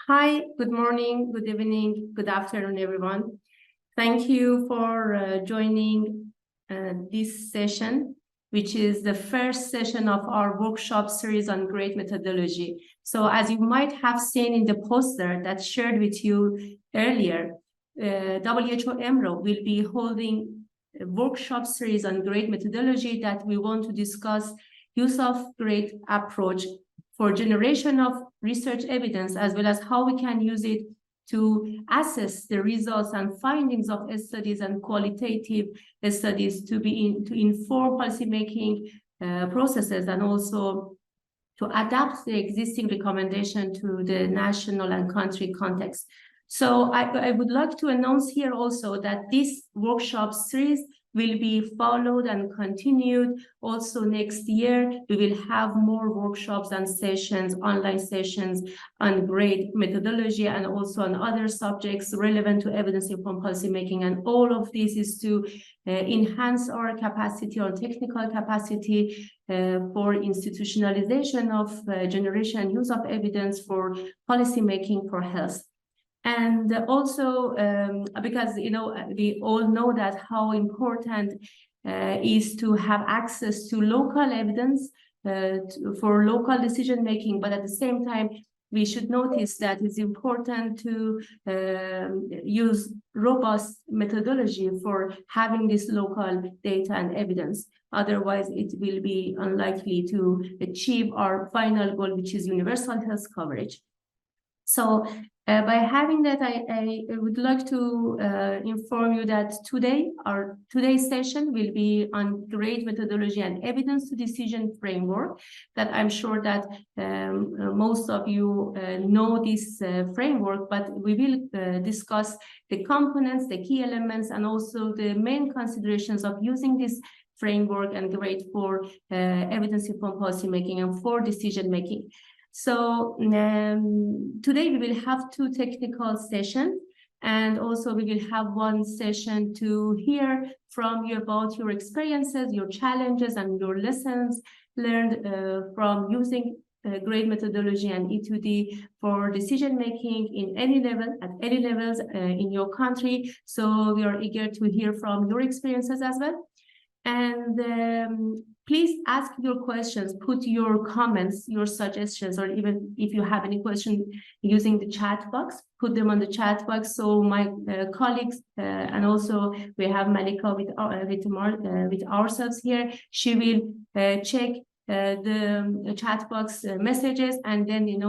Hi, good morning, good evening, good afternoon, everyone. Thank you for joining this session, which is the first session of our workshop series on grade methodology. So as you might have seen in the poster that shared with you earlier, WHO EMRO will be holding a workshop series on grade methodology that we want to discuss use of grade approach for generation of research evidence, as well as how we can use it to assess the results and findings of studies and qualitative studies to inform policymaking processes, and also to adapt the existing recommendation to the national and country context. So I would like to announce here also that this workshop series will be followed and continued also next year. We will have more workshops and sessions, online sessions on grade methodology and also on other subjects relevant to evidence-informed policymaking. And all of this is to enhance our capacity or technical capacity for institutionalization of generation and use of evidence for policymaking for health. And also because we all know that how important is to have access to local evidence for local decision making, but at the same time we should notice that it's important to use robust methodology for having this local data and evidence. Otherwise, it will be unlikely to achieve our final goal, which is universal health coverage. So by having that, I would like to inform you that today's session will be on grade methodology and evidence to decision framework, that I'm sure that most of you know this framework, but we will discuss the components, the key elements, and also the main considerations of using this framework and grade for evidence-informed policymaking and for decision making. So today we will have two technical sessions, and also we will have one session to hear from you about your experiences, your challenges, and your lessons learned from using grade methodology and E2D for decision making in any level, at any levels in your country. So we are eager to hear from your experiences as well. And please ask your questions, put your comments, your suggestions, or even if you have any question using the chat box, put them on the chat box. So my colleagues, and also we have Malika with ourselves here, she will check the chat box messages, and then in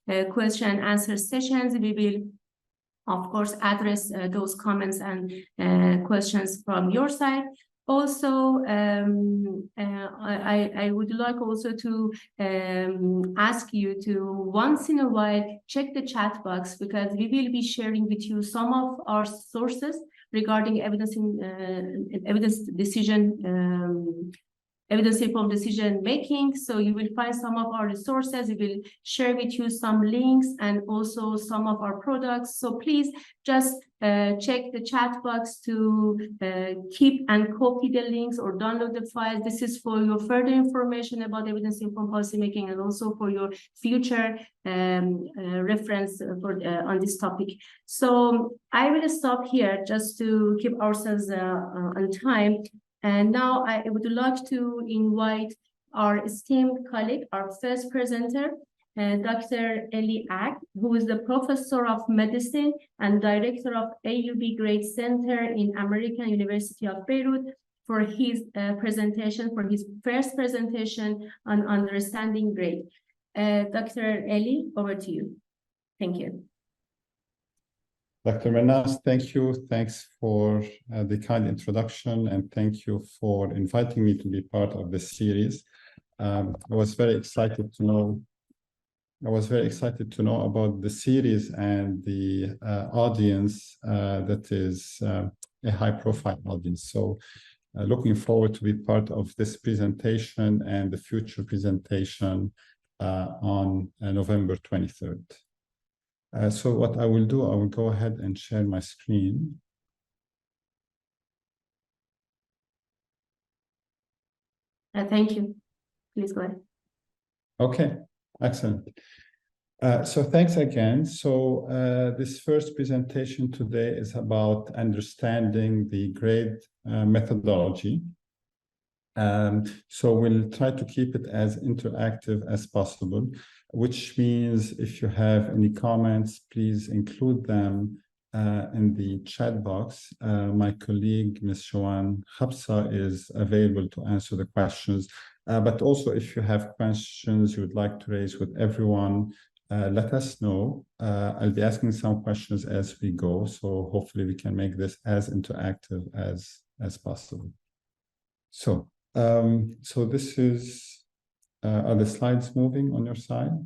the question and answer sessions we will of course address those comments and questions from your side. Also, I would like also to ask you to once in a while check the chat box, because we will be sharing with you some of our sources regarding evidence-informed decision making. So you will find some of our resources. We will share with you some links and also some of our products. So please just check the chat box to keep and copy the links or download the files. This is for your further information about evidence-informed policymaking and also for your future reference on this topic. So I will stop here just to keep ourselves on time. And now I would like to invite our esteemed colleague, our first presenter, Dr. Eli Ag, who is the Professor of Medicine and Director of AUB Grade Center in American University of Beirut, for his presentation, for his first presentation on understanding grade. Dr. Eli, over to you. Thank you. Dr. Manas, thank you. Thanks for the kind introduction, and thank you for inviting me to be part of this series. I was very excited to know about the series and the audience that is a high-profile audience. So looking forward to be part of this presentation and the future presentation on November 23rd. So what I will do, I will go ahead and share my screen. Thank you. Please go ahead. Okay, excellent. So thanks again. So this first presentation today is about understanding the grade methodology. So we'll try to keep it as interactive as possible, which means if you have any comments, please include them in the chat box. My colleague, Ms. Shawan Habsa, is available to answer the questions. But also, if you have questions you would like to raise with everyone, let us know. I'll be asking some questions as we go, so hopefully we can make this as interactive as possible. So this is, are the slides moving on your side?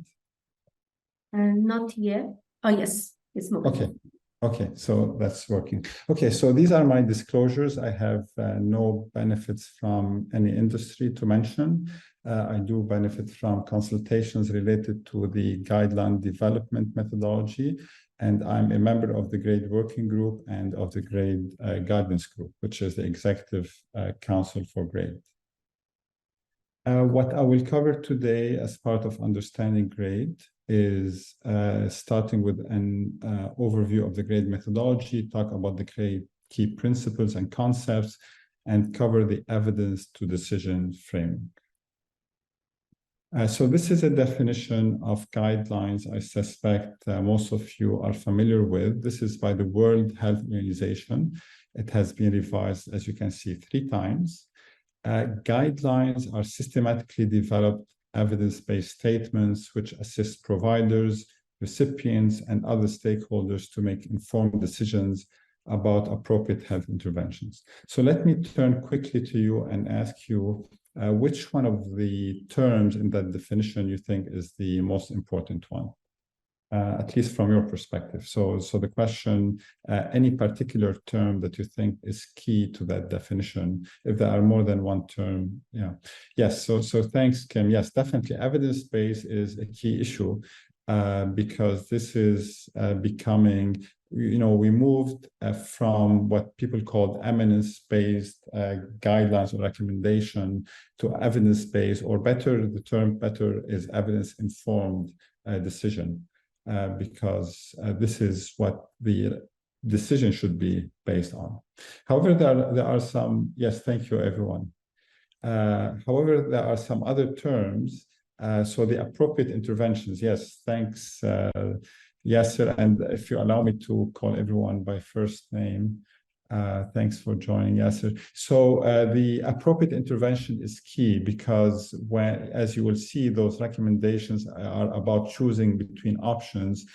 Not yet. Oh, yes, it's moving. Okay, so that's working. Okay, so these are my disclosures. I have no benefits from any industry to mention. I do benefit from consultations related to the guideline development methodology, and I'm a member of the GRADE working group and of the GRADE guidance group, which is the executive council for GRADE. What I will cover today as part of understanding GRADE is starting with an overview of the GRADE methodology, talk about the GRADE key principles and concepts, and cover the evidence to decision framework. So this is a definition of guidelines I suspect most of you are familiar with. This is by the World Health Organization. It has been revised, as you can see, 3 times. Guidelines are systematically developed evidence-based statements which assist providers, recipients, and other stakeholders to make informed decisions about appropriate health interventions. So let me turn quickly to you and ask you which one of the terms in that definition you think is the most important one, at least from your perspective. So the question, any particular term that you think is key to that definition, if there are more than one term, yeah. Yes, so thanks, Kim. Yes, definitely evidence-based is a key issue because this is becoming, we moved from what people called eminence-based guidelines or recommendation to evidence-based, or better, the term better is evidence-informed decision. Because this is what the decision should be based on. However, there are some, yes, thank you, everyone. However, there are some other terms. So the appropriate interventions, yes, thanks, Yasser. And if you allow me to call everyone by first name, thanks for joining, Yasser. So the appropriate intervention is key because as you will see, those recommendations are about choosing between options,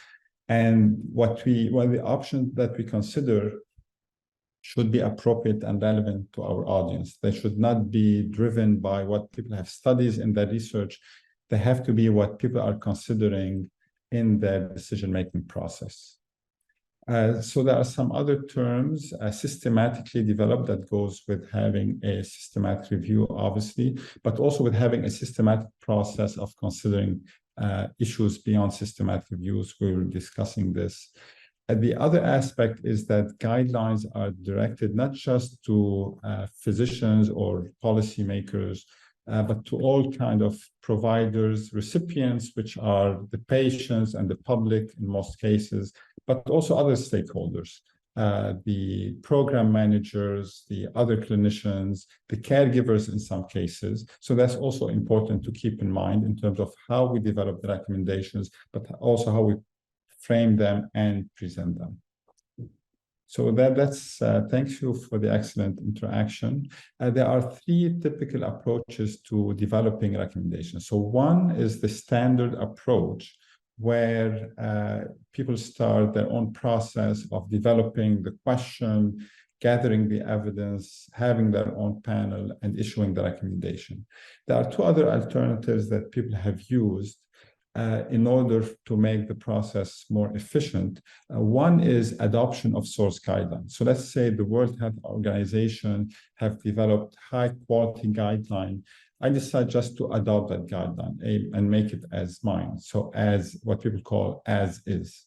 and the options that we consider should be appropriate and relevant to our audience. They should not be driven by what people have studied in their research. They have to be what people are considering in their decision-making process. So there are some other terms systematically developed that goes with having a systematic review, obviously, but also with having a systematic process of considering issues beyond systematic reviews. We were discussing this. The other aspect is that guidelines are directed not just to physicians or policymakers, but to all kind of providers, recipients, which are the patients and the public in most cases, but also other stakeholders, the program managers, the other clinicians, the caregivers in some cases. So that's also important to keep in mind in terms of how we develop the recommendations, but also how we frame them and present them. So that's thank you for the excellent interaction. There are 3 typical approaches to developing recommendations. So one is the standard approach, where people start their own process of developing the question, gathering the evidence, having their own panel, and issuing the recommendation. There are 2 other alternatives that people have used in order to make the process more efficient. One is adoption of source guidelines. So let's say the World Health Organization have developed high quality guideline. I decide just to adopt that guideline and make it as mine. So as what people call as is.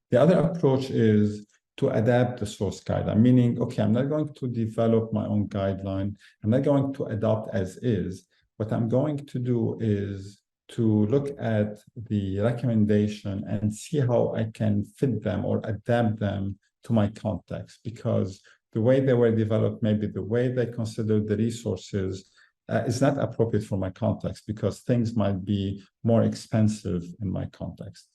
The other approach is to adapt the source guideline, meaning, okay, I'm not going to develop my own guideline. I'm not going to adopt as is. What I'm going to do is to look at the recommendation and see how I can fit them or adapt them to my context, because the way they were developed, maybe the way they considered the resources is not appropriate for my context, because things might be more expensive in my context.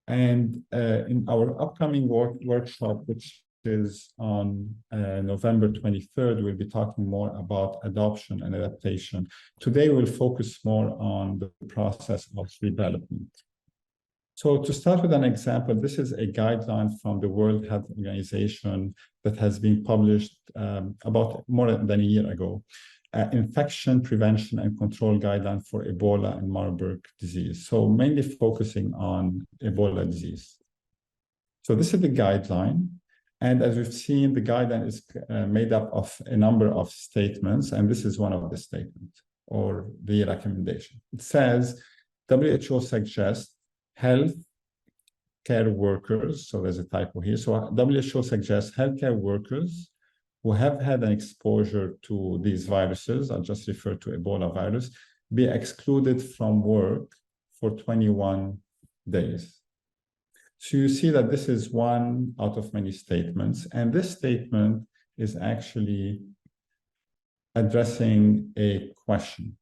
And in our upcoming workshop, which is on November 23rd, we'll be talking more about adoption and adaptation. Today, we'll focus more on the process of development. So to start with an example, this is a guideline from the World Health Organization that has been published about more than a year ago. Infection prevention and control guideline for Ebola and Marburg disease. So mainly focusing on Ebola disease. So this is the guideline. And as we've seen, the guideline is made up of a number of statements. And this is one of the statements or the recommendation. It says, WHO suggests health care workers, so there's a typo here. So WHO suggests healthcare workers who have had an exposure to these viruses, I'll just refer to Ebola virus, be excluded from work for 21 days. So you see that this is one out of many statements, and this statement is actually addressing a question.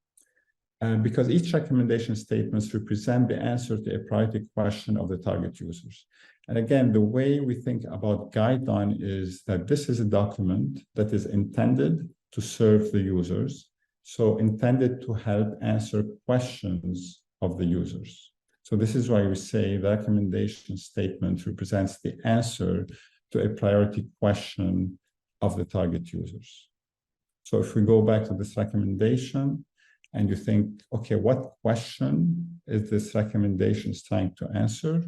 Because each recommendation statements represent the answer to a priority question of the target users. And again, the way we think about guideline is that this is a document that is intended to serve the users, so intended to help answer questions of the users. So this is why we say the recommendation statement represents the answer to a priority question of the target users. So if we go back to this recommendation, and you think, okay, what question is this recommendation trying to answer?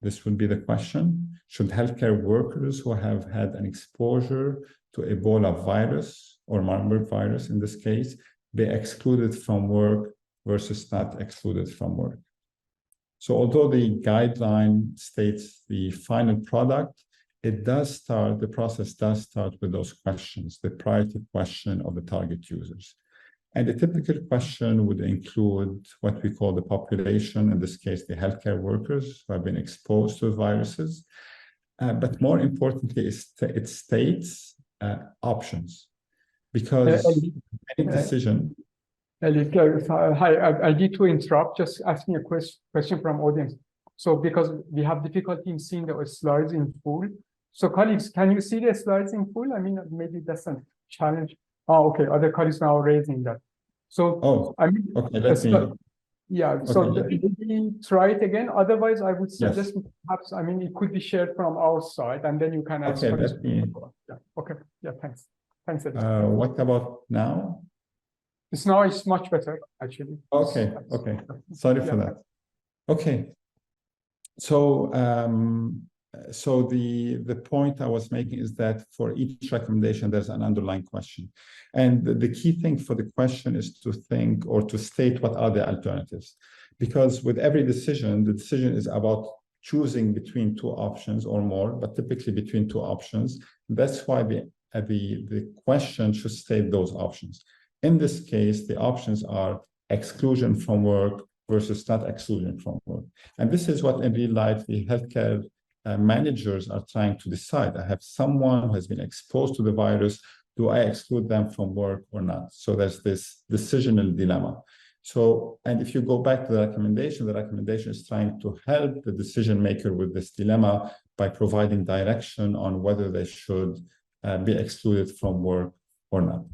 This would be the question. Should healthcare workers who have had an exposure to Ebola virus or Marburg virus in this case be excluded from work versus not excluded from work? So although the guideline states the final product, the process does start with those questions, the priority question of the target users. And a typical question would include what we call the population, in this case, the healthcare workers who have been exposed to viruses. But more importantly, it states options, because any decision. Hi, I need to interrupt, just asking a question from audience. So because we have difficulty in seeing the slides in full. So colleagues, can you see the slides in full? I mean, maybe that's a challenge. Oh, okay. Other colleagues now raising that. So, I mean, okay, yeah. So okay. Maybe try it again. Otherwise, I would suggest perhaps, I mean, it could be shared from our side, and then you can ask. Okay, yeah. Okay. Yeah. Thanks. Thanks. What about now? It's much better, actually. Okay. Okay. Sorry for that. Okay. So, the point I was making is that for each recommendation, there's an underlying question. And the key thing for the question is to think or to state what are the alternatives. Because with every decision, the decision is about choosing between two options or more, but typically between two options. That's why the question should state those options. In this case, the options are exclusion from work versus not exclusion from work. And this is what in real life the healthcare managers are trying to decide. I have someone who has been exposed to the virus. Do I exclude them from work or not? So there's this decisional dilemma. So, and if you go back to the recommendation is trying to help the decision maker with this dilemma by providing direction on whether they should be excluded from work or not.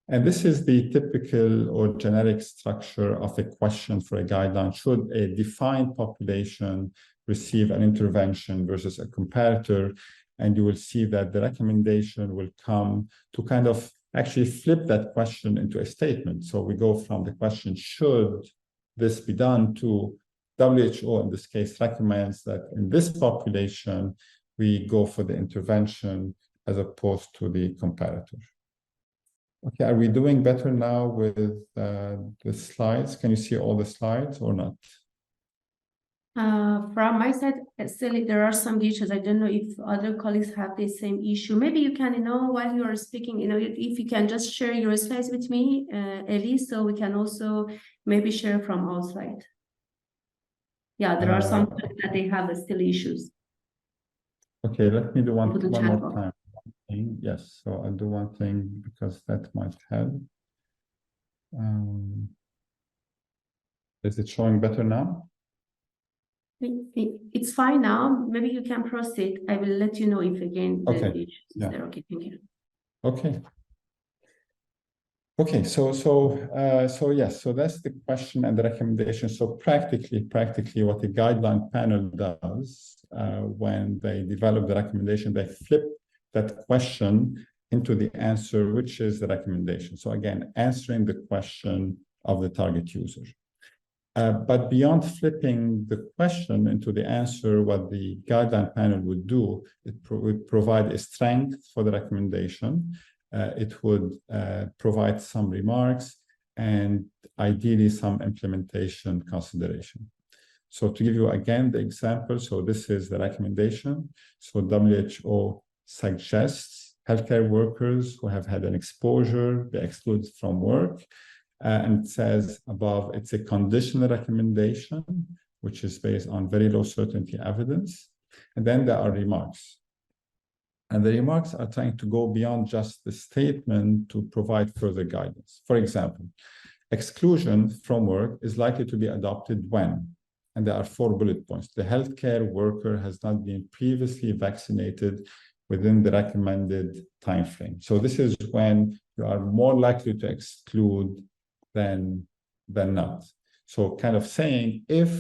And this is the typical or generic structure of a question for a guideline. Should a defined population receive an intervention versus a comparator? And you will see that the recommendation will come to kind of actually flip that question into a statement. So we go from the question, should this be done, to WHO, in this case, recommends that in this population, we go for the intervention as opposed to the comparator. Okay, are we doing better now with the slides? Can you see all the slides or not? From my side, still there are some issues. I don't know if other colleagues have the same issue. Maybe you can, while you are speaking, if you can just share your slides with me, Ellie, so we can also maybe share from our side. Yeah, there are some that they have still issues. Okay, let me do one Put the more chat box. time. Yes, so I'll do one thing because that might help. Is it showing better now? It's fine now. Maybe you can proceed. I will let you know if again the Okay. issues is there. Okay, thank you. Okay. Okay, so yes, so that's the question and the recommendation. So practically, what the guideline panel does when they develop the recommendation, they flip that question into the answer, which is the recommendation. So again, answering the question of the target user. But beyond flipping the question into the answer, what the guideline panel would do, it would provide a strength for the recommendation. It would provide some remarks and ideally some implementation consideration. So to give you again the example, so this is the recommendation. So WHO suggests healthcare workers who have had an exposure be excluded from work. And it says above, it's a conditional recommendation, which is based on very low certainty evidence. And then there are remarks. And the remarks are trying to go beyond just the statement to provide further guidance. For example, exclusion from work is likely to be adopted when, and there are 4 bullet points. The healthcare worker has not been previously vaccinated within the recommended timeframe. So this is when you are more likely to exclude than not. So kind of saying if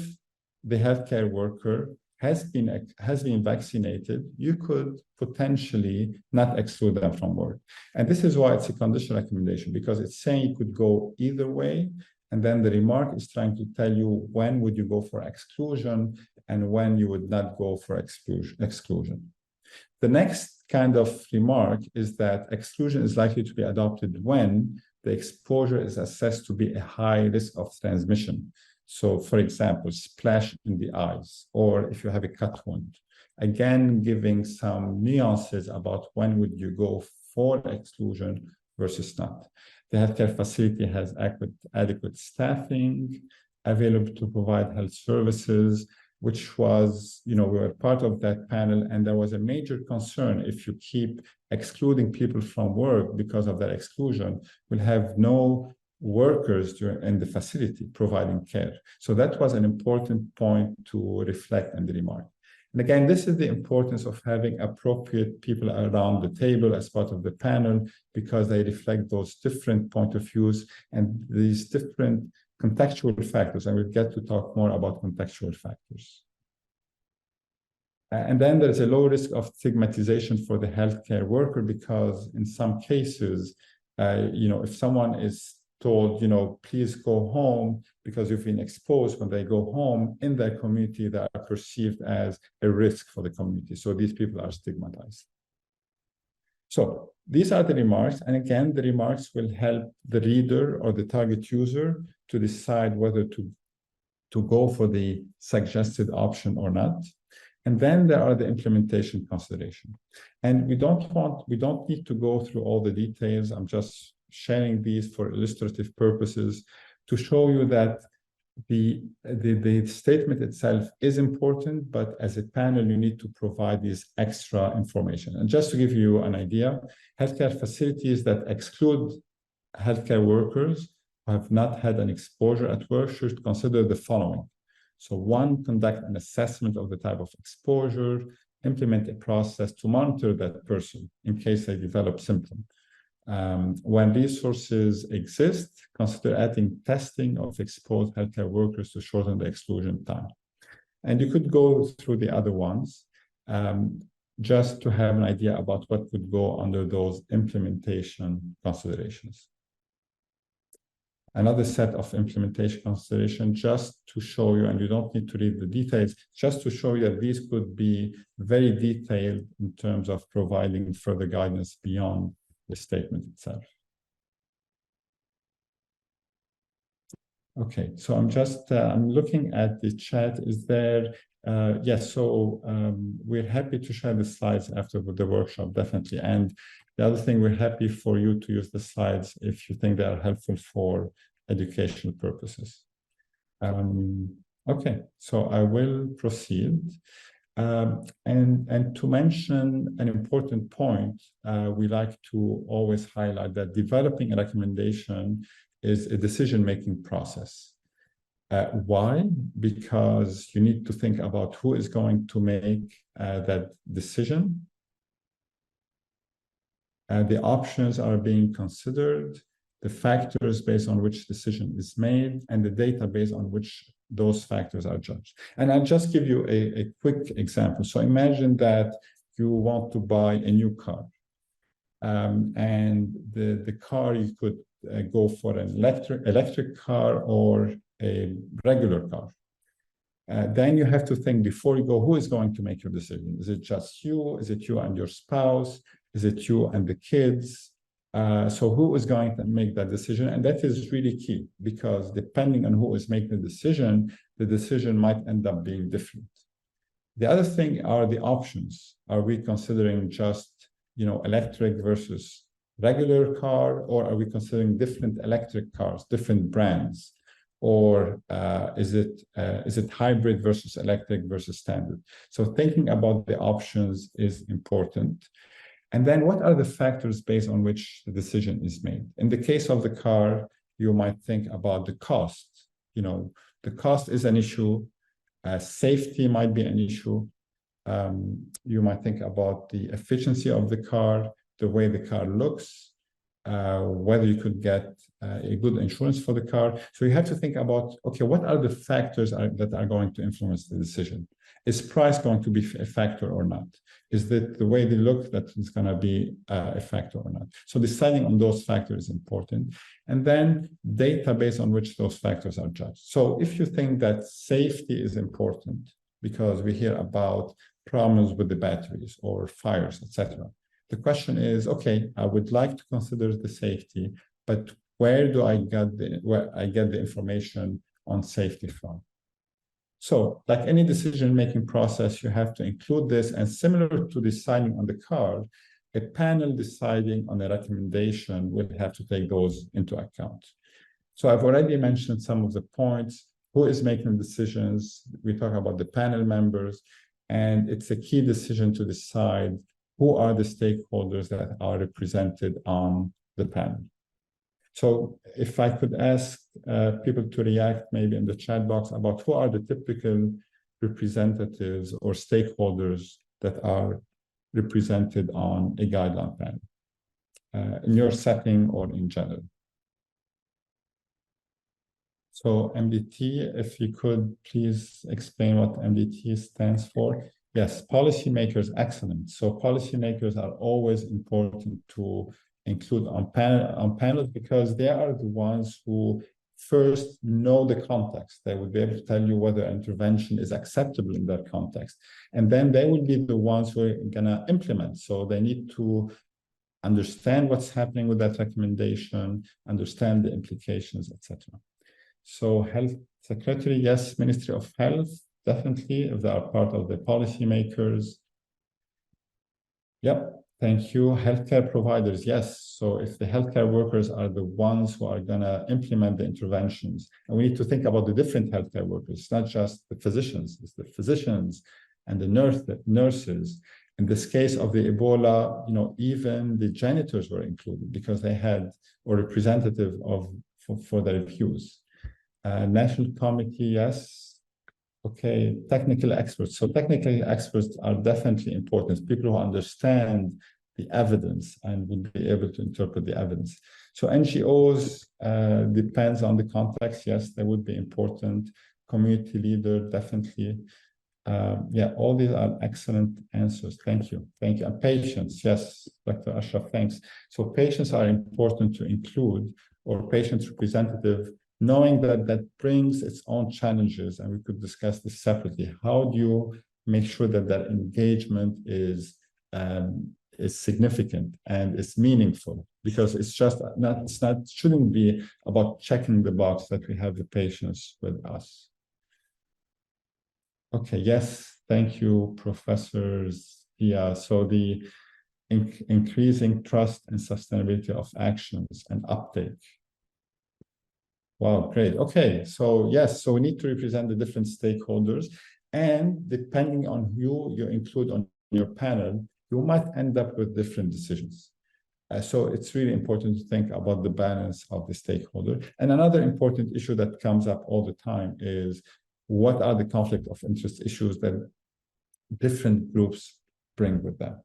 the healthcare worker has been vaccinated, you could potentially not exclude them from work. And this is why it's a conditional recommendation, because it's saying it could go either way. And then the remark is trying to tell you when would you go for exclusion and when you would not go for exclusion. The next kind of remark is that exclusion is likely to be adopted when the exposure is assessed to be a high risk of transmission. So, for example, splash in the eyes, or if you have a cut wound. Again, giving some nuances about when would you go for exclusion versus not. The healthcare facility has adequate staffing available to provide health services, which was, we were part of that panel, and there was a major concern if you keep excluding people from work because of that exclusion, we'll have no workers in the facility providing care. So that was an important point to reflect in the remark. And again, this is the importance of having appropriate people around the table as part of the panel, because they reflect those different point of views and these different contextual factors, and we'll get to talk more about contextual factors. And then there's a low risk of stigmatization for the healthcare worker, because in some cases, if someone is told, please go home because you've been exposed, when they go home in their community, they are perceived as a risk for the community. So these people are stigmatized. So these are the remarks. And again, the remarks will help the reader or the target user to decide whether to go for the suggested option or not. And then there are the implementation considerations. And we don't need to go through all the details. I'm just sharing these for illustrative purposes to show you that the statement itself is important, but as a panel, you need to provide this extra information. And just to give you an idea, healthcare facilities that exclude healthcare workers who have not had an exposure at work should consider the following. So 1, conduct an assessment of the type of exposure, implement a process to monitor that person in case they develop symptoms. When resources exist, consider adding testing of exposed healthcare workers to shorten the exclusion time. And you could go through the other ones just to have an idea about what would go under those implementation considerations. Another set of implementation considerations just to show you, and you don't need to read the details, just to show you that these could be very detailed in terms of providing further guidance beyond the statement itself. Okay, so I'm looking at the chat. Is there, yes, so we're happy to share the slides after the workshop, definitely. And the other thing, we're happy for you to use the slides if you think they are helpful for educational purposes. Okay, so I will proceed. And to mention an important point, we like to always highlight that developing a recommendation is a decision-making process. Why? Because you need to think about who is going to make that decision. The options are being considered, the factors based on which decision is made, and the database on which those factors are judged. And I'll just give you a quick example. So imagine that you want to buy a new car. And the car, you could go for an electric car or a regular car. Then you have to think before you go, who is going to make your decision? Is it just you? Is it you and your spouse? Is it you and the kids? So who is going to make that decision? And that is really key, because depending on who is making the decision might end up being different. The other thing are the options. Are we considering just, electric versus regular car, or are we considering different electric cars, different brands? Or is it hybrid versus electric versus standard? So thinking about the options is important. And then what are the factors based on which the decision is made? In the case of the car, you might think about the cost. The cost is an issue. Safety might be an issue. You might think about the efficiency of the car, the way the car looks, whether you could get a good insurance for the car. So you have to think about, okay, what are the factors that are going to influence the decision? Is price going to be a factor or not? Is that the way they look that is going to be a factor or not? So deciding on those factors is important. And then data based on which those factors are judged. So if you think that safety is important, because we hear about problems with the batteries or fires, etc. The question is, okay, I would like to consider the safety, but where do I get the information on safety from? So, like any decision-making process, you have to include this, and similar to deciding on the car, a panel deciding on a recommendation will have to take those into account. So I've already mentioned some of the points. Who is making decisions? We talk about the panel members, and it's a key decision to decide who are the stakeholders that are represented on the panel. So if I could ask people to react maybe in the chat box about who are the typical representatives or stakeholders that are represented on a guideline panel in your setting or in general. So MDT, if you could please explain what MDT stands for. Yes, policymakers, excellent. So policymakers are always important to include on panels because they are the ones who first know the context. They would be able to tell you whether intervention is acceptable in that context. And then they will be the ones who are gonna implement. So they need to understand what's happening with that recommendation, understand the implications, etc. So Health Secretary, yes, Ministry of Health, definitely, if they are part of the policymakers. Yep, thank you. Healthcare providers, yes. So if the healthcare workers are the ones who are gonna implement the interventions, and we need to think about the different healthcare workers, it's not just the physicians, it's the physicians and the nurses. In this case of the Ebola, even the janitors were included because they had a representative for their views. National committee, yes. Okay, technical experts. So technical experts are definitely important. People who understand the evidence and would be able to interpret the evidence. So NGOs depends on the context. Yes, they would be important. Community leader, definitely. Yeah, all these are excellent answers. Thank you. Thank you. And patients, yes, Dr. Ashraf, thanks. So patients are important to include, or patient representative, knowing that that brings its own challenges, and we could discuss this separately. How do you make sure that that engagement is is significant and is meaningful, because it's just not, shouldn't be about checking the box that we have the patients with us. Okay, yes, thank you, professors. Yeah, so the increasing trust and sustainability of actions and uptake. Wow, great. Okay, so yes, so we need to represent the different stakeholders, and depending on who you include on your panel, you might end up with different decisions. So it's really important to think about the balance of the stakeholder. And another important issue that comes up all the time is, what are the conflict of interest issues that different groups bring with them?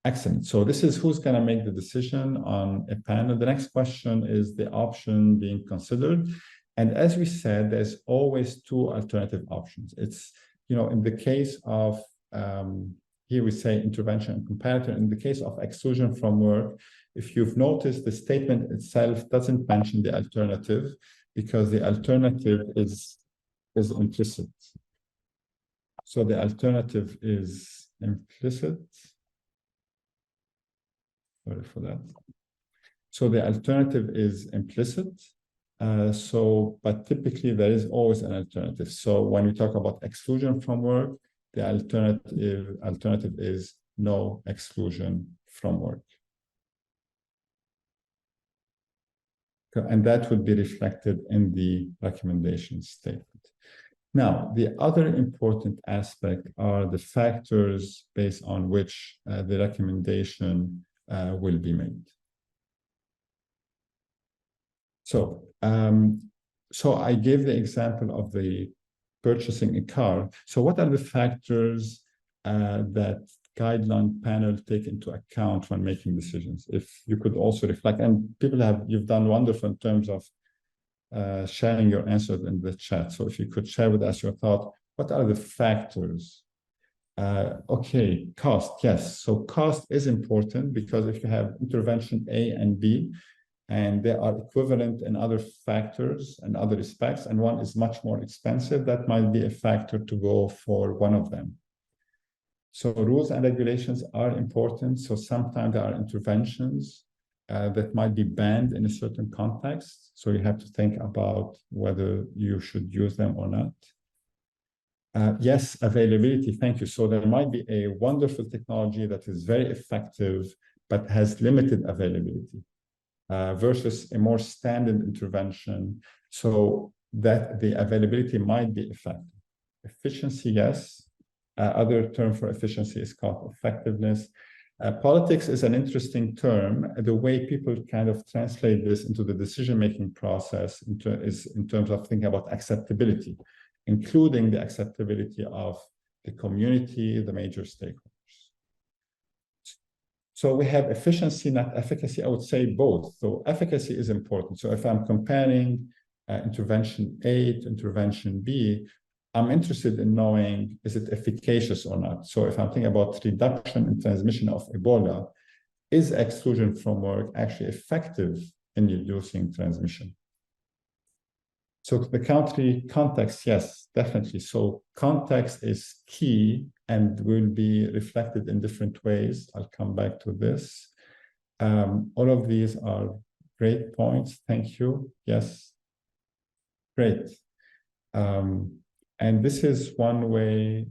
Excellent. So this is who's going to make the decision on a panel. The next question is the option being considered. And as we said, there's always two alternative options. It's, in the case of, here we say intervention and comparator. In the case of exclusion from work, if you've noticed, the statement itself doesn't mention the alternative, because the alternative is implicit. So the alternative is implicit. Sorry for that. So the alternative is implicit. But typically there is always an alternative. So when we talk about exclusion from work, the alternative is no exclusion from work. And that would be reflected in the recommendation statement. Now, the other important aspect are the factors based on which the recommendation will be made. So I gave the example of the purchasing a car. So what are the factors that Guideline panel take into account when making decisions? If you could also reflect, and you've done wonderful in terms of sharing your answers in the chat. So if you could share with us your thought, what are the factors? Okay, cost, yes. So cost is important, because if you have intervention A and B, and they are equivalent in other factors and other respects, and one is much more expensive, that might be a factor to go for one of them. So rules and regulations are important. So sometimes there are interventions that might be banned in a certain context. So you have to think about whether you should use them or not. Yes, availability, thank you. So there might be a wonderful technology that is very effective, but has limited availability versus a more standard intervention. So that the availability might be effective. Efficiency, yes. Other term for efficiency is called effectiveness. Politics is an interesting term. The way people kind of translate this into the decision-making process is in terms of thinking about acceptability, including the acceptability of the community, the major stakeholders. So we have efficiency, not efficacy. I would say both. So efficacy is important. So if I'm comparing intervention A to intervention B, I'm interested in knowing, is it efficacious or not? So if I'm thinking about reduction in transmission of Ebola, is exclusion from work actually effective in reducing transmission? So the country context, yes, definitely. So context is key and will be reflected in different ways. I'll come back to this. All of these are great points. Thank you. Yes. Great. And this is one way.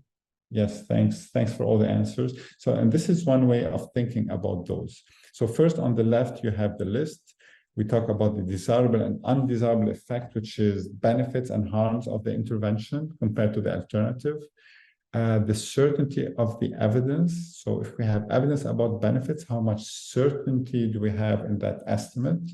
Yes, thanks. Thanks for all the answers. So, and this is one way of thinking about those. So first on the left, you have the list. We talk about the desirable and undesirable effect, which is benefits and harms of the intervention compared to the alternative. The certainty of the evidence. So if we have evidence about benefits, how much certainty do we have in that estimate?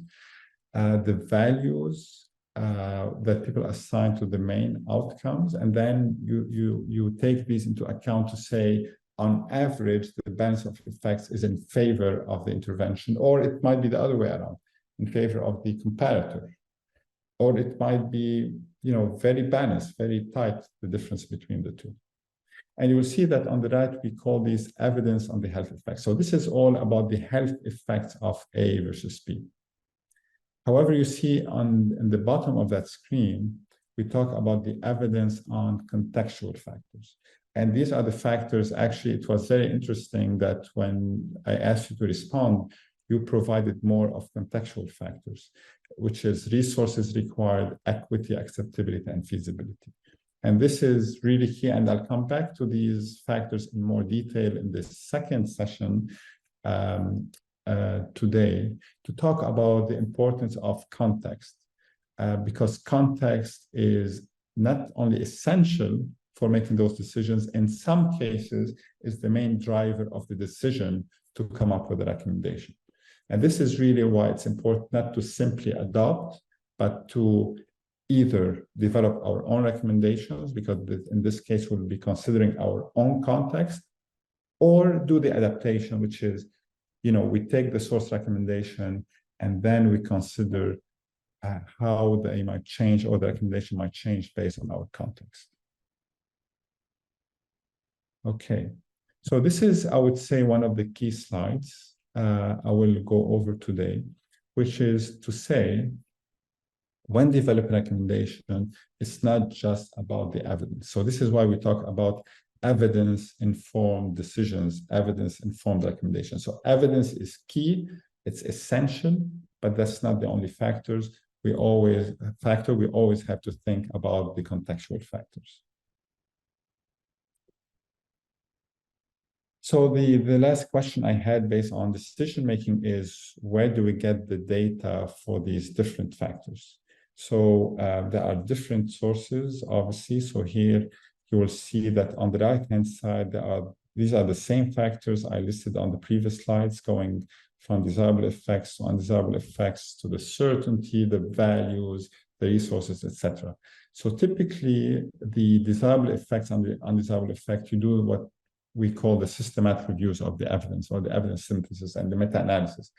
The values that people assign to the main outcomes. And then you take these into account to say, on average, the balance of effects is in favor of the intervention, or it might be the other way around, in favor of the comparator. Or it might be, very balanced, very tight, the difference between the two. And you will see that on the right, we call these evidence on the health effects. So this is all about the health effects of A versus B. However, you see in the bottom of that screen, we talk about the evidence on contextual factors. And these are the factors. Actually, it was very interesting that when I asked you to respond, you provided more of contextual factors, which is resources required, equity, acceptability, and feasibility. And this is really key. And I'll come back to these factors in more detail in this second session today to talk about the importance of context, because context is not only essential for making those decisions, in some cases is the main driver of the decision to come up with a recommendation. And this is really why it's important not to simply adopt, but to either develop our own recommendations, because in this case, we'll be considering our own context, or do the adaptation, which is, we take the source recommendation and then we consider how they might change or the recommendation might change based on our context. Okay, so this is, I would say, one of the key slides I will go over today, which is to say, when developing recommendation, it's not just about the evidence. So this is why we talk about evidence-informed decisions, evidence-informed recommendations. So evidence is key, it's essential, but that's not the only factors. We always have to think about the contextual factors. So the last question I had based on decision-making is, where do we get the data for these different factors? So there are different sources, obviously. So here you will see that on the right-hand side, these are the same factors I listed on the previous slides, going from desirable effects to undesirable effects to the certainty, the values, the resources, etc. So typically, the desirable effects and the undesirable effect, you do what we call the systematic reviews of the evidence, or the evidence synthesis and the meta-analysis.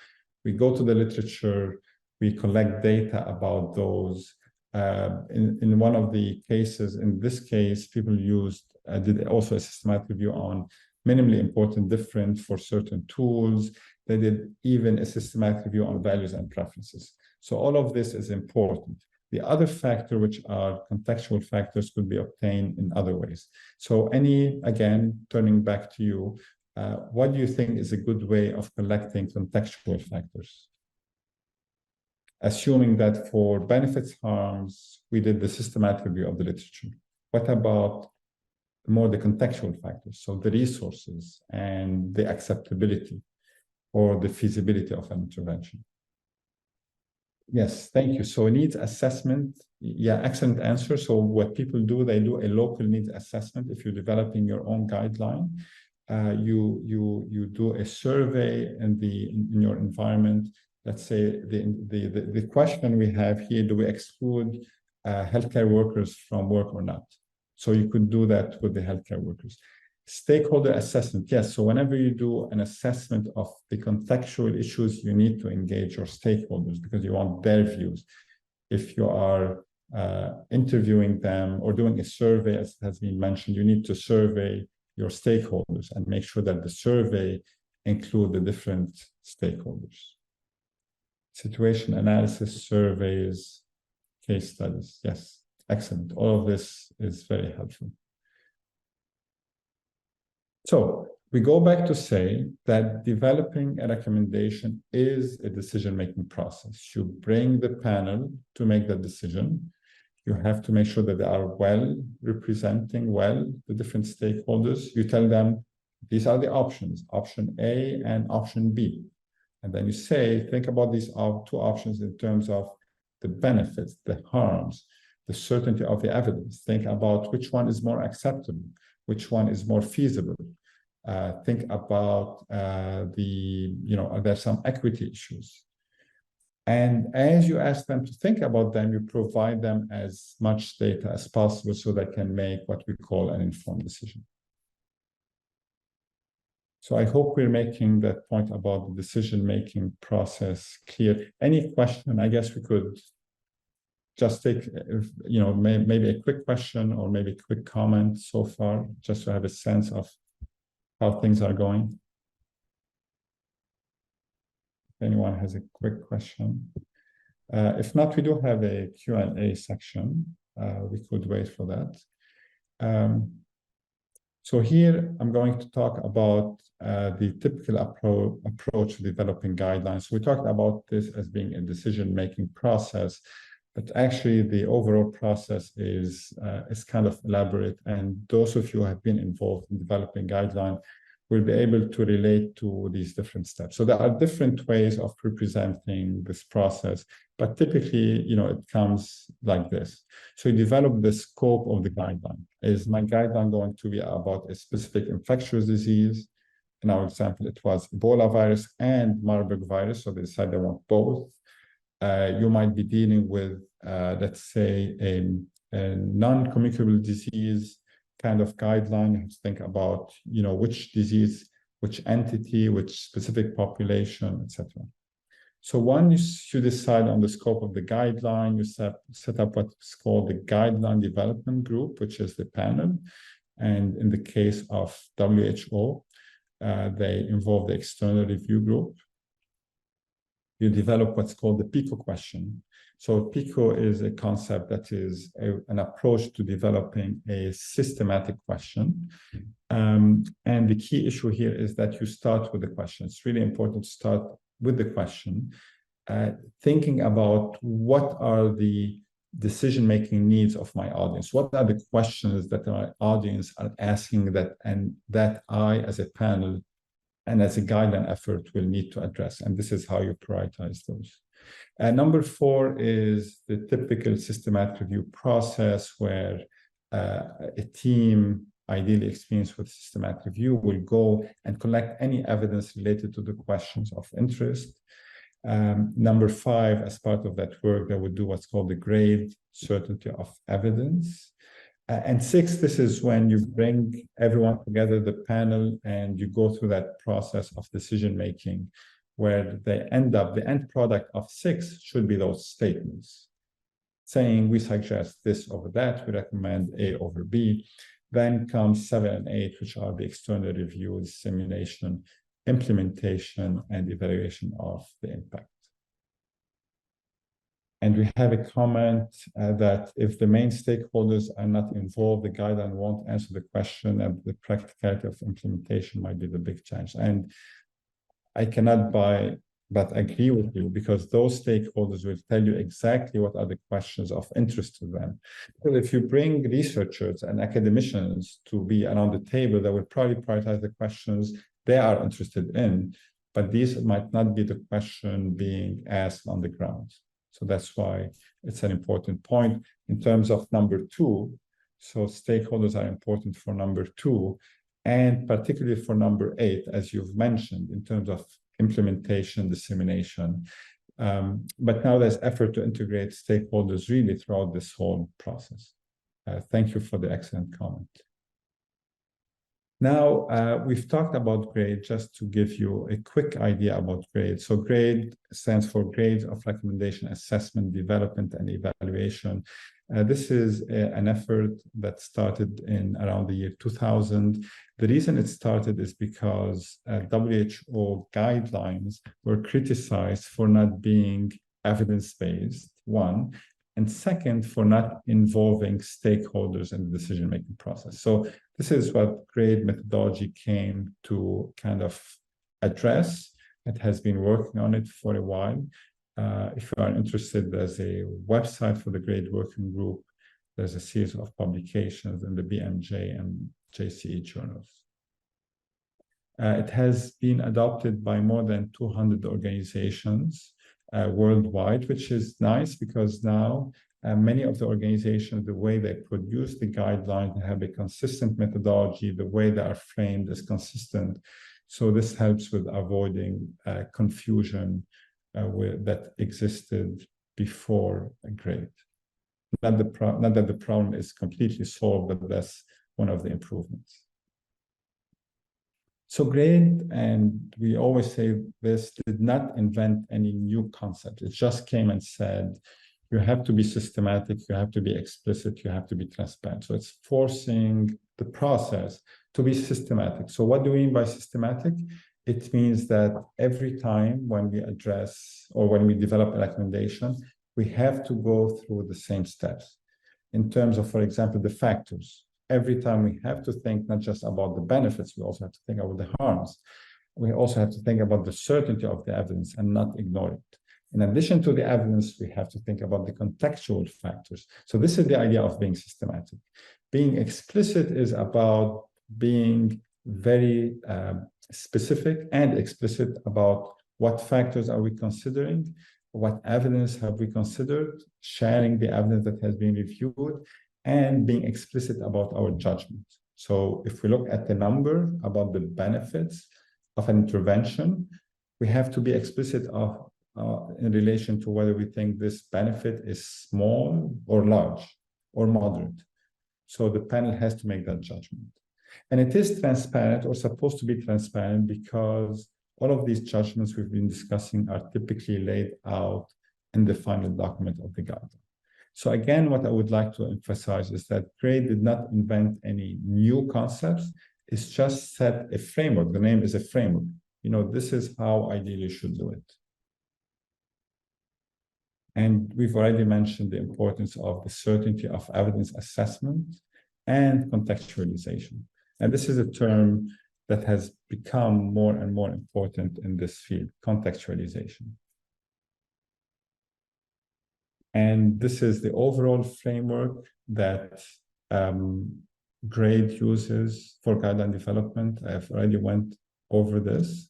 We go to the literature, we collect data about those. In one of the cases, in this case, people did also a systematic review on minimally important difference for certain tools. They did even a systematic review on values and preferences. So all of this is important. The other factor, which are contextual factors, could be obtained in other ways. So again, turning back to you, what do you think is a good way of collecting contextual factors? Assuming that for benefits, harms, we did the systematic review of the literature. What about more the contextual factors? So the resources and the acceptability or the feasibility of an intervention. Yes, thank you. So needs assessment, yeah, excellent answer. So what people do, they do a local needs assessment. If you're developing your own guideline, you do a survey in your environment. Let's say the question we have here: do we exclude healthcare workers from work or not? So you could do that with the healthcare workers. Stakeholder assessment, yes. So whenever you do an assessment of the contextual issues, you need to engage your stakeholders because you want their views. If you are interviewing them or doing a survey, as has been mentioned, you need to survey your stakeholders and make sure that the survey includes the different stakeholders. Situation analysis, surveys, case studies, yes, excellent. All of this is very helpful. So we go back to say that developing a recommendation is a decision-making process. You bring the panel to make that decision. You have to make sure that they are representing the different stakeholders. You tell them, these are the options, option A and option B. And then you say, think about these two options in terms of the benefits, the harms, the certainty of the evidence. Think about which one is more acceptable, which one is more feasible. Think about there's some equity issues. And as you ask them to think about them, you provide them as much data as possible so they can make what we call an informed decision. So I hope we're making that point about the decision-making process clear. Any question? I guess we could just take, maybe a quick question or maybe a quick comment so far, just to have a sense of how things are going. If anyone has a quick question. If not, we do have a Q&A section. We could wait for that. So here I'm going to talk about the typical approach to developing guidelines. We talked about this as being a decision-making process, but actually the overall process is kind of elaborate. And those of you who have been involved in developing guidelines will be able to relate to these different steps. So there are different ways of representing this process, but typically, it comes like this. So you develop the scope of the guideline. Is my guideline going to be about a specific infectious disease? In our example, it was Ebola virus and Marburg virus, so they decided they want both. You might be dealing with, let's say, a non-communicable disease kind of guideline. You have to think about, which disease, which entity, which specific population, etc. So once you decide on the scope of the guideline, you set up what's called the Guideline Development Group, which is the panel. And in the case of WHO, they involve the External Review Group. You develop what's called the PICO question. So PICO is a concept that is an approach to developing a systematic question. And the key issue here is that you start with the question. It's really important to start with the question, thinking about what are the decision-making needs of my audience. What are the questions that my audience are asking that I, as a panel, and as a guideline effort, will need to address. And this is how you prioritize those. Number 4 is the typical systematic review process where a team, ideally experienced with systematic review, will go and collect any evidence related to the questions of interest. Number 5, as part of that work, they would do what's called the grade certainty of evidence. And 6, this is when you bring everyone together, the panel, and you go through that process of decision-making where the end product of 6 should be those statements saying we suggest this over that, we recommend A over B. Then comes 7 and 8, which are the external review, dissemination, implementation, and evaluation of the impact. And we have a comment that if the main stakeholders are not involved, the guideline won't answer the question, and the practicality of implementation might be the big challenge. And I cannot but agree with you, because those stakeholders will tell you exactly what are the questions of interest to them. So if you bring researchers and academicians to be around the table, they will probably prioritize the questions they are interested in, but these might not be the question being asked on the ground. So that's why it's an important point. In terms of number 2, so stakeholders are important for number 2, and particularly for number 8, as you've mentioned, in terms of implementation, dissemination. But now there's effort to integrate stakeholders really throughout this whole process. Thank you for the excellent comment. Now, we've talked about GRADE, just to give you a quick idea about GRADE. So GRADE stands for Grades of Recommendation, Assessment, Development, and Evaluation. This is an effort that started in around the year 2000. The reason it started is because WHO guidelines were criticized for not being evidence-based, one, and second, for not involving stakeholders in the decision-making process. So this is what GRADE methodology came to kind of address. It has been working on it for a while. If you are interested, there's a website for the GRADE working group. There's a series of publications in the BMJ and JCE journals. It has been adopted by more than 200 organizations worldwide, which is nice because now many of the organizations, the way they produce the guidelines, have a consistent methodology. The way they are framed is consistent. So this helps with avoiding confusion that existed before GRADE. Not that the problem is completely solved, but that's one of the improvements. So GRADE, and we always say this, did not invent any new concept. It just came and said, you have to be systematic, you have to be explicit, you have to be transparent. So it's forcing the process to be systematic. So what do we mean by systematic? It means that every time when we address or when we develop a recommendation, we have to go through the same steps in terms of, for example, the factors. every time we have to think not just about the benefits, we also have to think about the harms. We also have to think about the certainty of the evidence and not ignore it. In addition to the evidence, we have to think about the contextual factors. So this is the idea of being systematic. Being explicit is about being very specific and explicit about what factors are we considering, what evidence have we considered, sharing the evidence that has been reviewed, and being explicit about our judgment. So if we look at the number about the benefits of an intervention, we have to be explicit of in relation to whether we think this benefit is small or large or moderate. So the panel has to make that judgment. And it is transparent or supposed to be transparent because all of these judgments we've been discussing are typically laid out in the final document of the guideline. So again, what I would like to emphasize is that Gray did not invent any new concepts. It's just set a framework. The name is a framework. This is how ideally you should do it. And we've already mentioned the importance of the certainty of evidence assessment and contextualization. And this is a term that has become more and more important in this field, contextualization. And this is the overall framework that GRADE uses for guideline development. I've already went over this.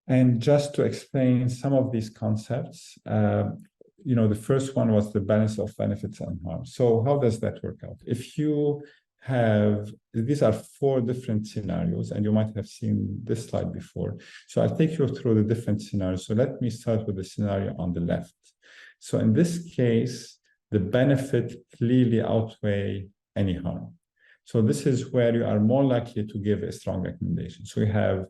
And just to explain some of these concepts, the first one was the balance of benefits and harms. So how does that work out? If you have, these are 4 different scenarios, and you might have seen this slide before. So I'll take you through the different scenarios. So let me start with the scenario on the left. So in this case, the benefit clearly outweigh any harm. So this is where you are more likely to give a strong recommendation. So you have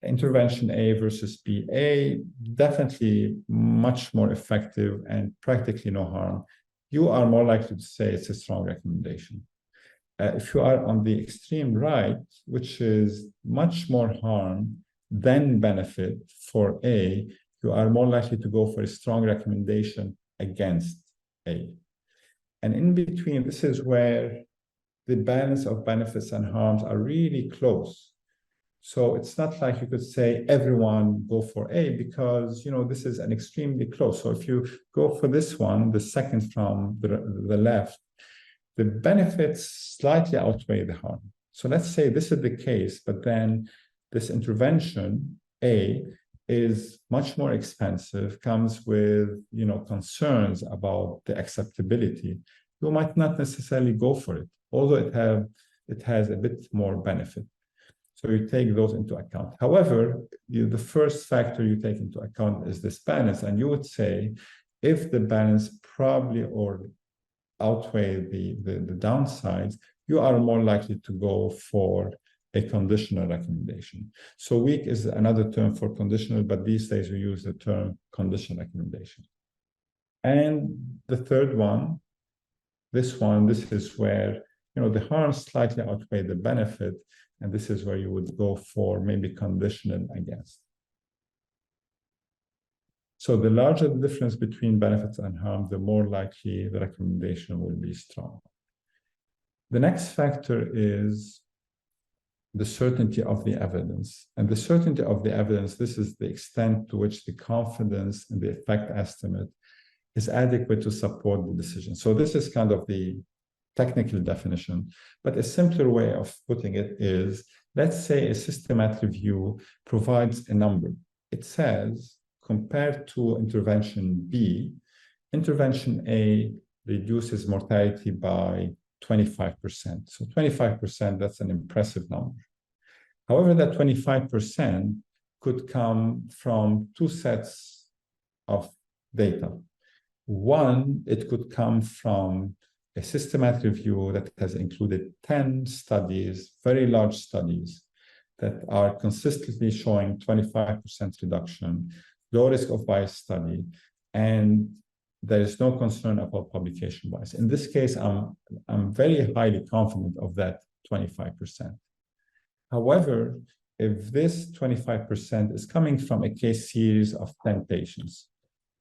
intervention A versus B. A, definitely much more effective and practically no harm. You are more likely to say it's a strong recommendation. If you are on the extreme right, which is much more harm than benefit for A, you are more likely to go for a strong recommendation against A. And in between, this is where the balance of benefits and harms are really close. So it's not like you could say everyone go for A because, this is an extremely close. So if you go for this one, the second from the left, the benefits slightly outweigh the harm. So let's say this is the case, but then this intervention, A, is much more expensive, comes with, concerns about the acceptability. You might not necessarily go for it, although it has a bit more benefit. So you take those into account. However, the first factor you take into account is this balance. And you would say, if the balance probably or outweigh the downsides, you are more likely to go for a conditional recommendation. So weak is another term for conditional, but these days we use the term conditional recommendation. And the third one, this is where, the harms slightly outweigh the benefit, and this is where you would go for maybe conditional against. So the larger the difference between benefits and harm, the more likely the recommendation will be strong. The next factor is the certainty of the evidence. And the certainty of the evidence, this is the extent to which the confidence in the effect estimate is adequate to support the decision. So this is kind of the technical definition, but a simpler way of putting it is, let's say a systematic review provides a number. It says, compared to intervention B, intervention A reduces mortality by 25%. So 25%, that's an impressive number. However, that 25% could come from 2 sets of data. One, it could come from a systematic review that has included 10 studies, very large studies, that are consistently showing 25% reduction, low risk of bias study, and there is no concern about publication bias. In this case, I'm very highly confident of that 25%. However, if this 25% is coming from a case series of 10 patients,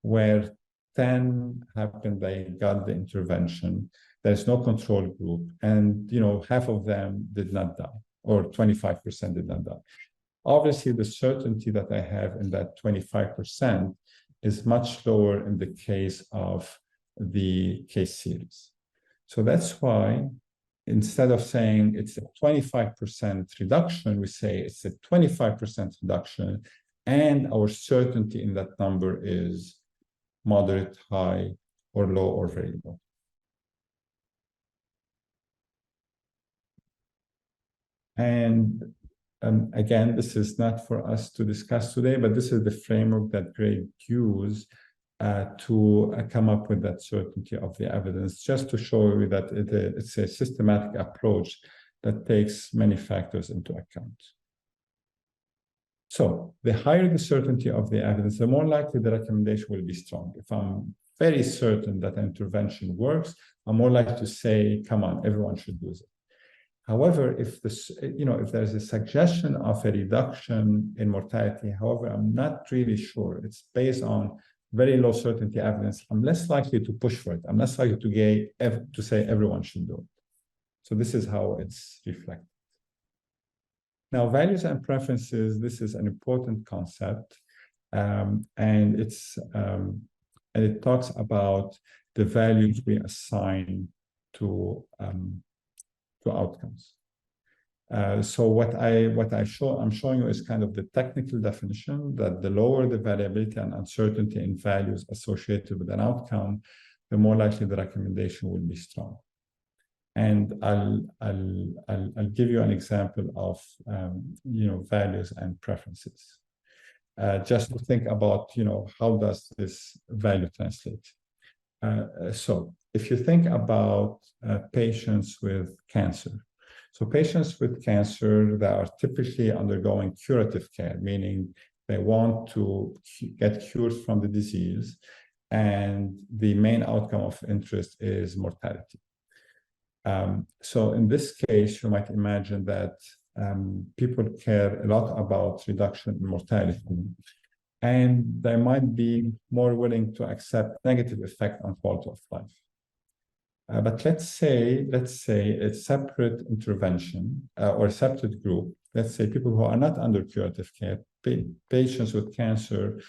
where 10 happened, they got the intervention, There's no control group, and half of them did not die, or 25% did not die. Obviously, the certainty that I have in that 25% is much lower in the case of the case series. So that's why instead of saying it's a 25% reduction, we say it's a 25% reduction, and our certainty in that number is moderate, high, or low, or very low. And again, this is not for us to discuss today, but this is the framework that Greg used to come up with that certainty of the evidence, just to show you that it's a systematic approach that takes many factors into account. So the higher the certainty of the evidence, the more likely the recommendation will be strong. If I'm very certain that an intervention works, I'm more likely to say, come on, everyone should use it. However, if there's a suggestion of a reduction in mortality, however, I'm not really sure. It's based on very low certainty evidence. I'm less likely to push for it. I'm less likely to say everyone should do it. So this is how it's reflected. Now, values and preferences, this is an important concept. And it talks about the values we assign to outcomes. So what I'm showing you is kind of the technical definition, that the lower the variability and uncertainty in values associated with an outcome, the more likely the recommendation will be strong. And I'll give you an example of values and preferences. Just to think about how does this value translate. So if you think about patients with cancer, so patients with cancer that are typically undergoing curative care, meaning they want to get cured from the disease, and the main outcome of interest is mortality. So in this case, you might imagine that people care a lot about reduction in mortality, and they might be more willing to accept negative effect on quality of life. But let's say a separate intervention or a separate group, let's say people who are not under curative care, patients with cancer,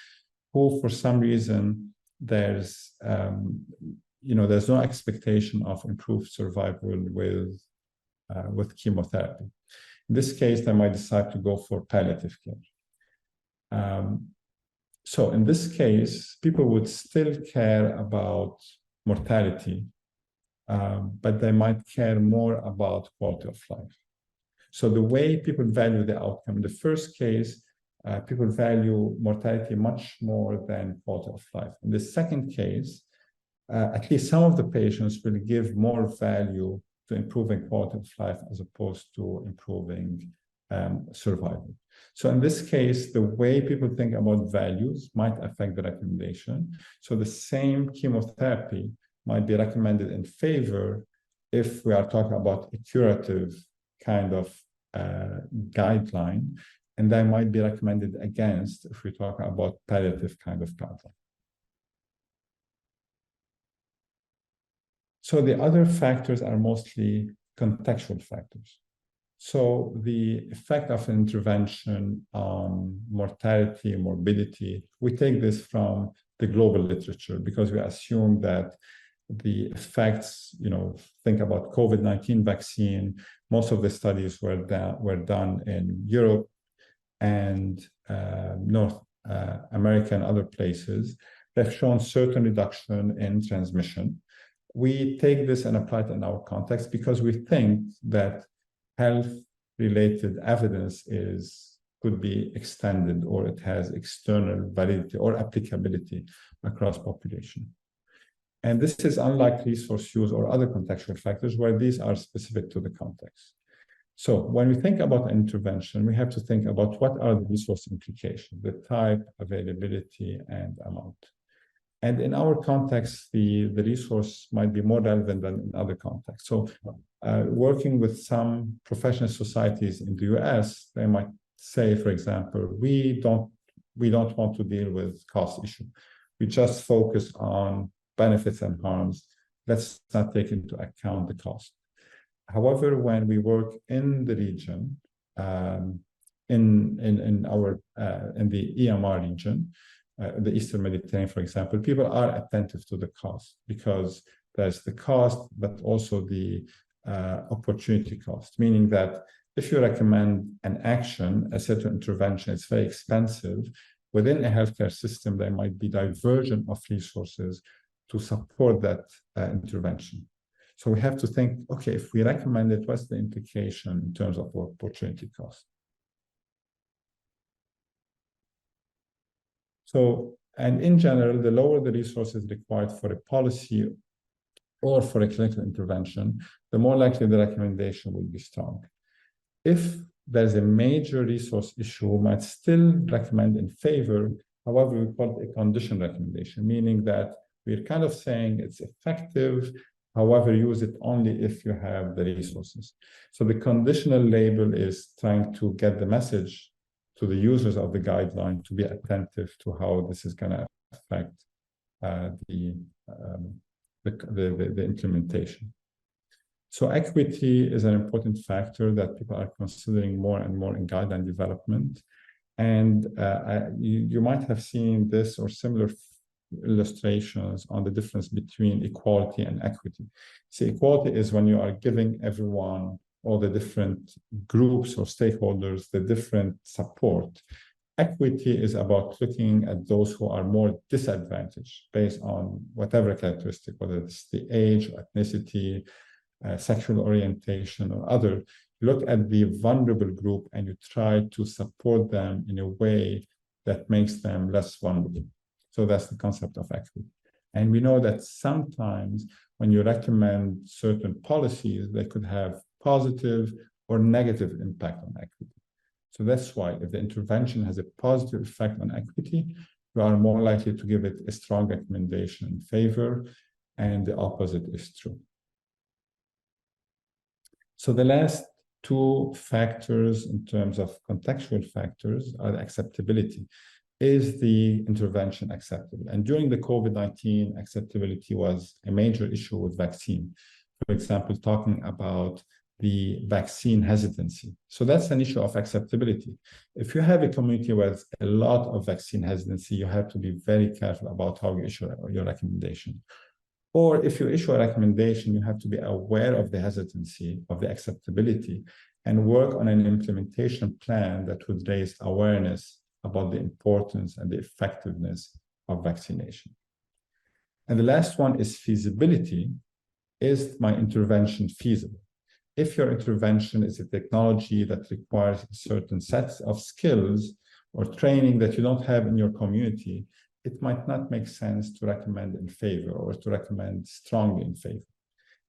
who for some reason there's no expectation of improved survival with chemotherapy. In this case, they might decide to go for palliative care. So in this case, people would still care about mortality, but they might care more about quality of life. So the way people value the outcome, in the first case, people value mortality much more than quality of life. In the second case, at least some of the patients will give more value to improving quality of life as opposed to improving survival. So in this case, the way people think about values might affect the recommendation. So the same chemotherapy might be recommended in favor if we are talking about a curative kind of guideline, and they might be recommended against if we talk about palliative kind of guideline. So the other factors are mostly contextual factors. So the effect of an intervention on mortality, morbidity, we take this from the global literature because we assume that the effects, think about COVID-19 vaccine, most of the studies were done in Europe and North America and other places. They've shown certain reduction in transmission. We take this and apply it in our context because we think that health-related evidence could be extended, or it has external validity or applicability across population. And this is unlike resource use or other contextual factors where these are specific to the context. So when we think about intervention, we have to think about what are the resource implications, the type, availability, and amount. And in our context, the resource might be more relevant than in other contexts. So working with some professional societies in the US, they might say, for example, we don't want to deal with cost issue. We just focus on benefits and harms let's not take into account the cost. However, when we work in the region, in the EMR region, the Eastern Mediterranean, for example, people are attentive to the cost because there's the cost, but also the opportunity cost, meaning that if you recommend an action, a certain intervention, it's very expensive. Within a healthcare system, there might be diversion of resources to support that intervention. So we have to think, okay, if we recommend it, what's the implication in terms of opportunity cost? So, and in general, the lower the resources required for a policy or for a clinical intervention, the more likely the recommendation will be strong. If there's a major resource issue, we might still recommend in favor. However, we call it a condition recommendation, meaning that we're kind of saying it's effective. However, use it only if you have the resources. So the conditional label is trying to get the message to the users of the guideline to be attentive to how this is going to affect the implementation. So equity is an important factor that people are considering more and more in guideline development. And you might have seen this or similar illustrations on the difference between equality and equity. So equality is when you are giving everyone, all the different groups or stakeholders, the different support. Equity is about looking at those who are more disadvantaged based on whatever characteristic, whether it's the age, ethnicity, sexual orientation, or other. You look at the vulnerable group and you try to support them in a way that makes them less vulnerable. So that's the concept of equity. And we know that sometimes when you recommend certain policies, they could have positive or negative impact on equity. So that's why if the intervention has a positive effect on equity, you are more likely to give it a strong recommendation in favor, and the opposite is true. So the last two factors in terms of contextual factors are acceptability. Is the intervention acceptable? And during the COVID-19, acceptability was a major issue with vaccine. For example, talking about the vaccine hesitancy. So that's an issue of acceptability. If you have a community with a lot of vaccine hesitancy, you have to be very careful about how you issue your recommendation. Or if you issue a recommendation, you have to be aware of the hesitancy, of the acceptability, and work on an implementation plan that would raise awareness about the importance and the effectiveness of vaccination. And the last one is feasibility. Is my intervention feasible? If your intervention is a technology that requires certain sets of skills or training that you don't have in your community, it might not make sense to recommend in favor or to recommend strongly in favor.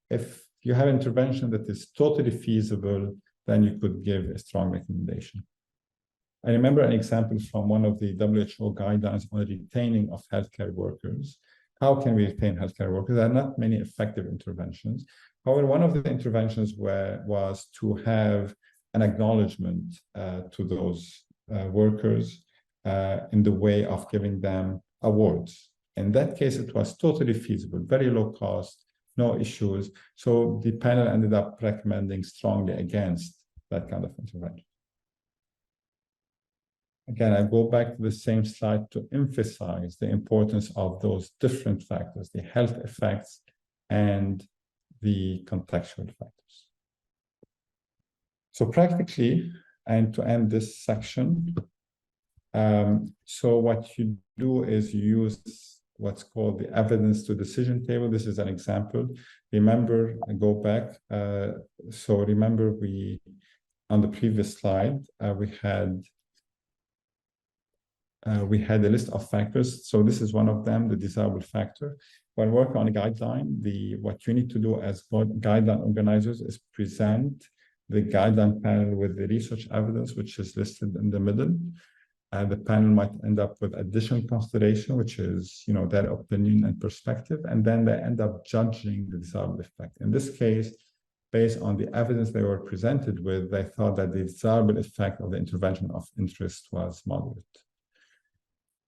If you have intervention that is totally feasible, then you could give a strong recommendation. I remember an example from one of the WHO guidelines on retaining of healthcare workers. How can we retain healthcare workers? There are not many effective interventions. However, one of the interventions was to have an acknowledgement to those workers in the way of giving them awards. In that case, it was totally feasible, very low cost, no issues. So the panel ended up recommending strongly against that kind of intervention. Again, I go back to the same slide to emphasize the importance of those different factors, the health effects and the contextual factors. So practically, and to end this section, so what you do is you use what's called the evidence to decision table. This is an example. Remember, I go back. So remember on the previous slide, we had a list of factors. So this is one of them, the desirable factor. When working on a guideline, what you need to do as guideline organizers is present the guideline panel with the research evidence, which is listed in the middle. The panel might end up with additional consideration, which is, their opinion and perspective, and then they end up judging the desirable effect. In this case, based on the evidence they were presented with, they thought that the desirable effect of the intervention of interest was moderate.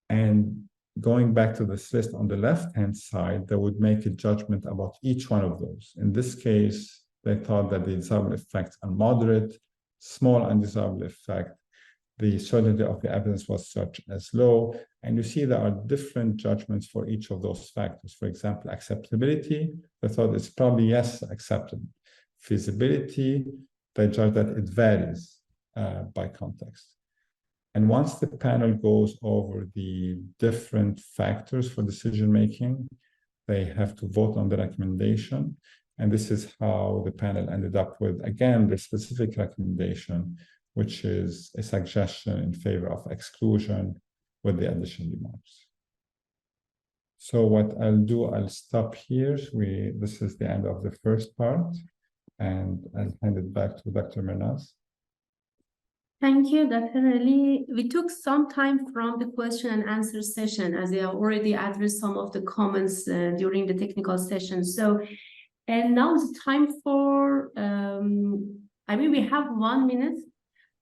And going back to this list on the left-hand side, they would make a judgment about each one of those. In this case, they thought that the desirable effects are moderate, small undesirable effect. The certainty of the evidence was such as low. And you see there are different judgments for each of those factors. For example, acceptability, they thought it's probably yes, acceptable. Feasibility, they judge that it varies by context. And once the panel goes over the different factors for decision-making, they have to vote on the recommendation. And this is how the panel ended up with, again, the specific recommendation, which is a suggestion in favor of exclusion with the additional remarks. So what I'll do, I'll stop here. This is the end of the first part, and I'll hand it back to Dr. Mernaz. Thank you, Dr. Ali. We took some time from the question and answer session, as I have already addressed some of the comments during the technical session. So, and now it's time for, we have 1 minute.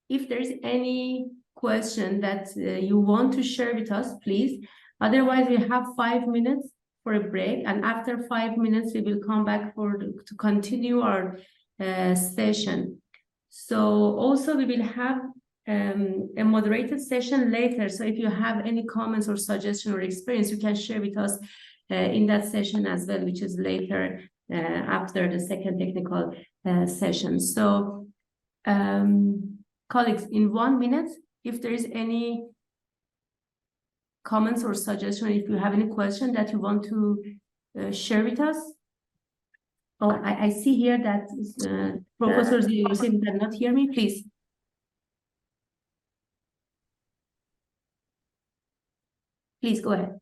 If there's any question that you want to share with us, please. Otherwise, we have 5 minutes for a break. And after 5 minutes, we will come back to continue our session. So also we will have a moderated session later. So if you have any comments or suggestion or experience, you can share with us in that session as well, which is later after the second technical session. So colleagues, in 1 minute, if there is any comments or suggestion, if you have any question that you want to share with us. Oh, I see here that Professor Ziyosef cannot hear me, please. Please go ahead.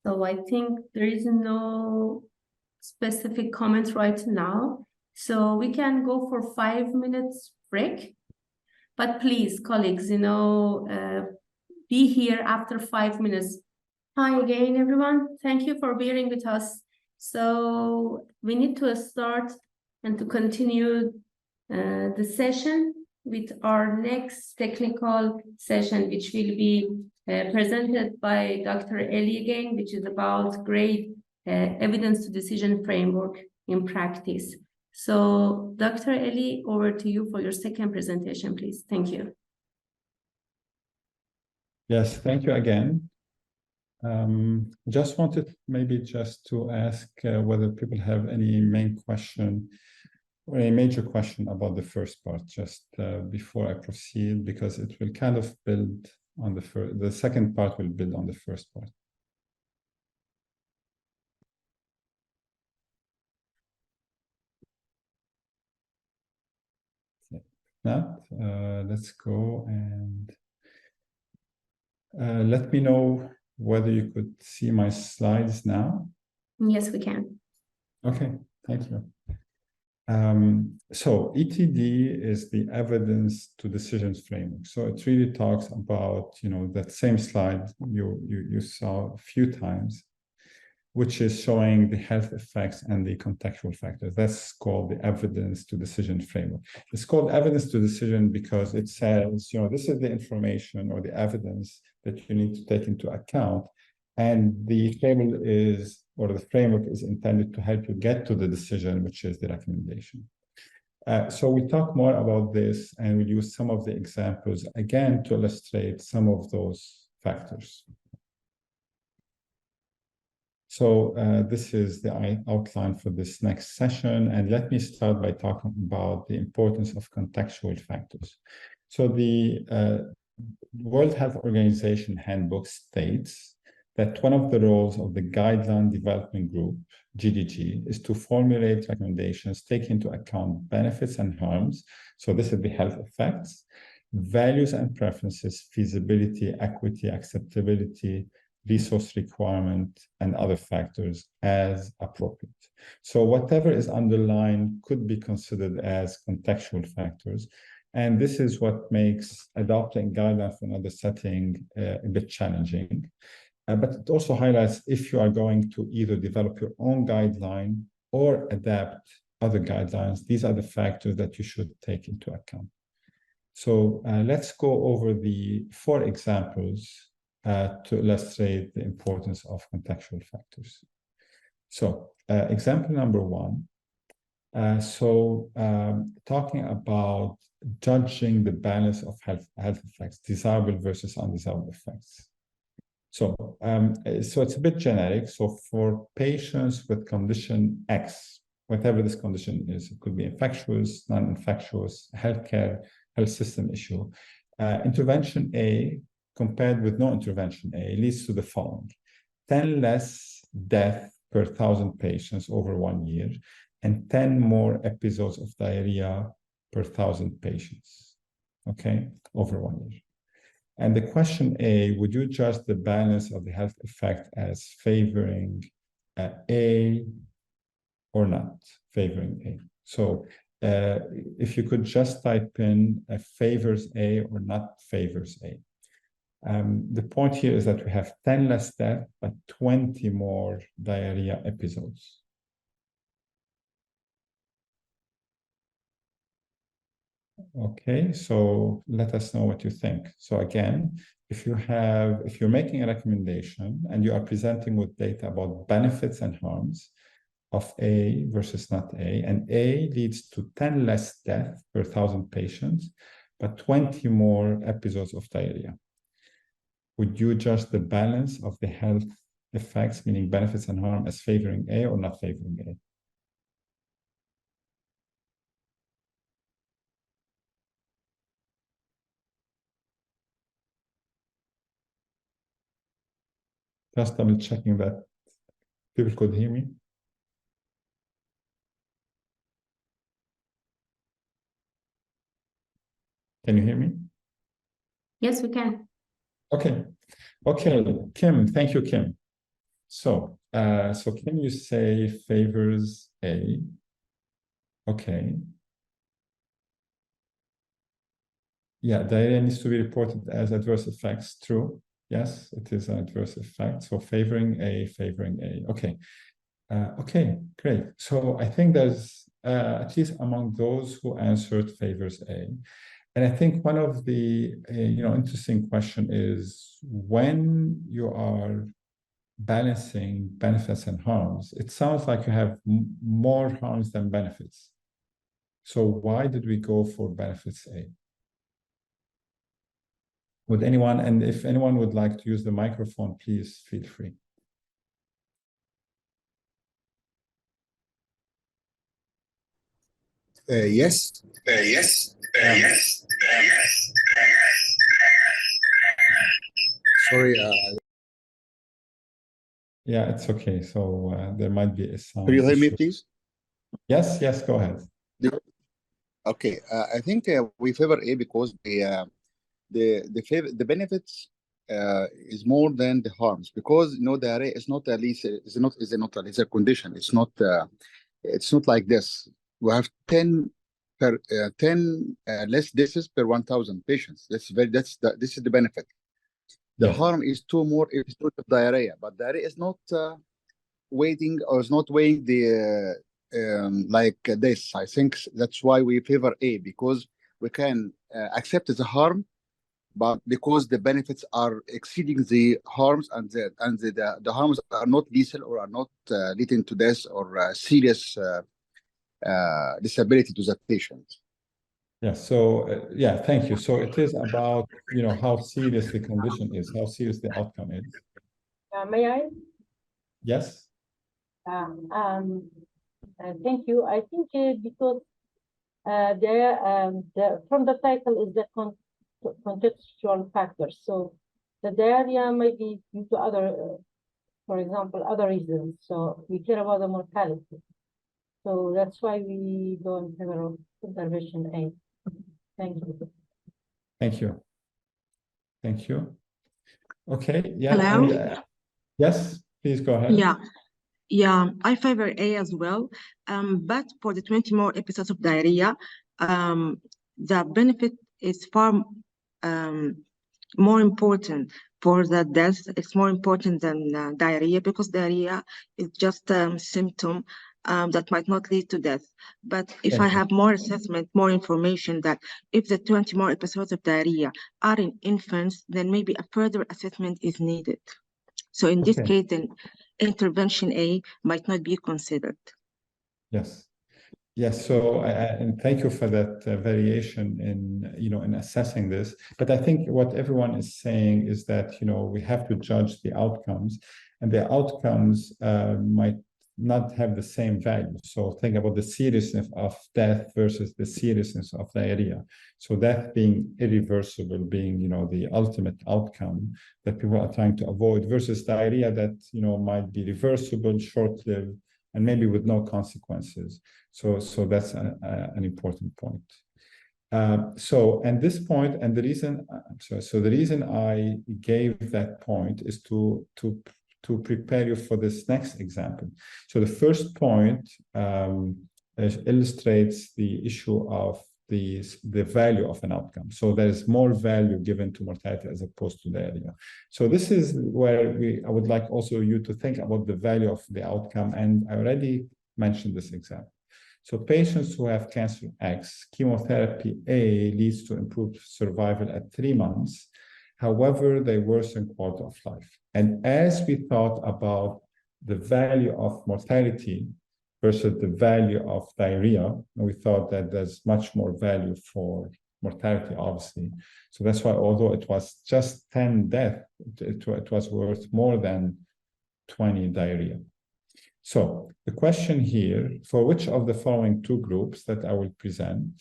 So I think there is no specific comments right now. So we can go for 5 minutes break. But please, colleagues, be here after 5 minutes. Hi again, everyone. Thank you for bearing with us. So we need to start and to continue the session with our next technical session, which will be presented by Dr. Eli again, which is about great evidence to decision framework in practice. So Dr. Eli, over to you for your second presentation, please. Thank you. Yes, thank you again. Just wanted maybe just to ask whether people have any main question or a major question about the first part, just before I proceed, because it will kind of build on the second part will build on the first part. If not, let's go and let me know whether you could see my slides now. Yes, we can. Okay, thank you. So ETD is the evidence to decisions framework. So it really talks about, that same slide you saw a few times, which is showing the health effects and the contextual factors. That's called the evidence to decision framework. It's called evidence to decision because it says, this is the information or the evidence that you need to take into account. And the table the framework is intended to help you get to the decision, which is the recommendation. So we talk more about this, and we'll use some of the examples again to illustrate some of those factors. So this is the outline for this next session. And let me start by talking about the importance of contextual factors. So the World Health Organization handbook states that one of the roles of the Guideline Development Group, GDG, is to formulate recommendations, take into account benefits and harms. So this is the health effects, values and preferences, feasibility, equity, acceptability, resource requirement, and other factors as appropriate. So whatever is underlined could be considered as contextual factors. And this is what makes adopting guidelines for another setting a bit challenging. But it also highlights if you are going to either develop your own guideline or adapt other guidelines, these are the factors that you should take into account. So let's go over the 4 examples to illustrate the importance of contextual factors. So example number 1. Talking about judging the balance of health effects, desirable versus undesirable effects. So it's a bit generic. So for patients with condition X, whatever this condition is, it could be infectious, non-infectious, health system issue. Intervention A compared with no intervention A leads to the following: 10 less death per 1,000 patients over 1 year, and 10 more episodes of diarrhea per 1,000 patients, okay, over 1 year. And the question A, would you judge the balance of the health effect as favoring A or not favoring A? So if you could just type in favors A or not favors A. The point here is that we have 10 less death, but 20 more diarrhea episodes. Okay, so let us know what you think. So again, if you're making a recommendation and you are presenting with data about benefits and harms of A versus not A, and A leads to 10 less death per 1,000 patients, but 20 more episodes of diarrhea, would you judge the balance of the health effects, meaning benefits and harm, as favoring A or not favoring A? Just double checking that people could hear me. Can you hear me? Yes, we can. Okay. Okay, Kim, thank you, Kim. So can you say favors A? Okay. Yeah, diarrhea needs to be reported as adverse effects. True. Yes, it is an adverse effect. So favoring A, favoring A. Okay. Okay, great. So I think there's at least among those who answered favors A. And I think one of the interesting question is when you are balancing benefits and harms, it sounds like you have more harms than benefits. So why did we go for benefits A? Would anyone, and if anyone would like to use the microphone, please feel free. Yes. Sorry. Yeah, it's okay. So there might be a sound Can you hear me, issue. please? Yes, go ahead. Okay. I think we favor A because the benefits is more than the harms, because diarrhea is not a lethal condition. It's not like this. We have 10 less deaths per 1,000 patients. This is the benefit. The Yes. harm is 2 more episodes of diarrhea, but diarrhea is not weighing the like this. I think that's why we favor A, because we can accept the harm, but because the benefits are exceeding the harms, and the harms are not lethal or are not leading to death or serious disability to the patient. Yeah. So thank you. So it is about how serious the condition is, how serious the outcome is. May I? Yes. Thank you. I think because from the title is the contextual factors. So the diarrhea may be due to other, for example, other reasons. So we care about the mortality. So that's why we go in favor of intervention A. Thank you. Thank you. Thank you. Okay. Yeah. Hello? Yes, please go ahead. Yeah, I favor A as well. But for the 20 more episodes of diarrhea, the benefit is far more important. For the death, it's more important than diarrhea, because diarrhea is just a symptom. that might not lead to death. But if I have more assessment, more information that if the 20 more episodes of diarrhea are in infants, then maybe a further assessment is needed. So in this case, then intervention A might not be considered. Yes. Yes, so and thank you for that variation in assessing this. But I think what everyone is saying is that we have to judge the outcomes, and the outcomes might not have the same value. So think about the seriousness of death versus the seriousness of diarrhea. So death being irreversible, being the ultimate outcome that people are trying to avoid, versus diarrhea that might be reversible, short-lived, and maybe with no consequences. So that's an important point. And this point, and the reason, the reason I gave that point is to prepare you for this next example. So the first point illustrates the issue of the value of an outcome. So there's more value given to mortality as opposed to diarrhea. So this is where I would like also you to think about the value of the outcome. And I already mentioned this example. So patients who have cancer X, chemotherapy A leads to improved survival at 3 months. However, they worsen quality of life. And as we thought about the value of mortality versus the value of diarrhea, we thought that there's much more value for mortality, obviously. So that's why, although it was just 10 deaths, it was worth more than 20 diarrhea. So the question here, for which of the following 2 groups that I will present,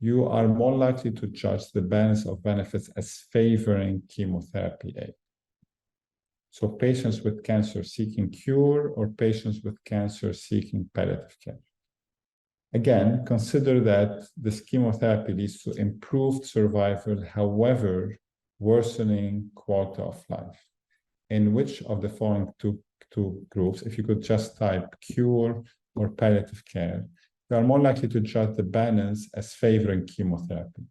you are more likely to judge the balance of benefits as favoring chemotherapy A? So patients with cancer seeking cure or patients with cancer seeking palliative care? Again, consider that this chemotherapy leads to improved survival, however, worsening quality of life. In which of the following two groups, if you could just type cure or palliative care, you are more likely to judge the balance as favoring chemotherapy?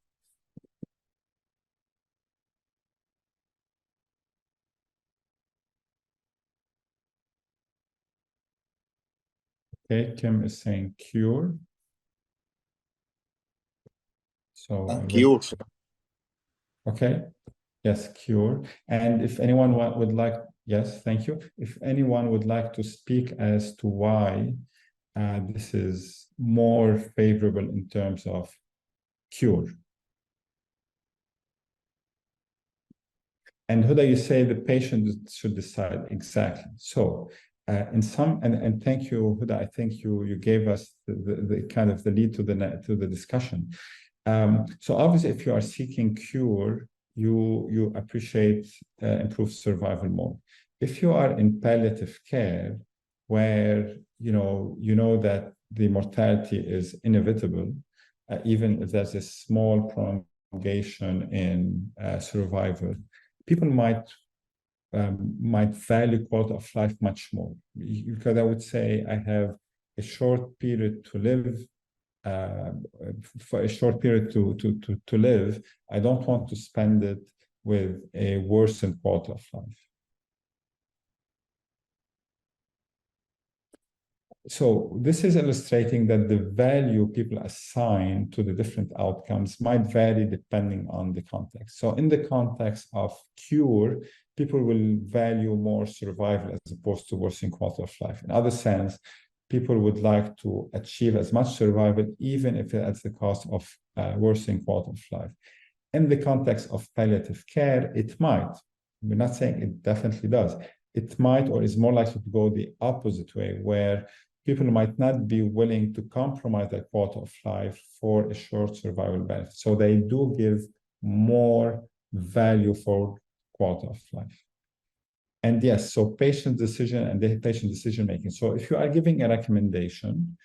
Okay, Kim is saying cure. So Cure. Okay. Yes, cure. And if anyone would like, yes, thank you. If anyone would like to speak as to why this is more favorable in terms of cure. And Huda, you say the patient should decide exactly. So in some, and thank you, Huda, I think you gave us the kind of the lead to the discussion. So obviously, if you are seeking cure, you appreciate improved survival more. If you are in palliative care, where you know that the mortality is inevitable, even if there's a small prolongation in survival, people might value quality of life much more, because I would say I have a short period to live. For a short period to live, I don't want to spend it with a worsened quality of life. So this is illustrating that the value people assign to the different outcomes might vary depending on the context. So in the context of cure, people will value more survival as opposed to worsening quality of life. In other sense, people would like to achieve as much survival, even if it's at the cost of worsening quality of life. In the context of palliative care, it might. We're not saying it definitely does. It might, or is more likely to go the opposite way, where people might not be willing to compromise their quality of life for a short survival benefit. So they do give more value for quality of life. And yes, so patient decision and the patient decision making. So if you are giving a recommendation,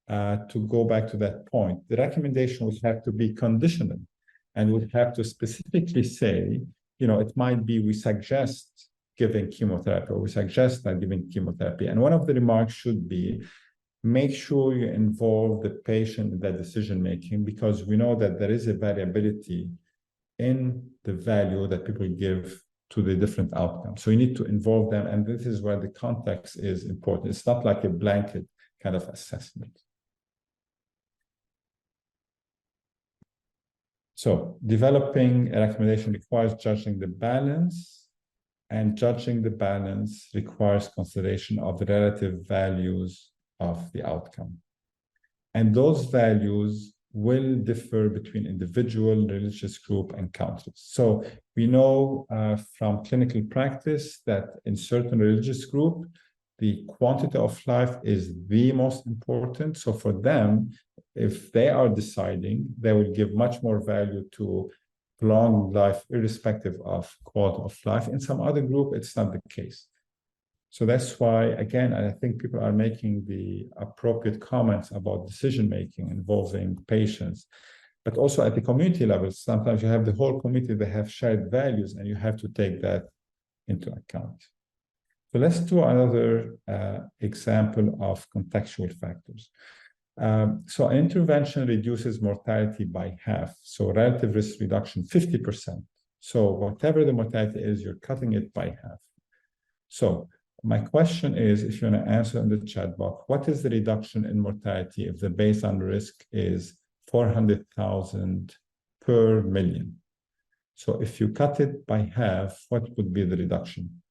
to go back to that point, the recommendation would have to be conditional and would have to specifically say, it might be we suggest giving chemotherapy or we suggest not giving chemotherapy. And one of the remarks should be, make sure you involve the patient in that decision making, because we know that there is a variability in the value that people give to the different outcomes. So you need to involve them, and this is where the context is important. It's not like a blanket kind of assessment. So developing a recommendation requires judging the balance, and judging the balance requires consideration of the relative values of the outcome. And those values will differ between individual, religious group, and countries. So we know from clinical practice that in certain religious group, the quantity of life is the most important. So for them, if they are deciding, they will give much more value to prolonged life, irrespective of quality of life. In some other group, it's not the case. So that's why, again, I think people are making the appropriate comments about decision-making involving patients, but also at the community level, sometimes you have the whole community that have shared values, and you have to take that into account. So let's do another example of contextual factors. So an intervention reduces mortality by half. So relative risk reduction, 50%. So whatever the mortality is, you're cutting it by half. So my question is, if you want to answer in the chat box, what is the reduction in mortality if the baseline risk is 400,000 per million? So if you cut it by half, what would be the reduction?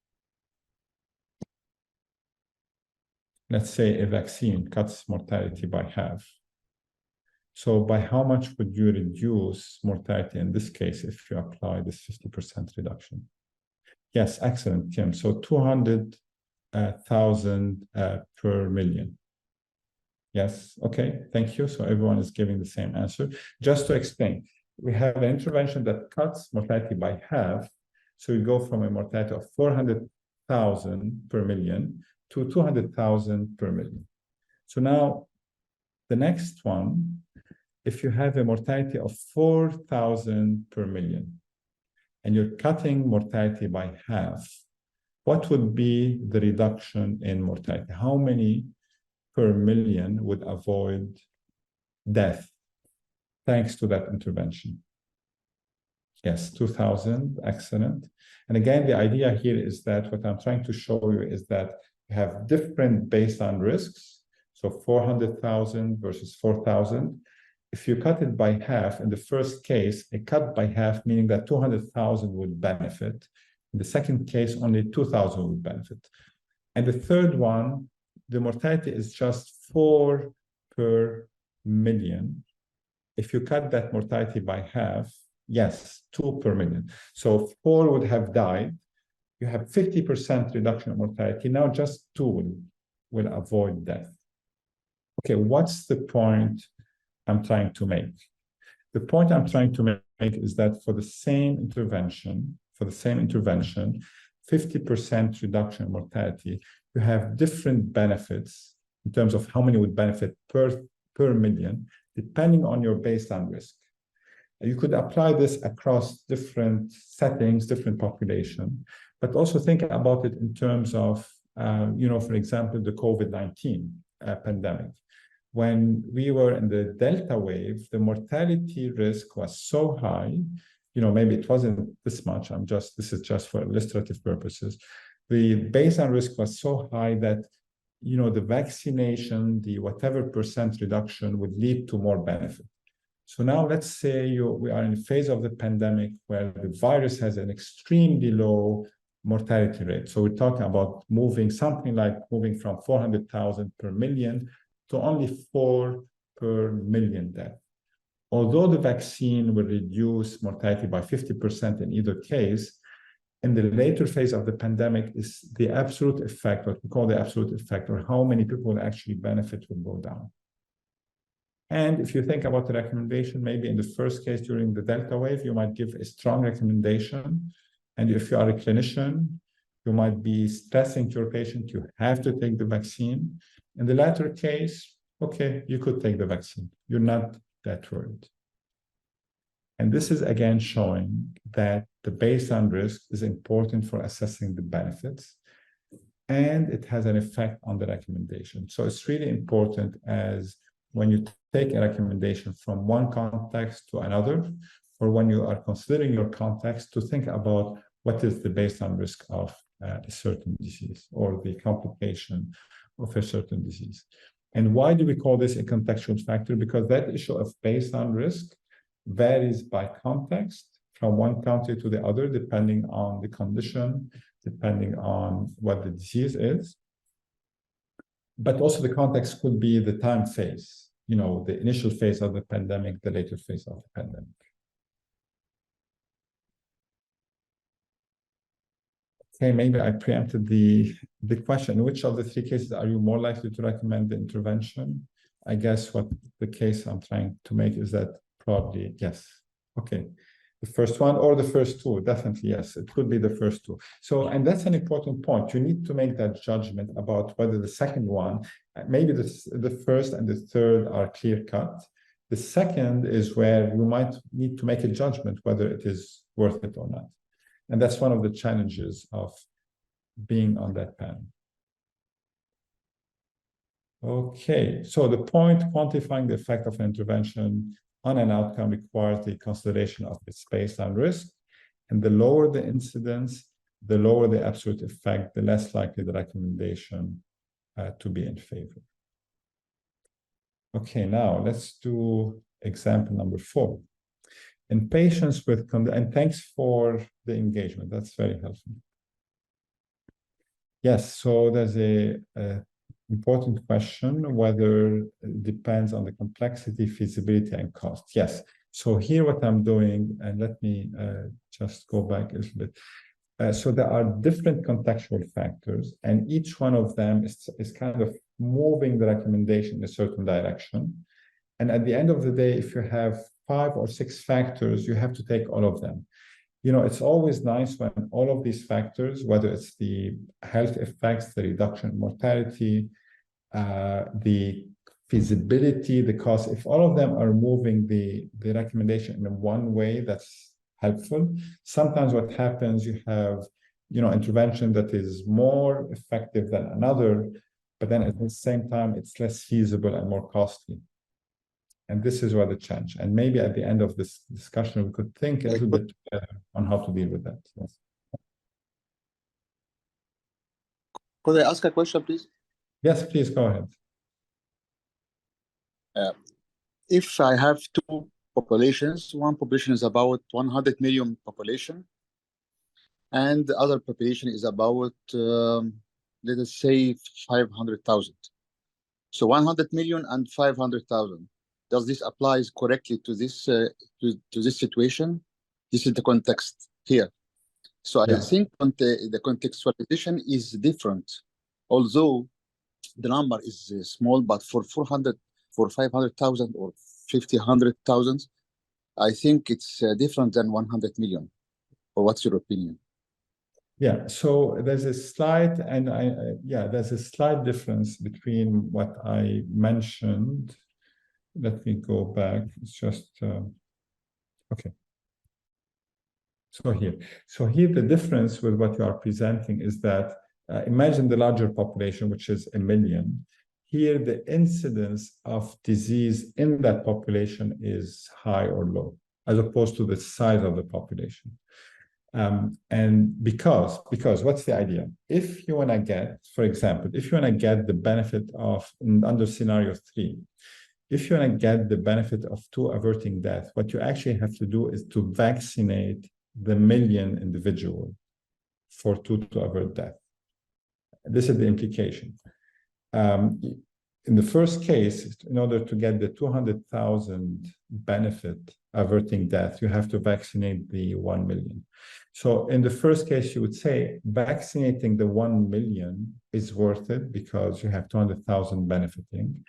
Let's say a vaccine cuts mortality by half. So by how much would you reduce mortality in this case if you apply this 50% reduction? Yes, excellent, Kim. So 200,000 per million. Yes, okay, thank you. So everyone is giving the same answer. Just to explain, we have an intervention that cuts mortality by half. So we go from a mortality of 400,000 per million to 200,000 per million. So now the next one, if you have a mortality of 4,000 per million and you're cutting mortality by half, what would be the reduction in mortality? How many per million would avoid death thanks to that intervention? Yes, 2,000, excellent. And again, the idea here is that what I'm trying to show you is that you have different baseline risks. So 400,000 versus 4,000. If you cut it by half, in the first case, a cut by half, meaning that 200,000 would benefit. In the second case, only 2,000 would benefit. And the third one, the mortality is just 4 per million. If you cut that mortality by half, yes, 2 per million. So 4 would have died. You have 50% reduction in mortality. Now just 2 will avoid death. Okay, what's the point I'm trying to make? The point I'm trying to make is that for the same intervention, 50% reduction in mortality, you have different benefits in terms of how many would benefit per million, depending on your baseline risk. You could apply this across different settings, different population, but also think about it in terms of, for example, the COVID-19 pandemic. When we were in the Delta wave, the mortality risk was so high, maybe it wasn't this much, this is just for illustrative purposes. The baseline risk was so high that, the vaccination, the whatever percent reduction would lead to more benefit. So now let's say we are in a phase of the pandemic where the virus has an extremely low mortality rate. So we're talking about moving from 400,000 per million to only 4 per million death. Although the vaccine will reduce mortality by 50% in either case, in the later phase of the pandemic is the absolute effect, what we call the absolute effect, or how many people will actually benefit will go down. And if you think about the recommendation, maybe in the first case during the Delta wave, you might give a strong recommendation. And if you are a clinician, you might be stressing to your patient, you have to take the vaccine. In the latter case, okay, you could take the vaccine. You're not that worried. And this is again showing that the baseline risk is important for assessing the benefits, and it has an effect on the recommendation. So it's really important as when you take a recommendation from one context to another, or when you are considering your context, to think about what is the baseline risk of a certain disease or the complication of a certain disease. And why do we call this a contextual factor? Because that issue of baseline risk varies by context from one country to the other, depending on the condition, depending on what the disease is. But also the context could be the time phase, you know, the initial phase of the pandemic, the later phase of the pandemic. Okay, maybe I preempted the question. Which of the three cases are you more likely to recommend the intervention? I guess what the case I'm trying to make is that probably yes. Okay, the first one or the first two, definitely yes. It could be the first two. So, and that's an important point. You need to make that judgment about whether the second one, maybe the first and the third are clear cut. The second is where you might need to make a judgment whether it is worth it or not. And that's one of the challenges of being on that panel. Okay, so the point, quantifying the effect of an intervention on an outcome requires the consideration of its baseline risk. And the lower the incidence, the lower the absolute effect, the less likely the recommendation to be in favor. Okay, now let's do example number 4. In patients with, and thanks for the engagement, that's very helpful. Yes, so there's a important question, whether it depends on the complexity, feasibility, and cost. Yes, so here what I'm doing, and let me just go back a little bit. So there are different contextual factors, and each one of them is kind of moving the recommendation in a certain direction. And at the end of the day, if you have 5 or 6 factors, you have to take all of them. You know, it's always nice when all of these factors, whether it's the health effects, the reduction in mortality, the feasibility, the cost, if all of them are moving the recommendation in one way that's helpful, sometimes what happens, you have, you know, intervention that is more effective than another, but then at the same time, it's less feasible and more costly. And this is where the change. And maybe at the end of this discussion, we could think a little bit on how to deal with that. Yes. Could I ask a question, please? Yes, please go ahead. If I have 2 populations, one population is about 100 million population, and the other population is about, let us say, 500,000. So 100 million and 500,000. Does this apply correctly to this to this situation? This is the context here. So Yeah. I think the contextualization is different, although the number is small. But for 500,000 or 100,000, I think it's different than 100 million. Or what's your opinion? Yeah, so there's a slight, and there's a slight difference between what I mentioned. Let me go back. It's just okay. So here the difference with what you are presenting is that imagine the larger population, which is 1 million. Here, the incidence of disease in that population is high or low, as opposed to the size of the population. And because what's the idea? If you want to get, for example, if you want to get the benefit of, under scenario 3, if you want to get the benefit of 2 averting death, what you actually have to do is to vaccinate the 1 million individual for 2 to avert death. This is the implication. In the first case, in order to get the 200,000 benefit averting death, you have to vaccinate the 1 million. So in the first case, you would say vaccinating the 1 million is worth it because you have 200,000 benefiting.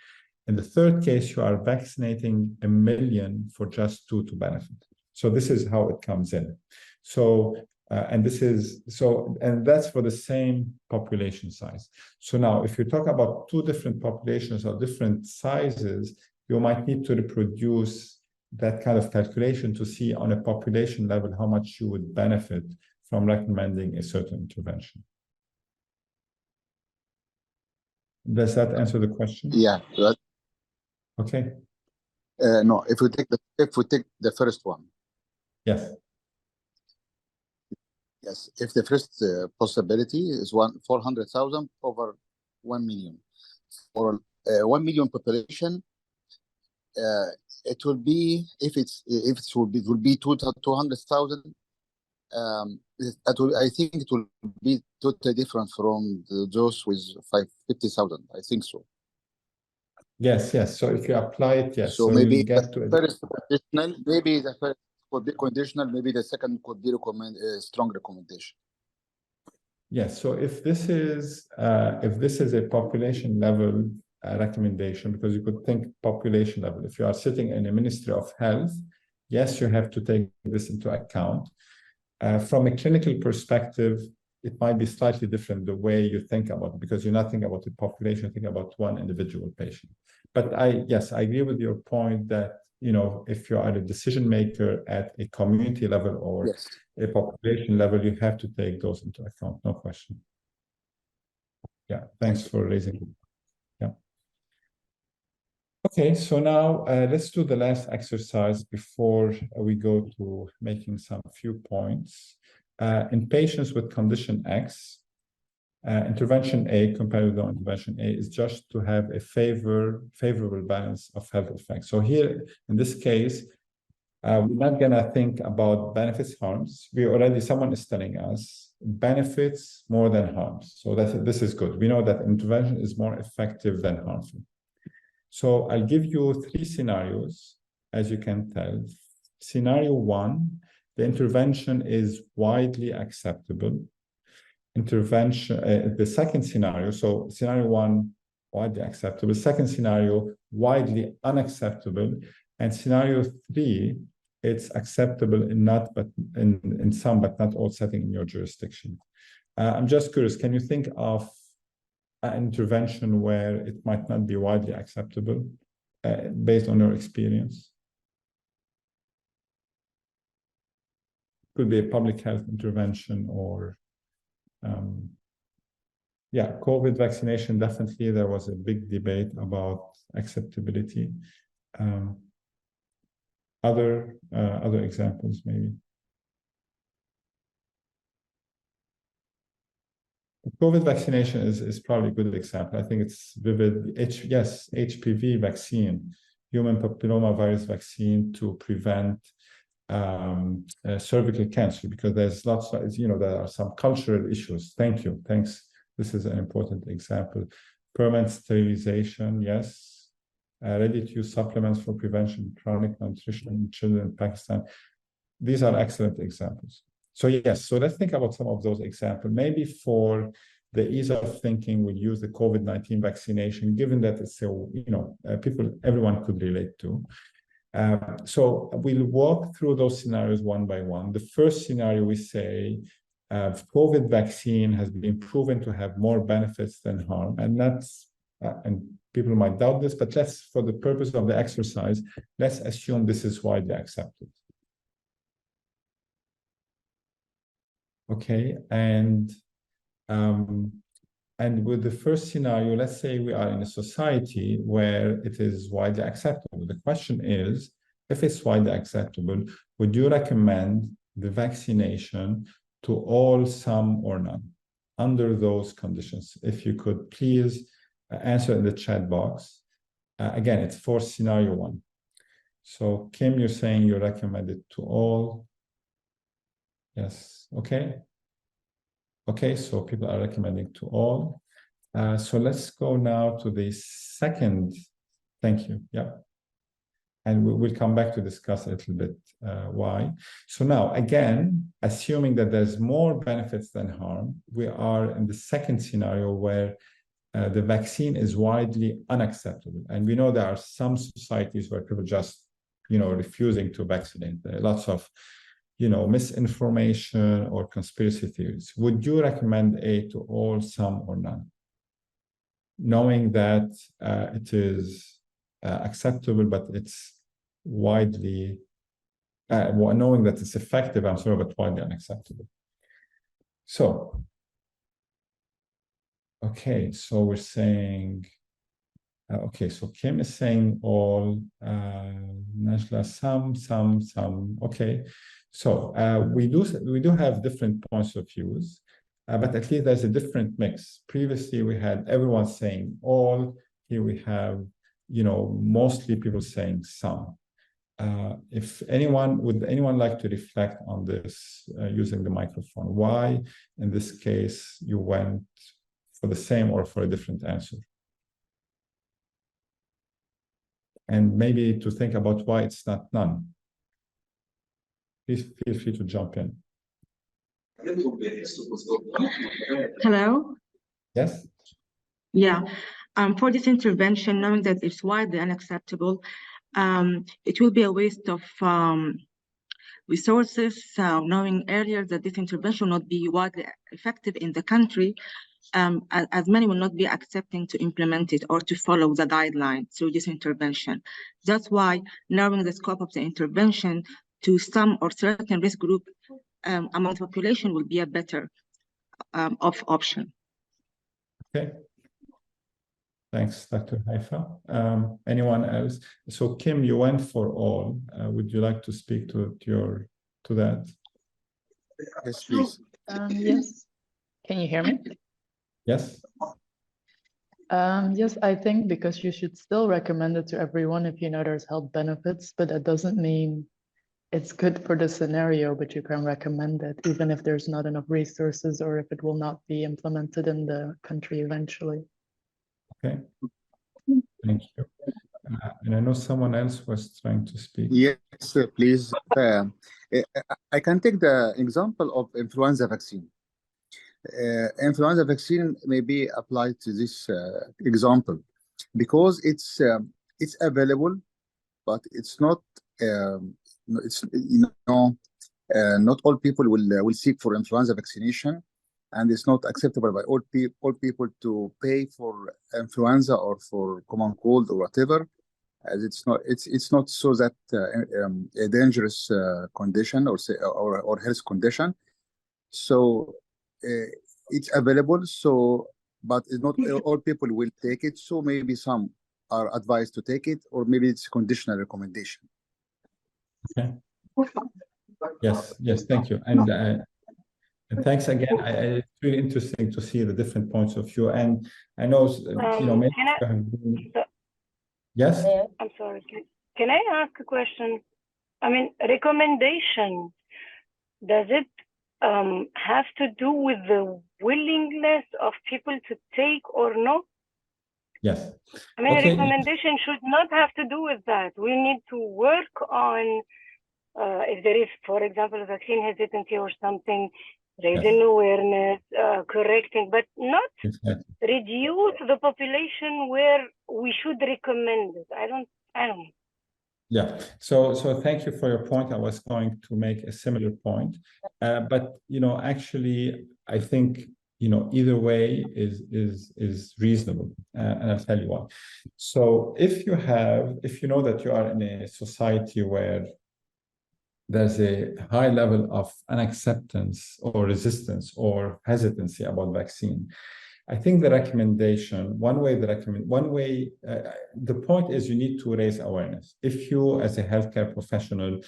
In the third case, you are vaccinating 1 million for just 2 to benefit. So this is how it comes in. So, and that's for the same population size. So now, if you talk about 2 different populations of different sizes, you might need to reproduce that kind of calculation to see on a population level how much you would benefit from recommending a certain intervention. Does that answer the question? Yeah. Okay. No, if we take the first one. Yes. Yes, if the first possibility is 400,000 over 1 million, or 1 million population, it will be, if it will be 200,000. I think it will be totally different from those with 50,000. I think so. Yes, yes. So if you apply it, yes. So maybe you get to first conditional, maybe the first could be conditional, maybe the second could be strong recommendation. Yes. So if this is a population level recommendation, because you could think population level. If you are sitting in a Ministry of Health, yes, you have to take this into account. From a clinical perspective, it might be slightly different the way you think about it, because you're not thinking about the population, you think about one individual patient. But yes, I agree with your point that, you know, if you are a decision maker at a community level or Yes. a population level, you have to take those into account, no question. Yeah, thanks for raising it. Yeah. Okay, so now let's do the last exercise before we go to making some few points. In patients with condition X, intervention A compared with non-intervention A is just to have a favorable balance of health effects. So here, in this case, we're not gonna think about benefits, harms. Someone is telling us benefits more than harms. So this is good. We know that intervention is more effective than harmful. So I'll give you 3 scenarios, as you can tell. Scenario 1, the intervention is widely acceptable. Intervention, the second scenario, so scenario 1, widely acceptable. Second scenario, widely unacceptable. And scenario 3, it's acceptable in some, but not all settings in your jurisdiction. I'm just curious, can you think of an intervention where it might not be widely acceptable based on your experience? Could be a public health intervention or yeah, COVID vaccination, definitely there was a big debate about acceptability. Other examples maybe. COVID vaccination is probably a good example. I think it's vivid. Yes, HPV vaccine, human papilloma virus vaccine to prevent cervical cancer, because there's lots of, you know, there are some cultural issues. Thank you. Thanks. This is an important example. Permanent sterilization, yes. Ready-to-use supplements for prevention of chronic malnutrition in children in Pakistan. These are excellent examples. So yes, so let's think about some of those examples. Maybe for the ease of thinking, we'll use the COVID-19 vaccination, given that it's so, you know, everyone could relate to. So we'll walk through those scenarios one by one. The first scenario, we say, COVID vaccine has been proven to have more benefits than harm. And that's, and people might doubt this, but let's, for the purpose of the exercise, let's assume this is widely accepted. Okay, and with the first scenario, let's say we are in a society where it is widely acceptable. The question is, if it's widely acceptable, would you recommend the vaccination to all, some, or none under those conditions? If you could please answer in the chat box. Again, it's for scenario 1. So Kim, you're saying you recommend it to all. Yes, okay. Okay, so people are recommending to all. So let's go now to the second. Thank you. Yeah. And we'll come back to discuss a little bit why. So now, again, assuming that there's more benefits than harm, we are in the second scenario where the vaccine is widely unacceptable. And we know there are some societies where people just, you know, refusing to vaccinate. There are lots of, you know, misinformation or conspiracy theories. Would you recommend A to all, some, or none? Knowing that it is acceptable, but it's widely, knowing that it's effective, I'm sorry, but widely unacceptable. So, okay, so we're saying, okay, so Kim is saying all, Najla, some, okay. So we do have different points of views, but at least there's a different mix. Previously, we had everyone saying all, here we have, mostly people saying some. If would anyone like to reflect on this using the microphone? Why, in this case, you went for the same or for a different answer? And maybe to think about why it's not none. Please feel free to jump in. Hello? Yes? Yeah. For this intervention, knowing that it's widely unacceptable, it will be a waste of resources, knowing earlier that this intervention will not be widely effective in the country, as many will not be accepting to implement it or to follow the guideline through this intervention. That's why narrowing the scope of the intervention to some or certain risk group among the population will be a better option. Okay. Thanks, Dr. Haifa. Anyone else? So Kim, you went for all. Would you like to speak to that? Yes, please. Yes. Can you hear me? Yes. Yes, I think because you should still recommend it to everyone if you know there's health benefits, but that doesn't mean it's good for the scenario, but you can recommend it even if there's not enough resources or if it will not be implemented in the country eventually. Okay. Thank you. And I know someone else was trying to speak. Yes, please. I can take the example of influenza vaccine. Influenza vaccine may be applied to this example because it's available, but it's not not all people will seek for influenza vaccination, and it's not acceptable by all people to pay for influenza or for common cold or whatever, as it's not so that a dangerous condition or health condition. So it's available, but it's not all people will take it. So maybe some are advised to take it, or maybe it's a conditional recommendation. Okay. Yes, thank you. And thanks again. It's really interesting to see the different points of view. And I know, maybe yes? I'm sorry. Can I ask a question? I mean, recommendation, does it have to do with the willingness of people to take or not? Yes. I mean, okay. Recommendation should not have to do with that. We need to work on, if there is, for example, vaccine hesitancy or something, raising awareness, correcting, but not reduce the population where we should recommend it. I don't know. Yeah, so thank you for your point. I was going to make a similar point, but actually, I think either way is reasonable, and I'll tell you why. So if you know that you are in a society where there's a high level of unacceptance or resistance or hesitancy about vaccine, I think the recommendation, the point is you need to raise awareness. If you, as a healthcare professional,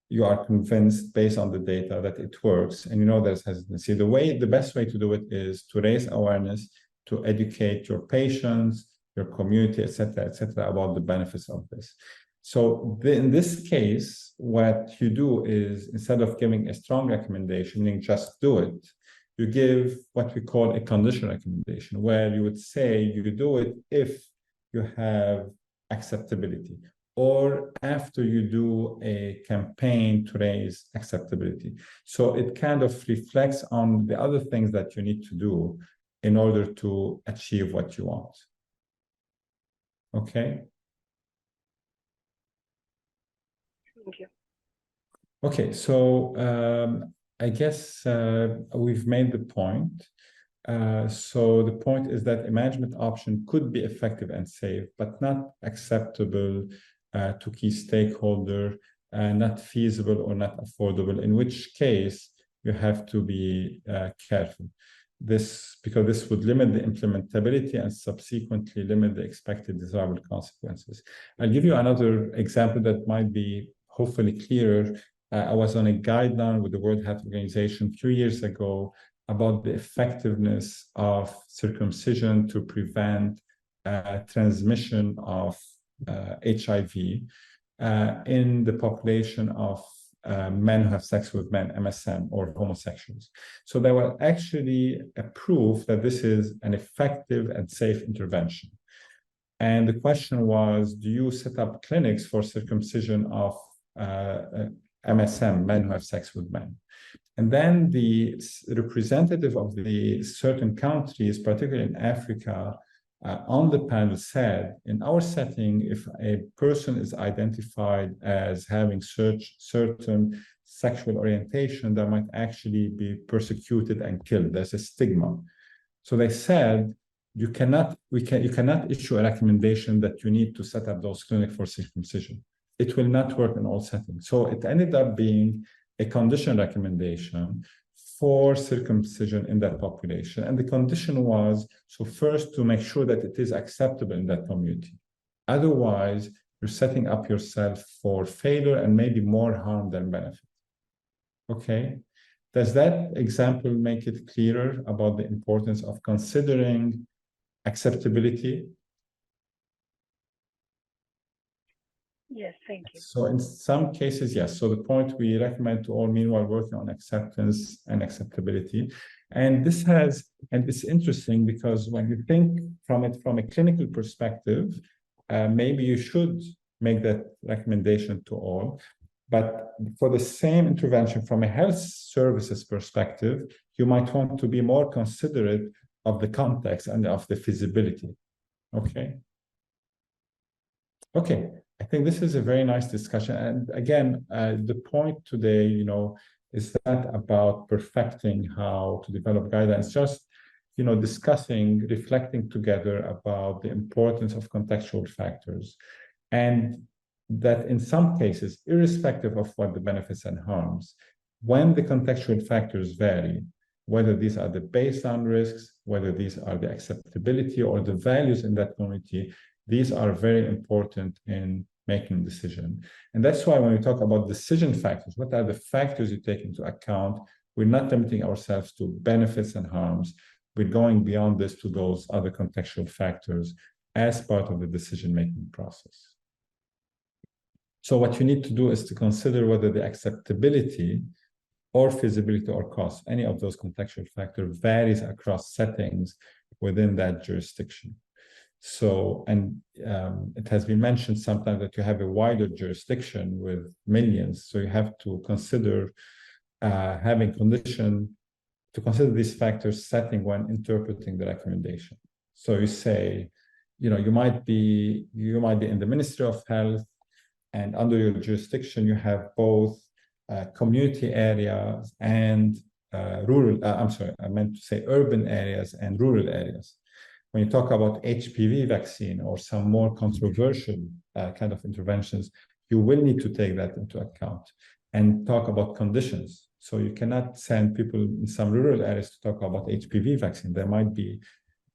you are convinced based on the data that it works and there's hesitancy, the best way to do it is to raise awareness, to educate your patients, your community, et cetera, about the benefits of this. So in this case, what you do is, instead of giving a strong recommendation, meaning just do it, you give what we call a conditional recommendation, where you would say you do it if you have acceptability, or after you do a campaign to raise acceptability. So it kind of reflects on the other things that you need to do in order to achieve what you want. Okay? Thank you. Okay, so I guess we've made the point. So the point is that a management option could be effective and safe, but not acceptable to key stakeholder, not feasible or not affordable, in which case you have to be careful. Because this would limit the implementability and subsequently limit the expected desirable consequences. I'll give you another example that might be hopefully clearer. I was on a guideline with the World Health Organization a few years ago about the effectiveness of circumcision to prevent transmission of HIV in the population of men who have sex with men, MSM, or homosexuals. So there was actually a proof that this is an effective and safe intervention. And the question was, do you set up clinics for circumcision of MSM, men who have sex with men? And then the representative of the certain countries, particularly in Africa, on the panel said, in our setting, if a person is identified as having certain sexual orientation, that might actually be persecuted and killed. There's a stigma. So they said, you cannot issue a recommendation that you need to set up those clinics for circumcision. It will not work in all settings. So it ended up being a condition recommendation for circumcision in that population. And the condition was, so first, to make sure that it is acceptable in that community. Otherwise, you're setting up yourself for failure and maybe more harm than benefit. Okay? Does that example make it clearer about the importance of considering acceptability? Yes, thank you. So in some cases, yes. So the point we recommend to all, meanwhile, working on acceptance and acceptability. And this has, and it's interesting because when you think from it from a clinical perspective, maybe you should make that recommendation to all. But for the same intervention from a health services perspective, you might want to be more considerate of the context and of the feasibility. Okay. Okay. I think this is a very nice discussion. And again, the point today, is that about perfecting how to develop guidelines, just, discussing, reflecting together about the importance of contextual factors. And that in some cases, irrespective of what the benefits and harms, when the contextual factors vary, whether these are the baseline risks, whether these are the acceptability or the values in that community, these are very important in making decision. And that's why when we talk about decision factors, what are the factors you take into account? We're not limiting ourselves to benefits and harms. We're going beyond this to those other contextual factors as part of the decision-making process. So what you need to do is to consider whether the acceptability or feasibility or cost, any of those contextual factors varies across settings within that jurisdiction. So, and it has been mentioned sometimes that you have a wider jurisdiction with millions. So you have to consider having condition to consider these factors setting when interpreting the recommendation. So you say, you might be in the Ministry of Health, and under your jurisdiction, you have both community areas and urban areas and rural areas. When you talk about HPV vaccine or some more controversial kind of interventions, you will need to take that into account and talk about conditions. So you cannot send people in some rural areas to talk about HPV vaccine. They might be,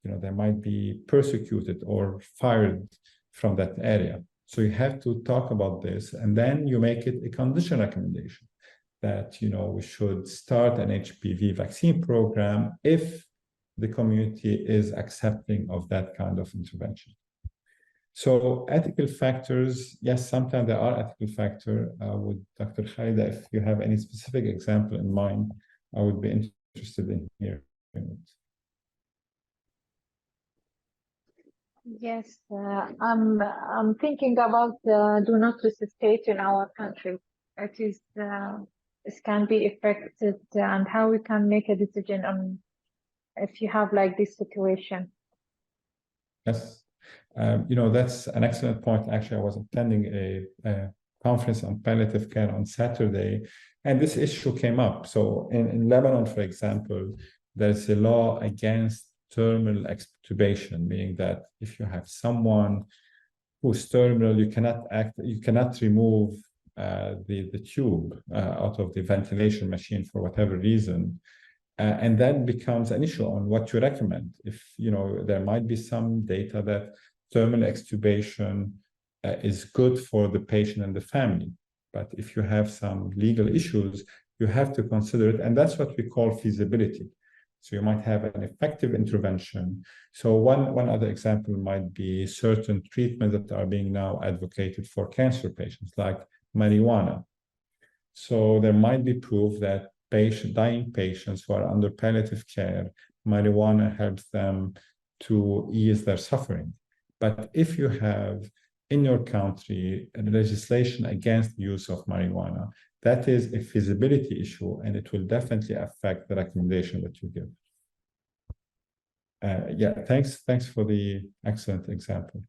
they might be persecuted or fired from that area. So you have to talk about this, and then you make it a condition recommendation that, we should start an HPV vaccine program if the community is accepting of that kind of intervention. So ethical factors, yes, sometimes there are ethical factors. With Dr. Khalida, if you have any specific example in mind, I would be interested in hearing it. Yes, I'm thinking about do not resuscitate in our country. It can be affected, and how we can make a decision on if you have like this situation. Yes, that's an excellent point. Actually, I was attending a conference on palliative care on Saturday, and this issue came up. So in Lebanon, for example, there's a law against terminal extubation, meaning that if you have someone who's terminal, you cannot remove the tube out of the ventilation machine for whatever reason. And that becomes an issue on what you recommend. If, there might be some data that terminal extubation is good for the patient and the family. But if you have some legal issues, you have to consider it. And that's what we call feasibility. So you might have an effective intervention. So one other example might be certain treatments that are being now advocated for cancer patients, like marijuana. So there might be proof that dying patients who are under palliative care, marijuana helps them to ease their suffering. But if you have in your country a legislation against the use of marijuana, that is a feasibility issue, and it will definitely affect the recommendation that you give. Yeah, thanks for the excellent example.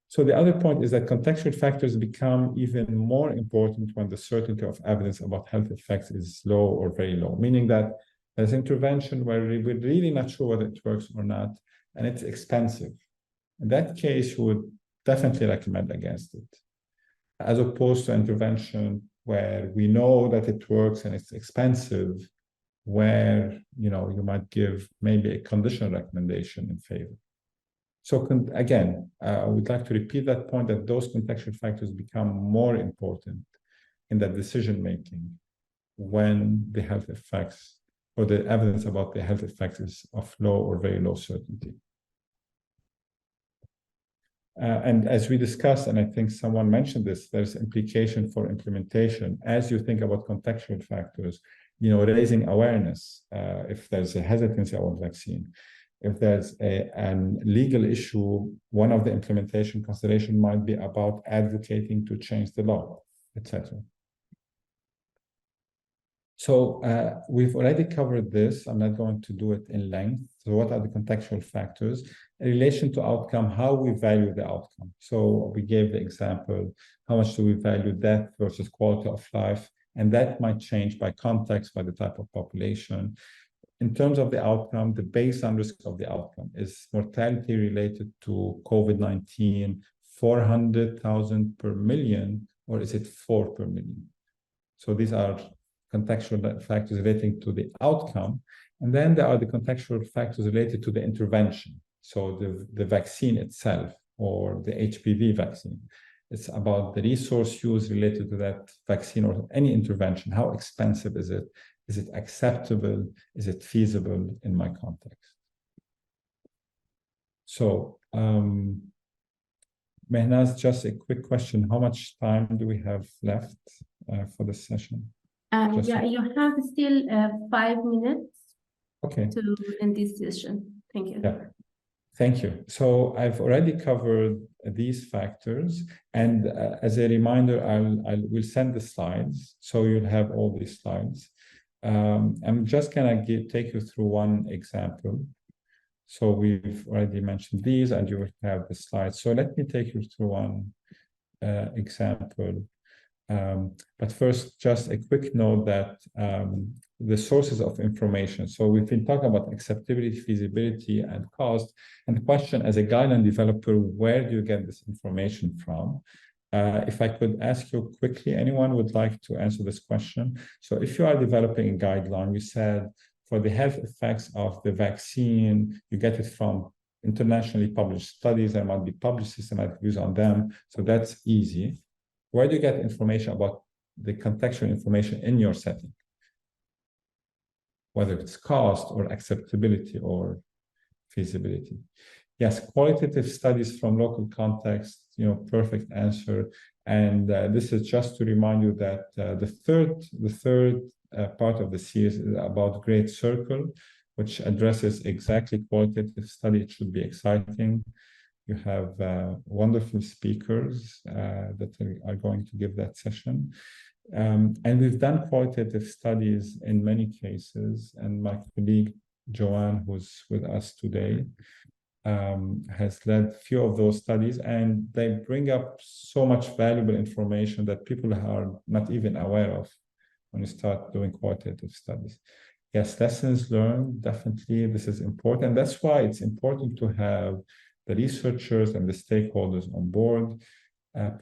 So the other point is that contextual factors become even more important when the certainty of evidence about health effects is low or very low, meaning that there's intervention where we're really not sure whether it works or not, and it's expensive. In that case, you would definitely recommend against it, as opposed to intervention where we know that it works and it's expensive, where you might give maybe a conditional recommendation in favor. So again, I would like to repeat that point, that those contextual factors become more important in that decision making when the health effects or the evidence about the health effects is of low or very low certainty. And as we discussed, and I think someone mentioned this, there's implication for implementation as you think about contextual factors, raising awareness if there's a hesitancy about vaccine. If there's an legal issue, one of the implementation consideration might be about advocating to change the law, etc. So we've already covered this. I'm not going to do it in length. So what are the contextual factors? In relation to outcome, how we value the outcome. So we gave the example, how much do we value death versus quality of life? And that might change by context, by the type of population. In terms of the outcome, the baseline risk of the outcome is mortality related to COVID-19, 400,000 per million, or is it 4 per million? So these are contextual factors relating to the outcome. And then there are the contextual factors related to the intervention. So the vaccine itself, or the HPV vaccine. It's about the resource use related to that vaccine or any intervention. How expensive is it? Is it acceptable? Is it feasible in my context? So, Mehnaz, just a quick question. How much time do we have left for this session? Yeah, you have still 5 minutes to end this session. Thank you. Yeah. Thank you. So I've already covered these factors, and as a reminder, I will send the slides, so you'll have all these slides. I'm just gonna take you through one example. So we've already mentioned these, and you will have the slides. So let me take you through one example. But first, just a quick note that the sources of information. So we've been talking about acceptability, feasibility, and cost. And the question, as a guideline developer, where do you get this information from? If I could ask you quickly, anyone would like to answer this question? So if you are developing a guideline, you said for the health effects of the vaccine, you get it from internationally published studies. There might be published systematic views on them. So that's easy. Where do you get information about the contextual information in your setting? Whether it's cost or acceptability or feasibility. Yes, qualitative studies from local context, perfect answer. And this is just to remind you that the third part of the series is about Great Circle, which addresses exactly qualitative study. It should be exciting. You have wonderful speakers that are going to give that session. And we've done qualitative studies in many cases. And my colleague, Joanne, who's with us today, has led a few of those studies. And they bring up so much valuable information that people are not even aware of when you start doing qualitative studies. Yes, lessons learned, definitely, this is important. That's why it's important to have the researchers and the stakeholders on board,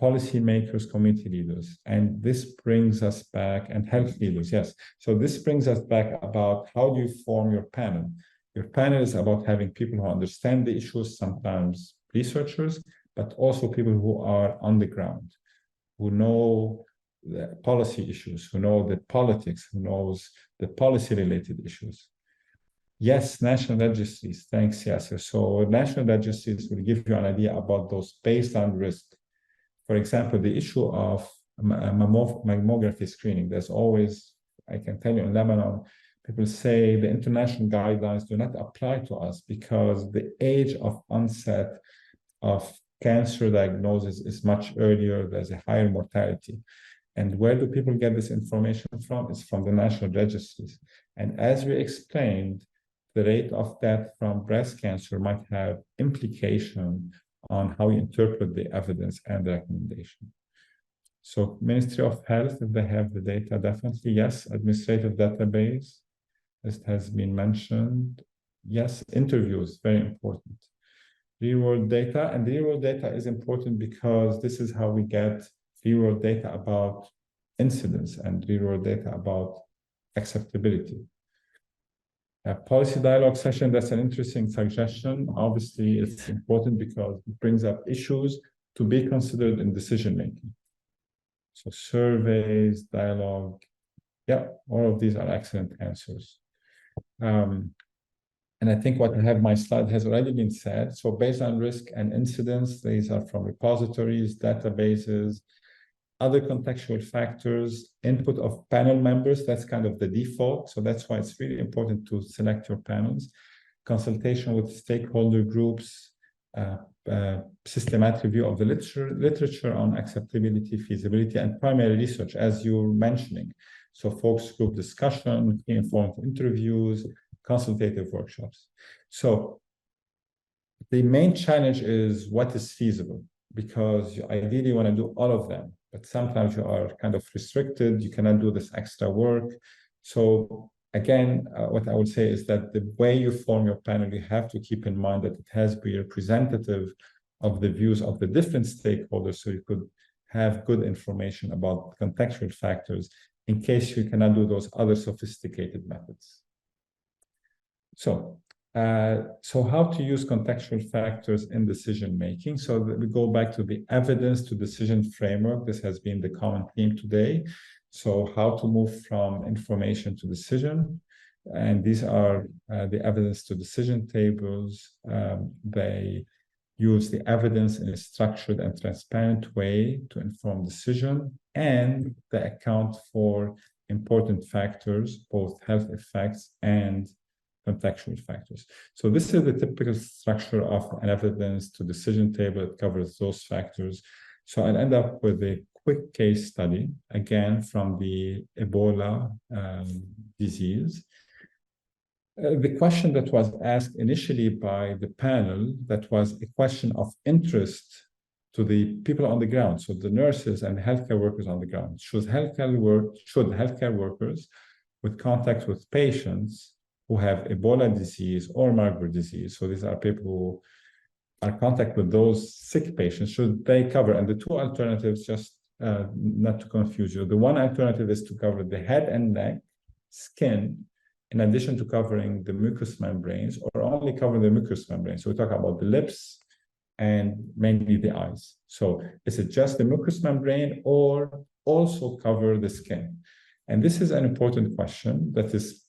policymakers, community leaders. And this brings us back, and health leaders, yes. So this brings us back about how do you form your panel? Your panel is about having people who understand the issues, sometimes researchers, but also people who are on the ground, who know the policy issues, who know the politics, who knows the policy-related issues. Yes, national registries. Thanks, Yasser. So national registries will give you an idea about those baseline risks. For example, the issue of mammography screening. There's always, I can tell you in Lebanon, people say the international guidelines do not apply to us because the age of onset of cancer diagnosis is much earlier. There's a higher mortality. And where do people get this information from? It's from the national registries. And as we explained, the rate of death from breast cancer might have implication on how you interpret the evidence and the recommendation. So Ministry of Health, if they have the data, definitely yes. Administrative database, as has been mentioned. Yes, interviews, very important. Real-world data, and real-world data is important because this is how we get real-world data about incidence and real-world data about acceptability. A policy dialogue session, that's an interesting suggestion. Obviously, it's important because it brings up issues to be considered in decision-making. So surveys, dialogue, yeah, all of these are excellent answers. And I think what I have my slide has already been said. So baseline risk and incidence, these are from repositories, databases, other contextual factors, input of panel members, that's kind of the default. So that's why it's really important to select your panels. Consultation with stakeholder groups, systematic review of the literature on acceptability, feasibility, and primary research, as you're mentioning. So focus group discussion, informed interviews, consultative workshops. So the main challenge is what is feasible, because you ideally want to do all of them, but sometimes you are kind of restricted. You cannot do this extra work. So again, what I would say is that the way you form your panel, you have to keep in mind that it has to be representative of the views of the different stakeholders, so you could have good information about contextual factors in case you cannot do those other sophisticated methods. So how to use contextual factors in decision making. So we go back to the evidence to decision framework. This has been the common theme today. So how to move from information to decision. And these are the evidence to decision tables. They use the evidence in a structured and transparent way to inform decision, and they account for important factors, both health effects and contextual factors. So this is the typical structure of an evidence to decision table. It covers those factors. So I'll end up with a quick case study, again, from the Ebola disease. The question that was asked initially by the panel, that was a question of interest to the people on the ground, so the nurses and the healthcare workers on the ground. Should healthcare workers with contact with patients who have Ebola disease or Marburg disease, so these are people who are in contact with those sick patients, should they cover? And the two alternatives, just not to confuse you, the one alternative is to cover the head and neck, skin, in addition to covering the mucous membranes, or only cover the mucous membranes. So we talk about the lips and mainly the eyes. So is it just the mucous membrane or also cover the skin? And this is an important question that is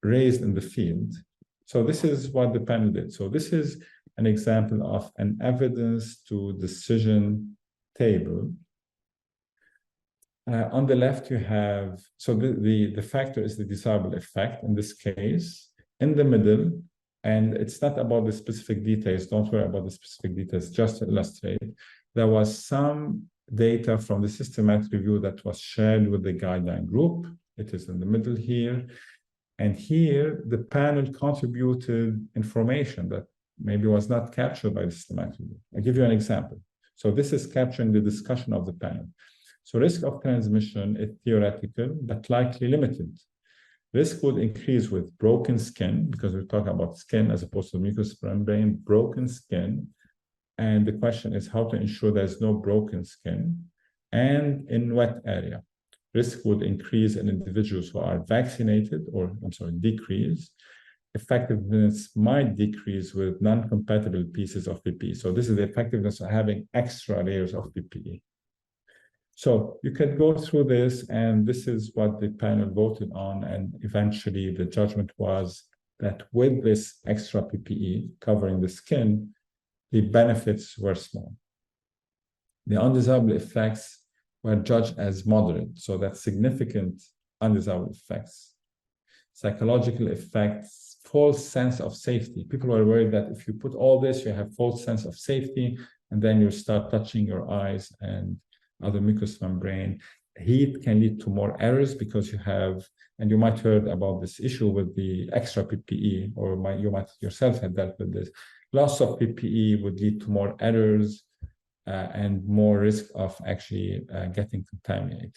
raised in the field. So this is what the panel did. So this is an example of an evidence to decision table. On the left, you have, so the factor is the desirable effect in this case. In the middle, and it's not about the specific details, don't worry about the specific details, just to illustrate, there was some data from the systematic review that was shared with the guideline group. It is in the middle here. And here, the panel contributed information that maybe was not captured by the systematic review. I'll give you an example. So this is capturing the discussion of the panel. So risk of transmission is theoretical, but likely limited. Risk would increase with broken skin, because we're talking about skin as opposed to mucous membrane, broken skin. And the question is how to ensure there's no broken skin. And in wet area, risk would increase in individuals who are vaccinated, or decrease. Effectiveness might decrease with non-compatible pieces of PPE. So this is the effectiveness of having extra layers of PPE. So you can go through this, and this is what the panel voted on, and eventually the judgment was that with this extra PPE covering the skin, the benefits were small. The undesirable effects were judged as moderate, so that's significant undesirable effects. Psychological effects, false sense of safety. People were worried that if you put all this, you have false sense of safety, and then you start touching your eyes and other mucous membrane. Heat can lead to more errors because you have, and you might heard about this issue with the extra PPE, or you might yourself have dealt with this. Loss of PPE would lead to more errors and more risk of actually getting contaminated.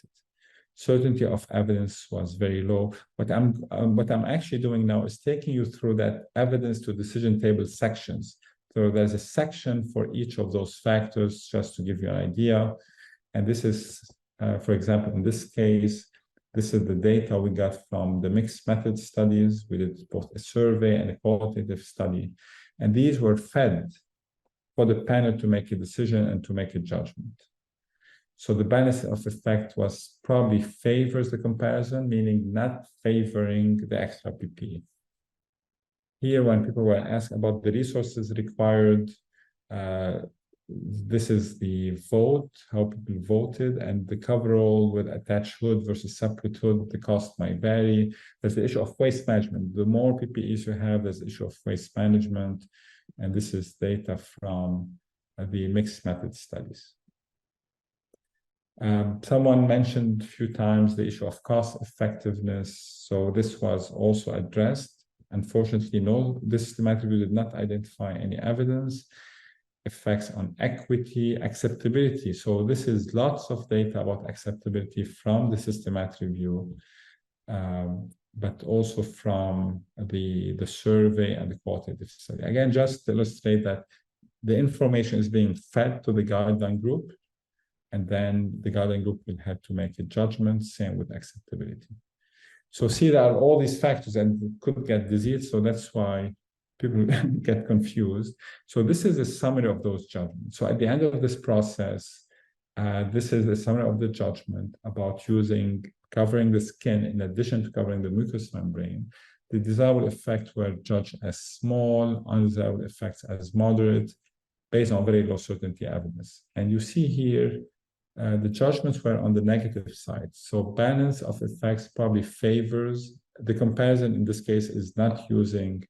Certainty of evidence was very low. What I'm actually doing now is taking you through that evidence to decision table sections. So there's a section for each of those factors, just to give you an idea. And this is, for example, in this case, this is the data we got from the mixed method studies. We did both a survey and a qualitative study. And these were fed for the panel to make a decision and to make a judgment. So the balance of effect was probably favors the comparison, meaning not favoring the extra PPE. Here, when people were asked about the resources required, this is the vote, how people voted, and the coverall with attached hood versus separate hood, the cost might vary. There's the issue of waste management. The more PPEs you have, there's the issue of waste management. And this is data from the mixed method studies. Someone mentioned a few times the issue of cost effectiveness. So this was also addressed. Unfortunately, no, this systematic review did not identify any evidence. Effects on equity, acceptability. So this is lots of data about acceptability from the systematic review, but also from the survey and the qualitative study. Again, just to illustrate that the information is being fed to the guideline group, and then the guideline group will have to make a judgment, same with acceptability. So see, there are all these factors and could get disease, so that's why people get confused. So this is a summary of those judgments. So at the end of this process, this is a summary of the judgment about covering the skin in addition to covering the mucous membrane. The desirable effects were judged as small, undesirable effects as moderate, based on very low certainty evidence. And you see here, the judgments were on the negative side. So balance of effects probably favors. The comparison in this case is not using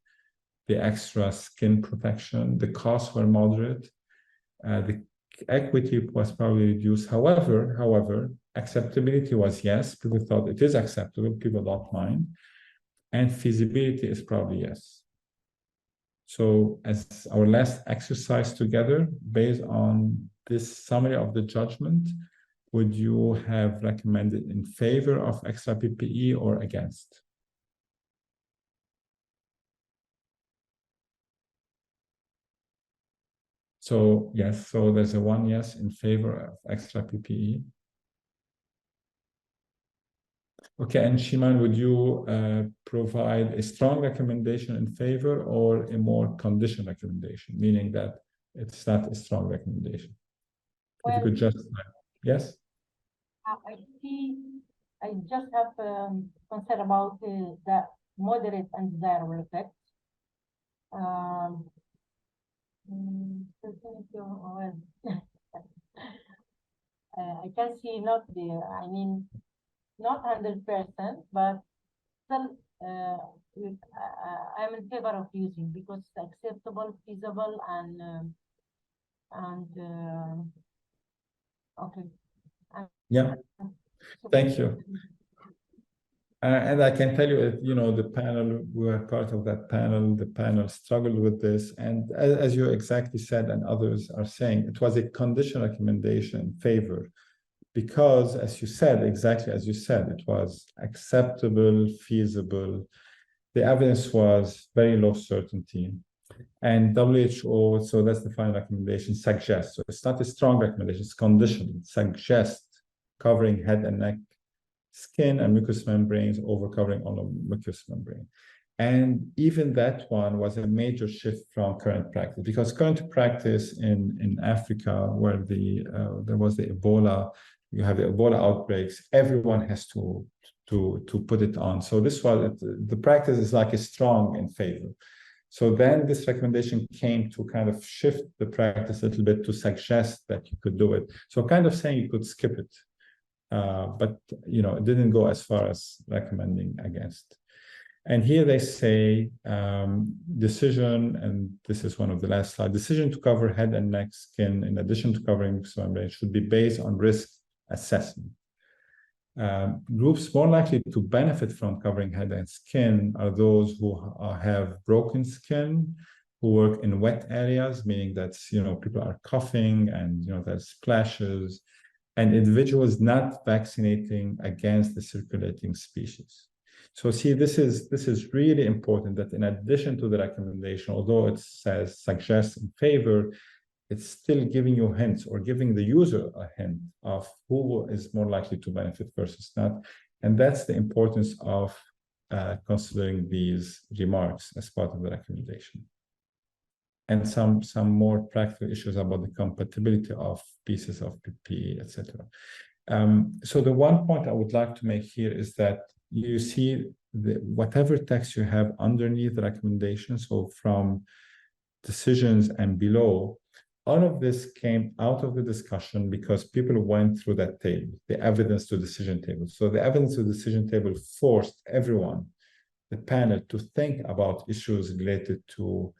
the extra skin protection. The costs were moderate. The equity was probably reduced. However, acceptability was yes. People thought it is acceptable. People don't mind. And feasibility is probably yes. So as our last exercise together, based on this summary of the judgment, would you have recommended in favor of extra PPE or against? So yes, so there's a 1 yes in favor of extra PPE. Okay, and Shiman, would you provide a strong recommendation in favor or a more conditional recommendation, meaning that it's not a strong recommendation? If you could just, yes? I just have concern about the moderate and desirable effects. I can see not 100%, but still I'm in favor of using because it's acceptable, feasible, and okay. Yeah, thank you. And I can tell you, the panel, we were part of that panel. The panel struggled with this. And as you exactly said, and others are saying, it was a conditional recommendation in favor. Because, as you said, exactly as you said, it was acceptable, feasible. The evidence was very low certainty. And WHO, so that's the final recommendation, suggests. So it's not a strong recommendation, it's conditional. It suggests covering head and neck, skin and mucous membranes over covering all of mucous membrane. And even that one was a major shift from current practice, because current practice in Africa, where there was the Ebola, you have the Ebola outbreaks, everyone has to to put it on. So this was the practice is like a strong in favor. So then this recommendation came to kind of shift the practice a little bit to suggest that you could do it. So kind of saying you could skip it, but it didn't go as far as recommending against. And here they say decision, and this is one of the last slides, decision to cover head and neck skin in addition to covering mucous membrane should be based on risk assessment. Groups more likely to benefit from covering head and skin are those who have broken skin, who work in wet areas, meaning that people are coughing and there's splashes, and individuals not vaccinating against the circulating species. So see, this is really important that in addition to the recommendation, although it says suggests in favor, it's still giving you hints or giving the user a hint of who is more likely to benefit versus not. And that's the importance of considering these remarks as part of the recommendation. And some more practical issues about the compatibility of pieces of PPE, etc. So the one point I would like to make here is that you see whatever text you have underneath the recommendation, so from decisions and below, all of this came out of the discussion because people went through that table, the evidence to decision table. So the evidence to decision table forced everyone, the panel, to think about issues related to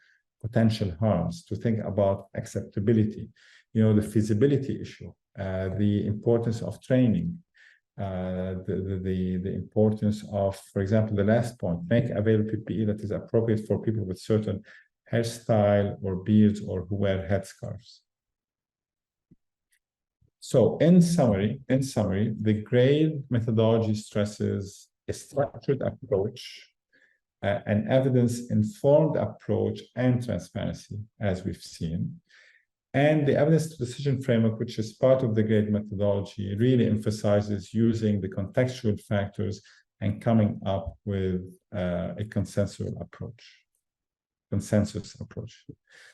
potential harms, to think about acceptability, the feasibility issue, the importance of training, the importance of, for example, the last point, make available PPE that is appropriate for people with certain hairstyle or beards or who wear headscarves. So in summary, the GRADE methodology stresses a structured approach, an evidence-informed approach, and transparency, as we've seen. And the evidence to decision framework, which is part of the GRADE methodology, really emphasizes using the contextual factors and coming up with a consensus approach.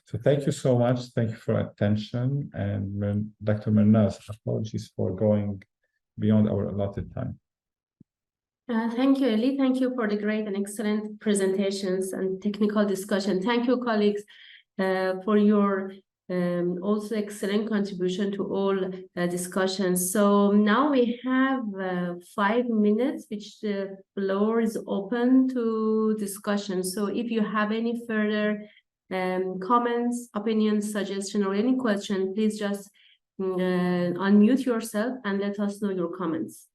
So thank you so much. Thank you for attention. And Dr. Mernaz, apologies for going beyond our allotted time. Thank you, Eli. Thank you for the great and excellent presentations and technical discussion. Thank you, colleagues, for your also excellent contribution to all discussions. So now we have 5 minutes, which the floor is open to discussion. So if you have any further comments, opinions, suggestion, or any question, please just unmute yourself and let us know your comments.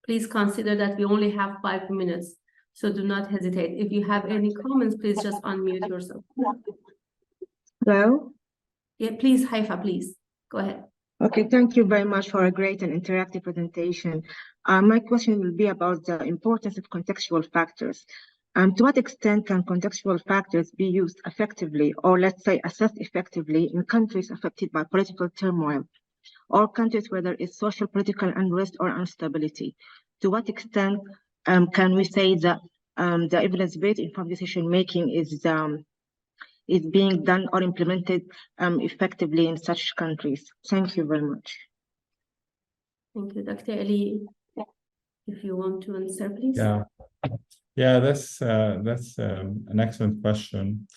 Please consider that we only have 5 minutes. So do not hesitate. If you have any comments, please just unmute yourself. Hello? Yeah, please, Haifa, please. Go ahead. Okay, thank you very much for a great and interactive presentation. My question will be about the importance of contextual factors. To what extent can contextual factors be used effectively, or let's say assessed effectively, in countries affected by political turmoil, or countries where there is social, political unrest or instability? To what extent can we say that the evidence-based informed decision-making is being done or implemented effectively in such countries? Thank you very much. Thank you, Dr. Ali. If you want to answer, please. Yeah, that's an excellent question.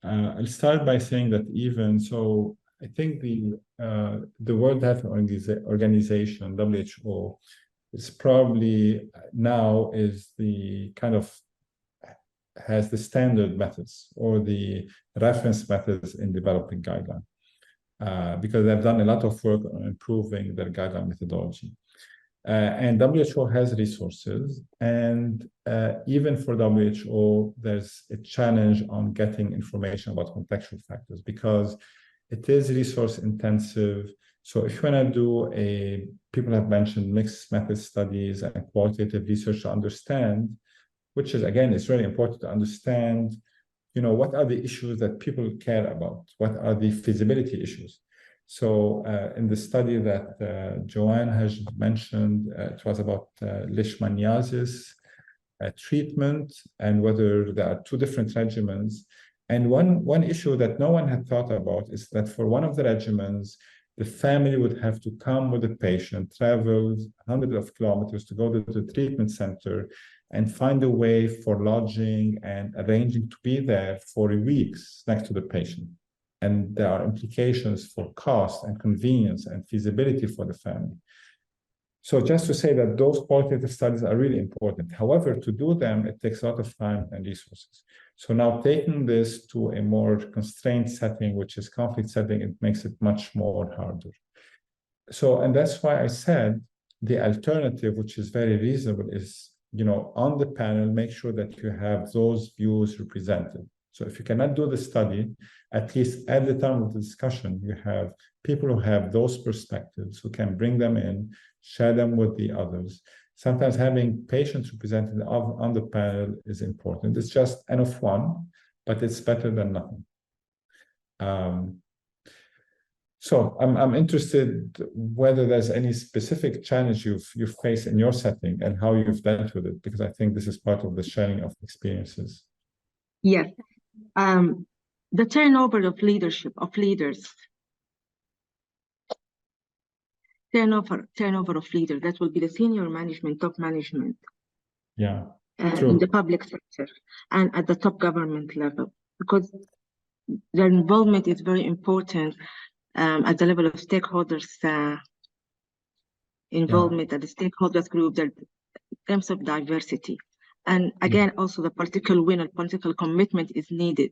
I'll start by saying that even so, I think the World Health Organization, WHO, is probably now is the kind of has the standard methods or the reference methods in developing guideline, because they've done a lot of work on improving their guideline methodology. And WHO has resources, and even for WHO, there's a challenge on getting information about contextual factors because it is resource intensive. So if you want to do people have mentioned mixed method studies and qualitative research to understand, which is, again, it's really important to understand, what are the issues that people care about? What are the feasibility issues? So in the study that Joanne has mentioned, it was about leishmaniasis treatment and whether there are 2 different regimens. And one issue that no one had thought about is that for one of the regimens, The family would have to come with the patient, travel hundreds of kilometers to go to the treatment center and find a way for lodging and arranging to be there for weeks next to the patient. And there are implications for cost and convenience and feasibility for the family. So just to say that those qualitative studies are really important. However, to do them, it takes a lot of time and resources. So now taking this to a more constrained setting, which is conflict setting, it makes it much more harder. So, and that's why I said the alternative, which is very reasonable, is, on the panel, make sure that you have those views represented. So if you cannot do the study, at least at the time of the discussion, you have people who have those perspectives, who can bring them in, share them with the others. Sometimes having patients represented on the panel is important. It's just N of one, but it's better than nothing. So I'm interested whether there's any specific challenge you've faced in your setting and how you've dealt with it, because I think this is part of the sharing of experiences. Yes. The turnover of leaders, turnover of leaders, that will be the senior management, top management. Yeah. In the public sector and at the top government level, because their involvement is very important at the level of stakeholders involvement at the stakeholders group, in terms of diversity. And again, also the political will and political commitment is needed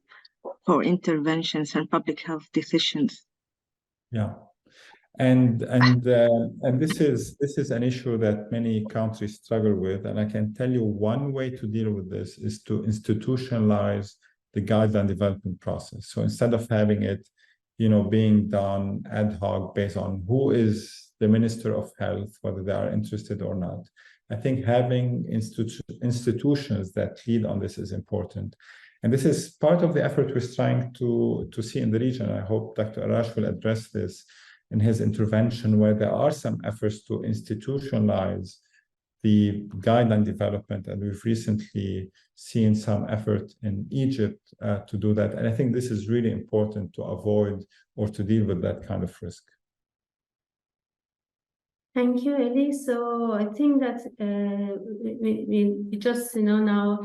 for interventions and public health decisions. Yeah. And this is an issue that many countries struggle with. And I can tell you one way to deal with this is to institutionalize the guideline development process. So instead of having it, being done ad hoc based on who is the Minister of Health, whether they are interested or not, I think having institutions that lead on this is important. And this is part of the effort we're trying to see in the region. I hope Dr. Arash will address this in his intervention, where there are some efforts to institutionalize the guideline development. And we've recently seen some effort in Egypt to do that. And I think this is really important to avoid or to deal with that kind of risk. Thank you, Eli. So I think that we just, now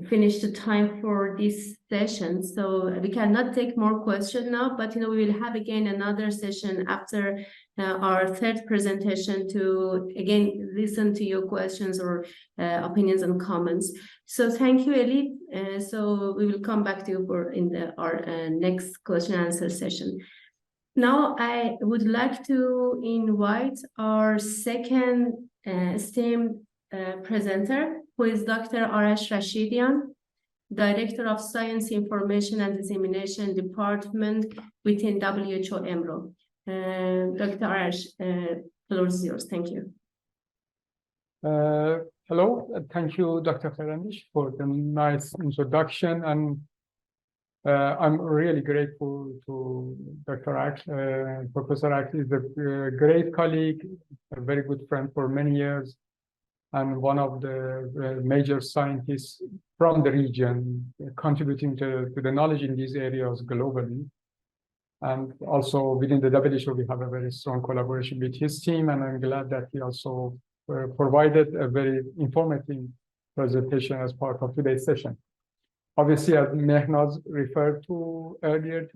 finish the time for this session. So we cannot take more questions now, but we will have again another session after our third presentation to again listen to your questions or opinions and comments. So thank you, Eli. So we will come back to you for our next question and answer session. Now I would like to invite our second esteemed presenter, who is Dr. Arash Rashidian, Director of Science Information and Dissemination Department within WHO EMRO. Dr. Arash, the floor is yours. Thank you. Hello, thank you, Dr. Karandish, for the nice introduction. And I'm really grateful to Dr. Ash. Professor Ash is a great colleague, a very good friend for many years, and one of the major scientists from the region, contributing to the knowledge in these areas globally. And also within the WHO, we have a very strong collaboration with his team, and I'm glad that he also provided a very informative presentation as part of today's session. Obviously, as Mehnaz referred to earlier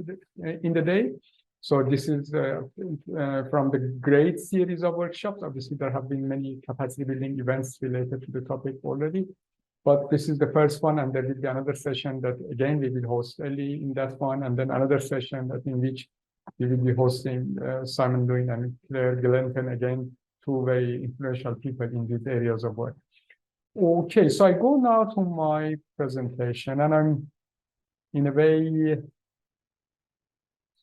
in the day, so this is from the great series of workshops. Obviously, there have been many capacity building events related to the topic already, but this is the first one, and there will be another session that again we will host early in that one, and then another session that in which we will be hosting Simon Lewin and Claire Glenton, again, two very influential people in these areas of work. Okay, so I go now to my presentation, and I'm in a way,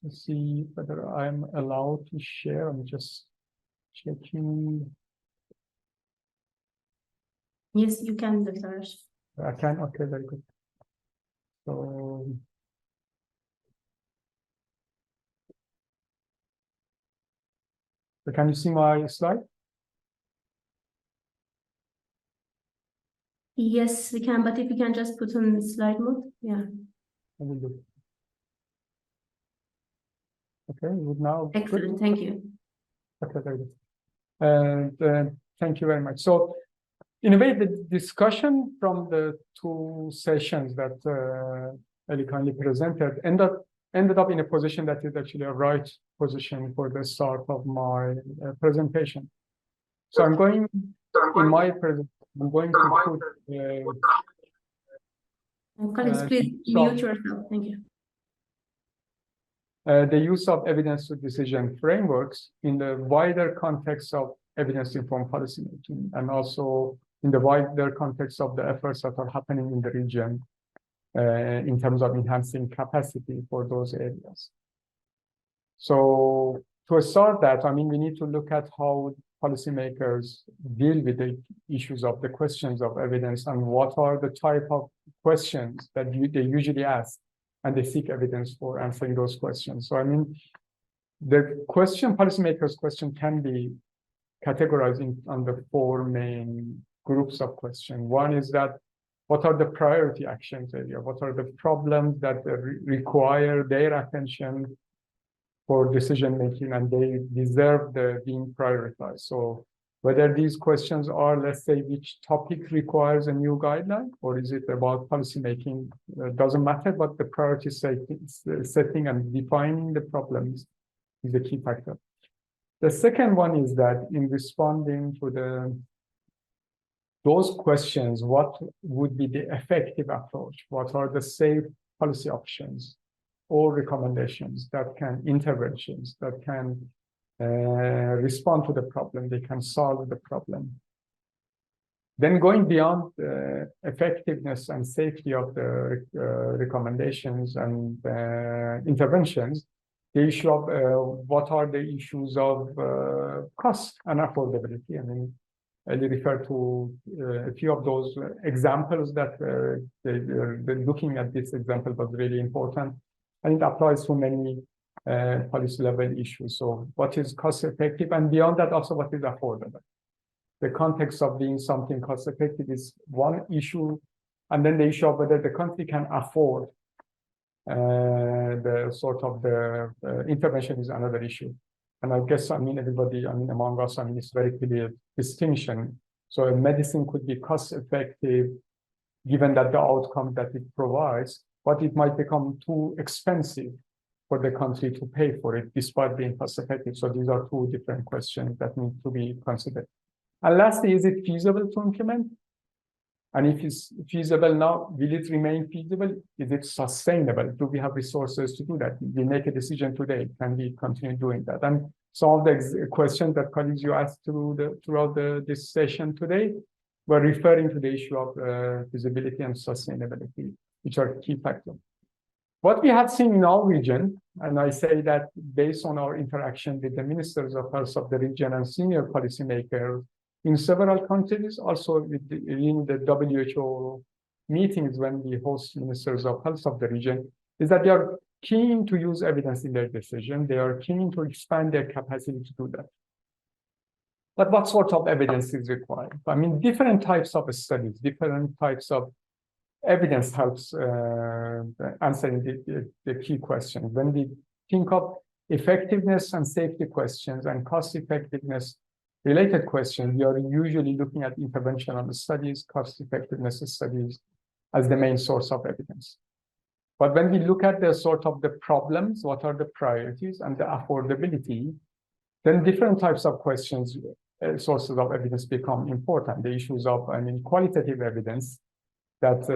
let's see whether I'm allowed to share. I'm just checking. Yes, you can, Dr. Arash. I can, okay, very good. So, can you see my slide? Yes, we can, but if you can just put on slide mode, yeah. I will do. Okay, would now. Excellent, thank you. Okay, very good. And thank you very much. So, in a way, the discussion from the two sessions that Ellie kindly presented ended up in a position that is actually a right position for the start of my presentation. So I'm going in my presentation. I'm going to put. Colleagues, please mute yourself. Thank you. The use of evidence-to-decision frameworks in the wider context of evidence-informed policymaking, and also in the wider context of the efforts that are happening in the region in terms of enhancing capacity for those areas. So to start that, I mean, we need to look at how policymakers deal with the issues of the questions of evidence and what are the type of questions that they usually ask, and they seek evidence for answering those questions. So, I mean, the question, policymakers' question can be categorized under four main groups of questions. One is that, what are the priority actions area? What are the problems that require their attention for decision making, and they deserve being prioritized? So whether these questions are, let's say, which topic requires a new guideline, or is it about policy making? Doesn't matter, but the priority setting and defining the problems is the key factor. The second one is that in responding to those questions, what would be the effective approach? What are the safe policy options or recommendations that can, interventions that can respond to the problem, they can solve the problem. Then going beyond the effectiveness and safety of the recommendations and interventions, the issue of what are the issues of cost and affordability. I mean, I refer to a few of those examples that looking at this example was really important, and it applies to many policy level issues. So what is cost effective, and beyond that also what is affordable? The context of being something cost effective is one issue, and then the issue of whether the country can afford the sort of the intervention is another issue. And I guess, I mean, everybody, I mean, among us, I mean, it's very clear distinction. So a medicine could be cost effective given that the outcome that it provides, but it might become too expensive for the country to pay for it despite being cost effective. So these are two different questions that need to be considered. And lastly, is it feasible to implement? And if it's feasible now, will it remain feasible? Is it sustainable? Do we have resources to do that? We make a decision today. Can we continue doing that? And some of the questions that colleagues you asked throughout this session today were referring to the issue of feasibility and sustainability, which are key factors. What we have seen in our region, and I say that based on our interaction with the ministers of health of the region and senior policymakers in several countries, also in the WHO meetings when we host ministers of health of the region, is that they are keen to use evidence in their decision. They are keen to expand their capacity to do that. But what sort of evidence is required? I mean, different types of studies, different types of evidence helps answering the key questions. When we think of effectiveness and safety questions and cost effectiveness related questions, we are usually looking at interventional studies, cost effectiveness studies as the main source of evidence. But when we look at the sort of the problems, what are the priorities and the affordability, then different types of questions, sources of evidence become important. The issues of, I mean, qualitative evidence that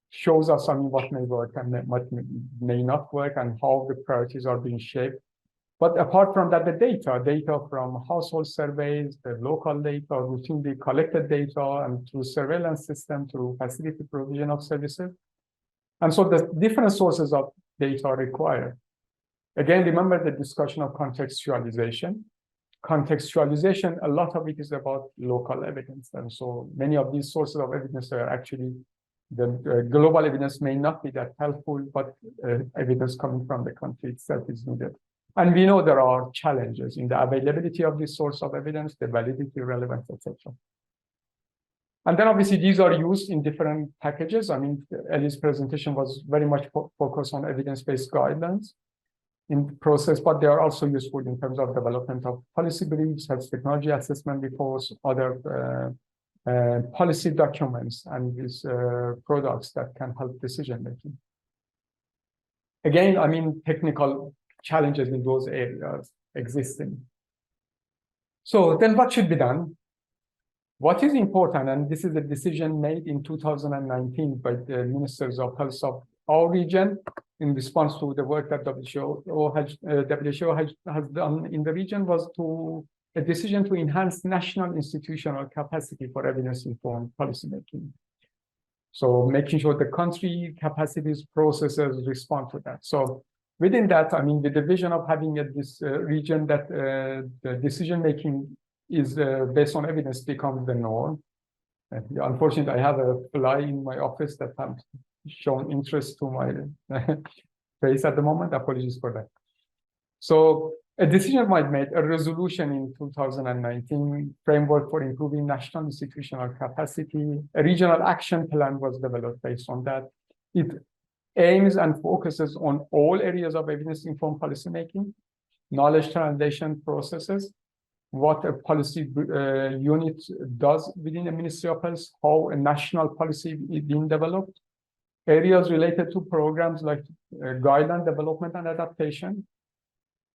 shows us what may work and what may not work and how the priorities are being shaped. But apart from that, the data from household surveys, the local data, routinely collected data, and through surveillance system, through facility provision of services. And so the different sources of data are required. Again, remember the discussion of contextualization. Contextualization, a lot of it is about local evidence. And so many of these sources of evidence are actually, the global evidence may not be that helpful, but evidence coming from the country itself is needed. And we know there are challenges in the availability of this source of evidence, the validity, relevance, etc. And then obviously these are used in different packages. I mean, Ellie's presentation was very much focused on evidence-based guidelines. in the process, but they are also useful in terms of development of policy briefs, health technology assessment reports, other policy documents, and these products that can help decision making. Again, I mean, technical challenges in those areas existing. So then what should be done? What is important, and this is a decision made in 2019 by the ministers of health of our region in response to the work that WHO has done in the region, was a decision to enhance national institutional capacity for evidence-informed policymaking. So making sure the country capacities, processes respond to that. So within that, I mean, the division of having this region that the decision-making is based on evidence becomes the norm. Unfortunately, I have a fly in my office that has shown interest to my face at the moment. Apologies for that. So a decision was made, a resolution in 2019, framework for improving national institutional capacity. A regional action plan was developed based on that. It aims and focuses on all areas of evidence-informed policymaking, knowledge translation processes, what a policy unit does within the Ministry of Health, how a national policy is being developed, areas related to programs like guideline development and adaptation.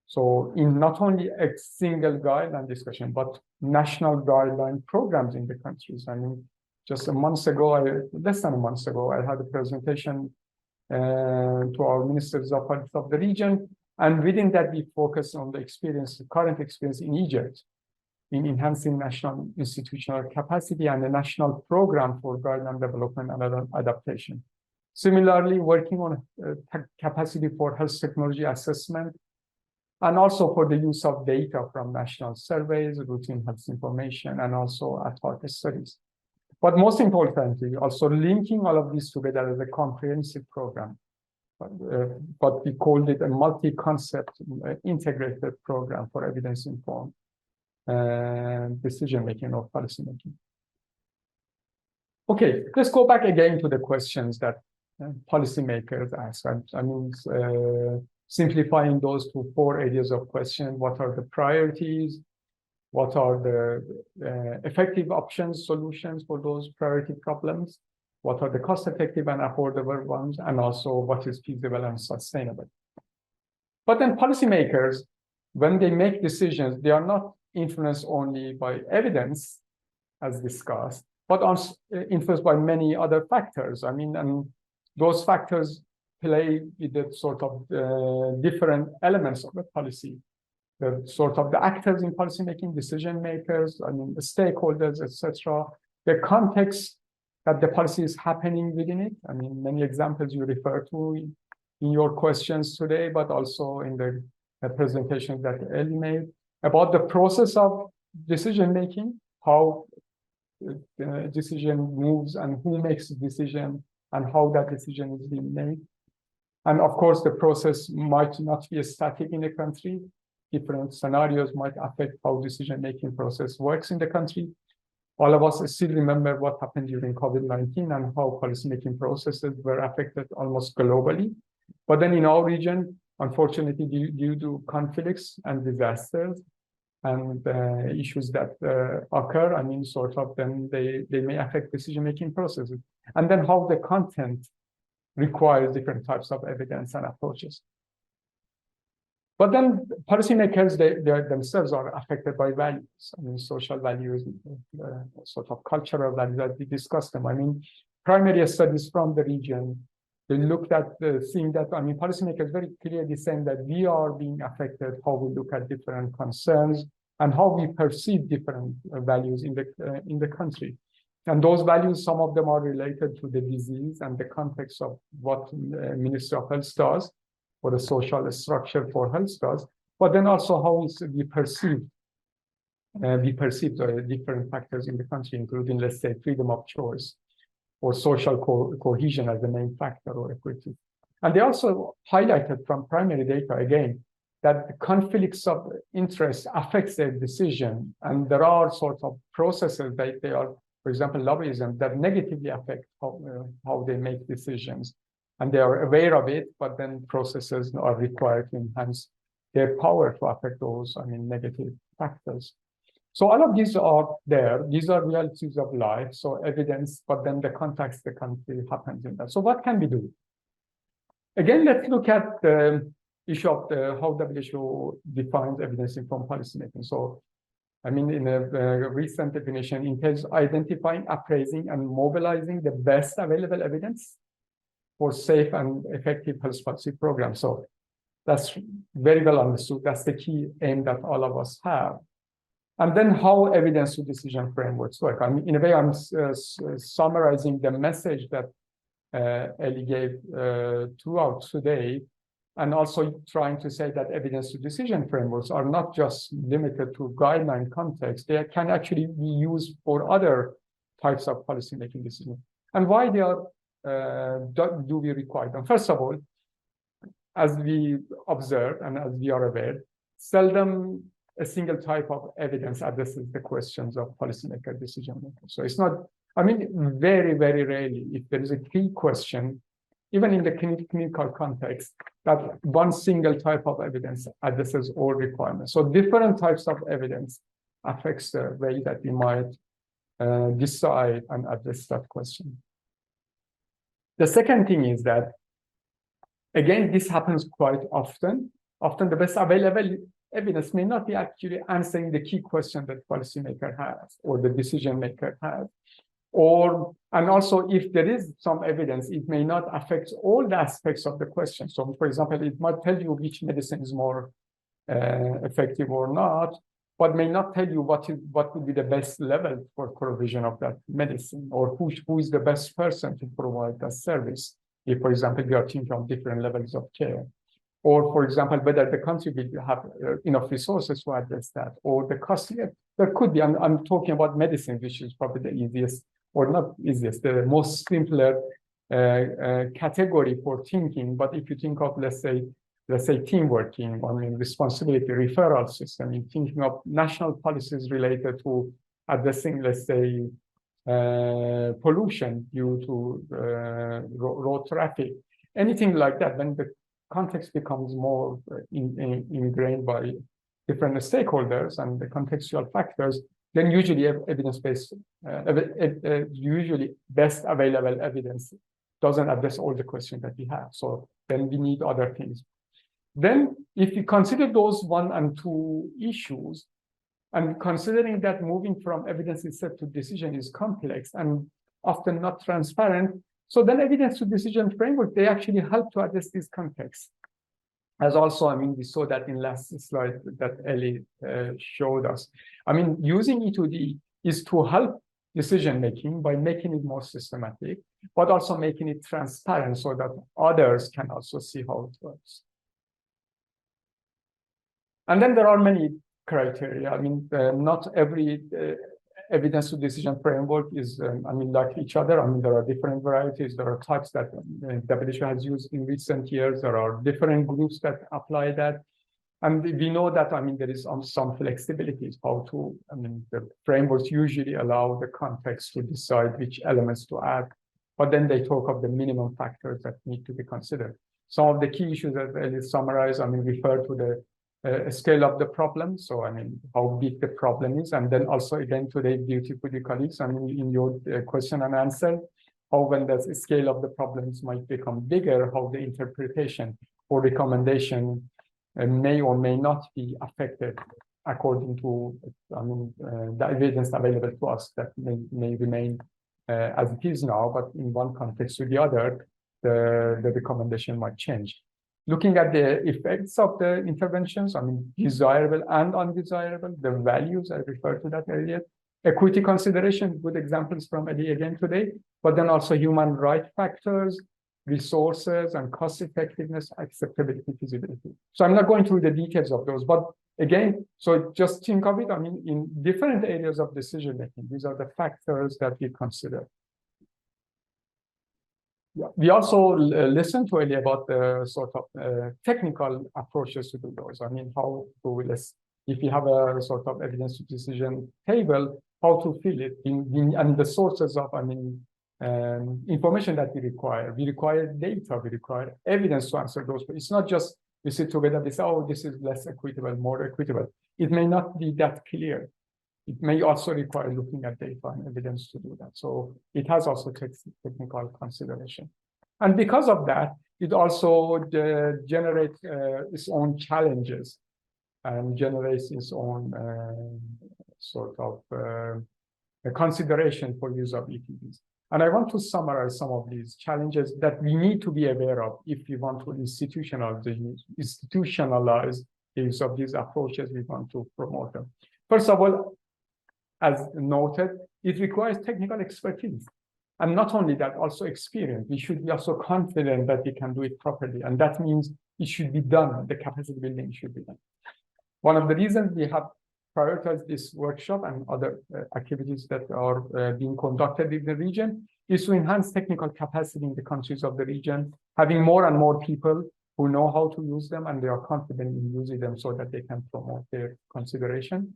So in not only a single guideline discussion, but national guideline programs in the countries. I mean, just a month ago, less than a month ago, I had a presentation to our ministers of health of the region. And within that, we focus on the experience, the current experience in Egypt, in enhancing national institutional capacity and a national program for guideline development and adaptation. Similarly, working on capacity for health technology assessment, and also for the use of data from national surveys, routine health information, and also ad hoc studies. But most importantly, also linking all of this together as a comprehensive program. But we called it a multi-concept integrated program for evidence-informed decision-making or policy-making. Okay, let's go back again to the questions that policymakers ask. I mean, simplifying those to 4 areas of question. What are the priorities? What are the effective options, solutions for those priority problems? What are the cost-effective and affordable ones? And also what is feasible and sustainable? But then policymakers, when they make decisions, they are not influenced only by evidence, as discussed, but also influenced by many other factors. I mean, and those factors play with the sort of different elements of the policy, the sort of the actors in policymaking, decision makers, I mean, the stakeholders, etc. The context that the policy is happening within it. I mean, many examples you refer to in your questions today, but also in the presentation that Ellie made about the process of decision making, how the decision moves and who makes the decision and how that decision is being made. And of course, the process might not be static in the country. Different scenarios might affect how decision-making process works in the country. All of us still remember what happened during COVID-19 and how policymaking processes were affected almost globally. But then in our region, unfortunately, due to conflicts and disasters and issues that occur, I mean, sort of then they may affect decision-making processes. And then how the content requires different types of evidence and approaches. But then policymakers, they themselves are affected by values. I mean, social values, sort of cultural values that we discussed them. I mean, primary studies from the region, they looked at seeing that, I mean, policymakers very clearly saying that we are being affected, how we look at different concerns and how we perceive different values in the country. And those values, some of them are related to the disease and the context of what Ministry of Health does, or the social structure for health does, but then also how we perceive different factors in the country, including, let's say, freedom of choice or social cohesion as the main factor or equity. And they also highlighted from primary data, again, that the conflicts of interest affects their decision. And there are sort of processes that they are, for example, lobbyism, that negatively affect how they make decisions. and they are aware of it, but then processes are required to enhance their power to affect those, negative factors. So all of these are there. These are realities of life, so evidence, but then the context, the country happens in that. So what can we do? Again, let's look at the issue of how WHO defines evidence-informed policymaking. So, in a recent definition, entails identifying, appraising, and mobilizing the best available evidence for safe and effective health policy programs. So that's very well understood. That's the key aim that all of us have. And then how evidence to decision frameworks work. In a way, I'm summarizing the message that Ellie gave throughout today, and also trying to say that evidence to decision frameworks are not just limited to guideline context. They can actually be used for other types of policymaking decisions. And why they are, do we require them? First of all, as we observe and as we are aware, seldom a single type of evidence addresses the questions of policymaker decision making. So it's not, very, very rarely, if there is a key question, even in the clinical context, that one single type of evidence addresses all requirements. So different types of evidence affects the way that we might decide and address that question. The second thing is that, again, this happens quite often. Often the best available evidence may not be actually answering the key question that policymaker has or the decision maker has. And also, if there is some evidence, it may not affect all the aspects of the question. So, for example, it might tell you which medicine is more effective or not, but may not tell you what would be the best level for provision of that medicine, or who is the best person to provide that service. If, for example, we are thinking of different levels of care, or, for example, whether the country will have enough resources to address that, or the cost. There could be. I'm talking about medicine, which is probably the easiest, or not easiest, the most simpler category for thinking. But if you think of, let's say team working, responsibility, referral system, in thinking of national policies related to addressing, let's say, pollution due to road traffic, anything like that, when the context becomes more ingrained by different stakeholders and the contextual factors, then usually evidence-based, usually best available evidence doesn't address all the questions that we have. So then we need other things. Then if you consider those 1 and 2 issues, and considering that moving from evidence itself to decision is complex and often not transparent, so then evidence to decision framework, they actually help to address these contexts. As also, we saw that in last slide that Ellie showed us. Using E2D is to help decision-making by making it more systematic, but also making it transparent so that others can also see how it works. And then there are many criteria. Not every evidence to decision framework is, like each other. There are different varieties. There are types that WHO has used in recent years. There are different groups that apply that. And we know that, there is some flexibilities how to, the frameworks usually allow the context to decide which elements to add, but then they talk of the minimum factors that need to be considered. Some of the key issues that I summarize, refer to the scale of the problem. So, how big the problem is. And then also, again, today, beautifully, colleagues, in your question and answer, how when the scale of the problems might become bigger, how the interpretation or recommendation may or may not be affected according to the evidence available to us that may remain as it is now, but in one context to the other, the recommendation might change. Looking at the effects of the interventions, desirable and undesirable, the values, I referred to that earlier. Equity consideration, good examples from Eddie again today, but then also human rights factors, resources and cost effectiveness, acceptability, feasibility. So I'm not going through the details of those, but again, so just think of it, in different areas of decision making, these are the factors that we consider. Yeah. We also listened to Ellie about the sort of technical approaches to do those. How do we, if you have a sort of evidence to decision table, how to fill it and the sources of, information that we require. We require data, we require evidence to answer those. It's not just we sit together, we say, oh, this is less equitable, more equitable. It may not be that clear. It may also require looking at data and evidence to do that. So it has also technical consideration. And because of that, it also generates its own challenges and generates its own sort of a consideration for use of EPBs. And I want to summarize some of these challenges that we need to be aware of if we want to institutionalize the use of these approaches we want to promote them. First of all, as noted, it requires technical expertise. And not only that, also experience. We should be also confident that we can do it properly. And that means it should be done. The capacity building should be done. One of the reasons we have prioritized this workshop and other activities that are being conducted in the region is to enhance technical capacity in the countries of the region, having more and more people who know how to use them and they are confident in using them so that they can promote their consideration.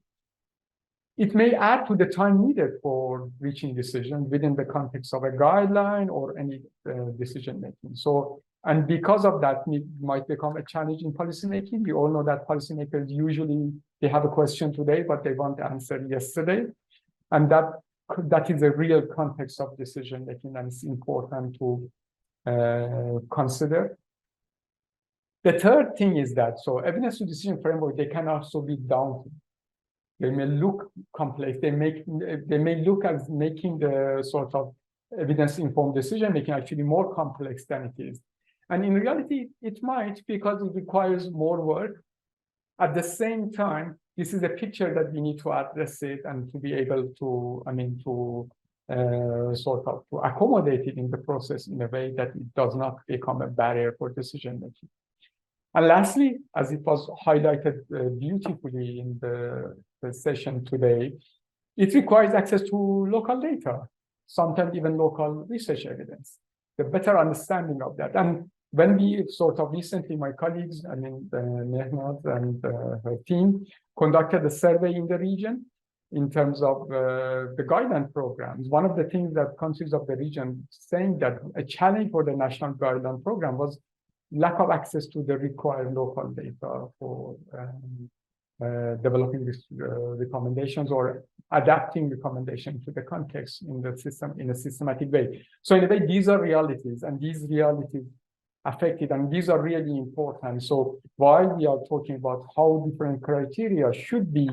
It may add to the time needed for reaching decisions within the context of a guideline or any decision making. So, and because of that, it might become a challenge in policymaking. We all know that policymakers usually, they have a question today, but they want the answer yesterday. And that is a real context of decision making, and it's important to consider. The third thing is that, so evidence to decision framework, they can also be daunting. They may look complex. They may look as making the sort of evidence-informed decision-making actually more complex than it is. And in reality, it might, because it requires more work. At the same time, this is a picture that we need to address it and to be able to, sort of to accommodate it in the process in a way that it does not become a barrier for decision-making. And lastly, as it was highlighted beautifully in the session today, it requires access to local data, sometimes even local research evidence, the better understanding of that. And when we sort of recently, my colleagues, Mehnat and her team conducted a survey in the region in terms of the guideline programs. One of the things that countries of the region saying that a challenge for the national guideline program was lack of access to the required local data for developing these recommendations or adapting recommendations to the context in the system in a systematic way. So in a way, these are realities, and these realities affect it, and these are really important. So while we are talking about how different criteria should be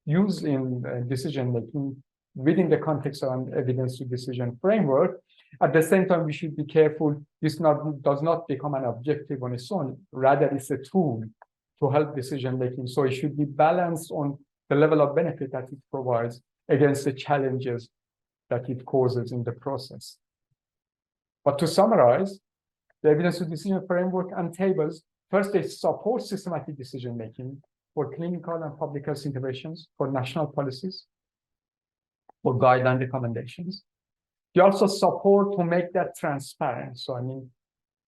used in decision making within the context of an evidence to decision framework, at the same time, we should be careful this does not become an objective on its own. Rather, it's a tool to help decision making. So it should be balanced on the level of benefit that it provides against the challenges that it causes in the process. But to summarize, the evidence to decision framework and tables, first, they support systematic decision making for clinical and public health interventions, for national policies, for guideline recommendations. They also support to make that transparent. So,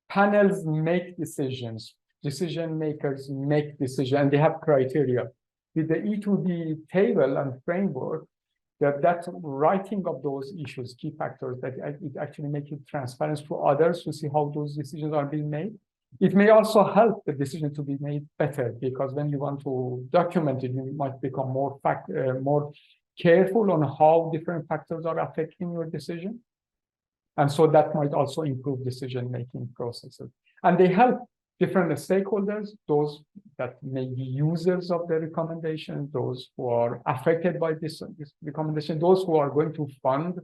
panels make decisions, decision makers make decisions, and they have criteria. With the E2D table and framework, that writing of those issues, key factors, that it actually makes it transparent to others to see how those decisions are being made. It may also help the decision to be made better, because when you want to document it, you might become more careful on how different factors are affecting your decision. And so that might also improve decision-making processes. And they help different stakeholders, those that may be users of the recommendation, those who are affected by this recommendation, those who are going to fund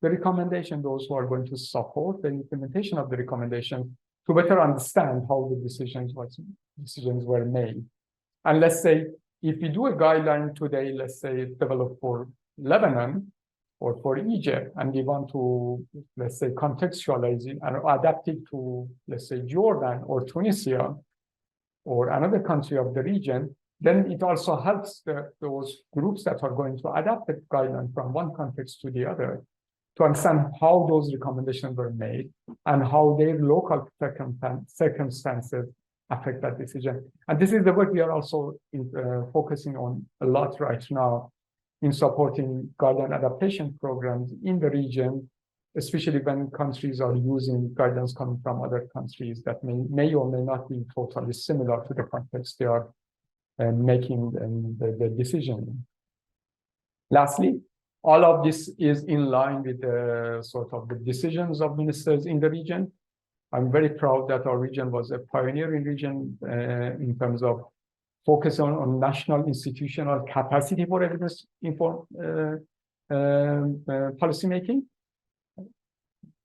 the recommendation, those who are going to support the implementation of the recommendation, to better understand how the decisions were made. And let's say, if we do a guideline today, let's say developed for Lebanon or for Egypt, and we want to, let's say, contextualize it and adapt it to, let's say, Jordan or Tunisia or another country of the region, then it also helps those groups that are going to adapt the guideline from one context to the other to understand how those recommendations were made and how their local circumstances affect that decision. And this is the work we are also focusing on a lot right now in supporting guideline adaptation programs in the region especially when countries are using guidance coming from other countries that may or may not be totally similar to the context they are making the decision. Lastly, all of this is in line with the sort of the decisions of ministers in the region. I'm very proud that our region was a pioneer in region in terms of focus on national institutional capacity for evidence-informed policymaking,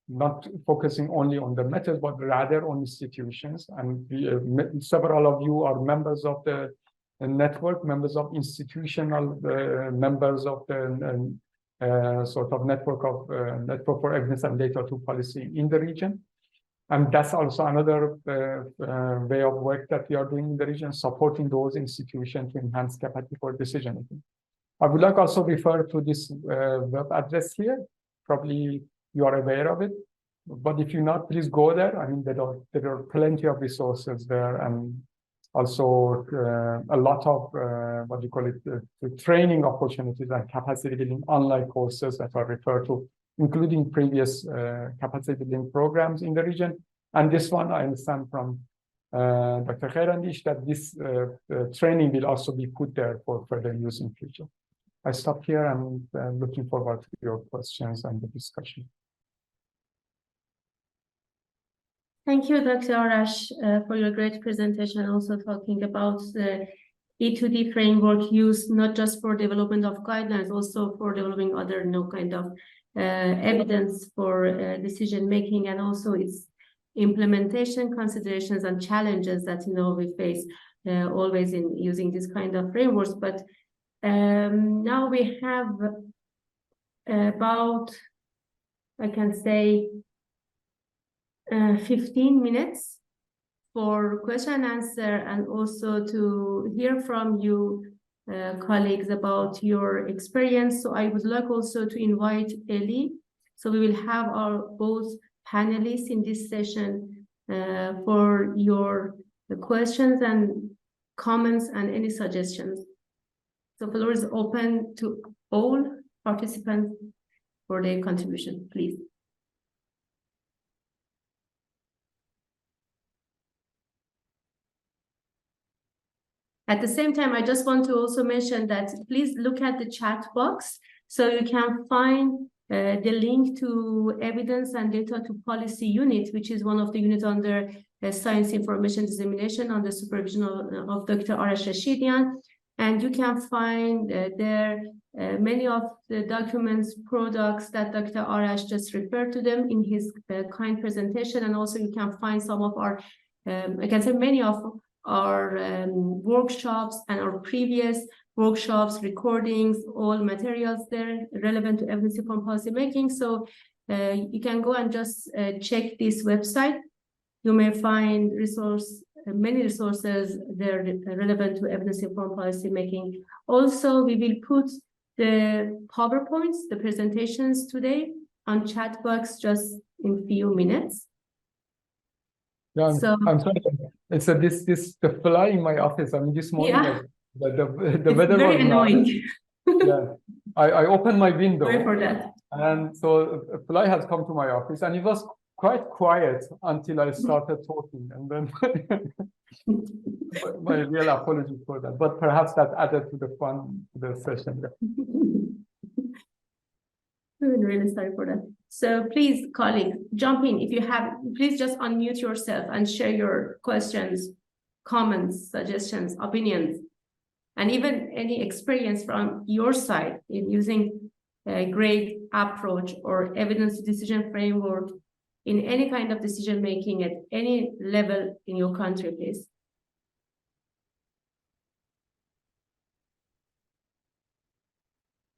not focusing only on the method, but rather on institutions. And several of you are members of the network, members of institutional, members of the sort of network for evidence and data to policy in the region. And that's also another way of work that we are doing in the region, supporting those institutions to enhance capacity for decision making. I would like also refer to this web address here. Probably you are aware of it, but if you're not, please go there. I mean, there are plenty of resources there, and also a lot of what you call it, the training opportunities and capacity building online courses that are referred to, including previous capacity building programs in the region. And this one, I understand from Dr. Khairandish that this training will also be put there for further use in future. I stop here and looking forward to your questions and the discussion. Thank you, Dr. Arash, for your great presentation, also talking about the E2D framework used not just for development of guidelines, also for developing other kind of evidence for decision making, and also its implementation considerations and challenges that we face always in using this kind of frameworks. But now we have about, I can say, 15 minutes for question and answer, and also to hear from you colleagues about your experience. So I would like also to invite Ellie. So we will have our both panelists in this session for your questions and comments and any suggestions. So the floor is open to all participants for their contribution, please. At the same time, I just want to also mention that please look at the chat box so you can find the link to evidence and data to policy unit, which is one of the units under science information dissemination under supervision of Dr. Arash Rashidian. And you can find there many of the documents, products that Dr. Arash just referred to them in his kind presentation. And also you can find some of our, I can say many of our workshops and our previous workshops, recordings, all materials there relevant to evidence-informed policy making. So you can go and just check this website. You may find many resources there relevant to evidence-informed policy making. Also, we will put the PowerPoints, the presentations today on chat box just in a few minutes. Yeah, I'm sorry. It's the fly in my office. I mean, this morning, Yeah. the weather very was annoying. Yeah, I opened my window. Sorry for that. And so a fly has come to my office, and it was quite quiet until I started talking, and then my real apology for that. But perhaps that added to the fun to the session. I'm really sorry for that. So please, colleagues, jump in. If you have, please just unmute yourself and share your questions, comments, suggestions, opinions, and even any experience from your side in using a great approach or evidence decision framework in any kind of decision making at any level in your country, please.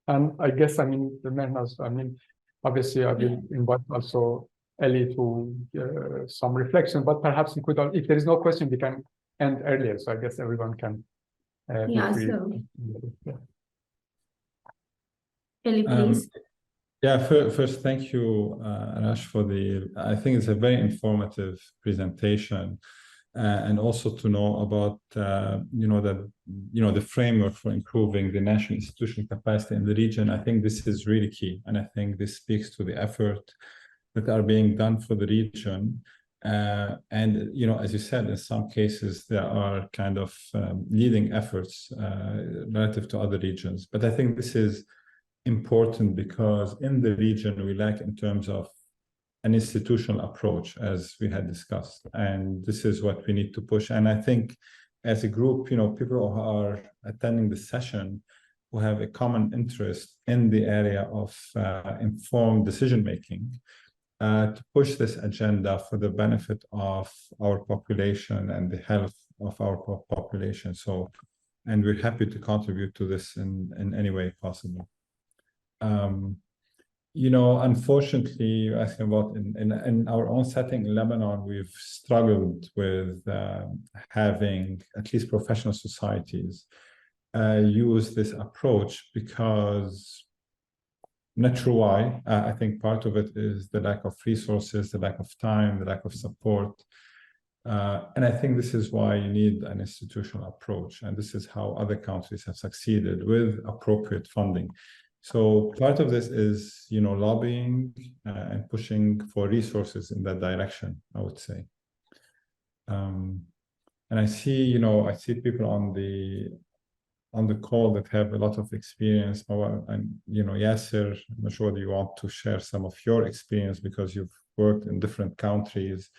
And I guess, I mean, the members, I mean, obviously I will invite also Ellie to some reflection, but perhaps we could, if there is no question, we can end earlier. So I guess everyone can. Yeah, so. Ellie, please. Yeah, first, thank you, Arash, for I think it's a very informative presentation. and also to know about the framework for improving the national institutional capacity in the region. I think this is really key, and I think this speaks to the effort that are being done for the region. And as you said, in some cases there are kind of leading efforts relative to other regions. But I think this is important because in the region we lack in terms of an institutional approach, as we had discussed, and this is what we need to push. And I think as a group, people who are attending the session who have a common interest in the area of informed decision making, to push this agenda for the benefit of our population and the health of our population. So, and we're happy to contribute to this in any way possible. Unfortunately, you're asking about in our own setting in Lebanon, we've struggled with having at least professional societies use this approach because, not sure why. I think part of it is the lack of resources, the lack of time, the lack of support. And I think this is why you need an institutional approach. And this is how other countries have succeeded with appropriate funding. So part of this is, lobbying and pushing for resources in that direction, I would say. And I see people on the call that have a lot of experience. And, Yasser, I'm sure you want to share some of your experience because you've worked in different countries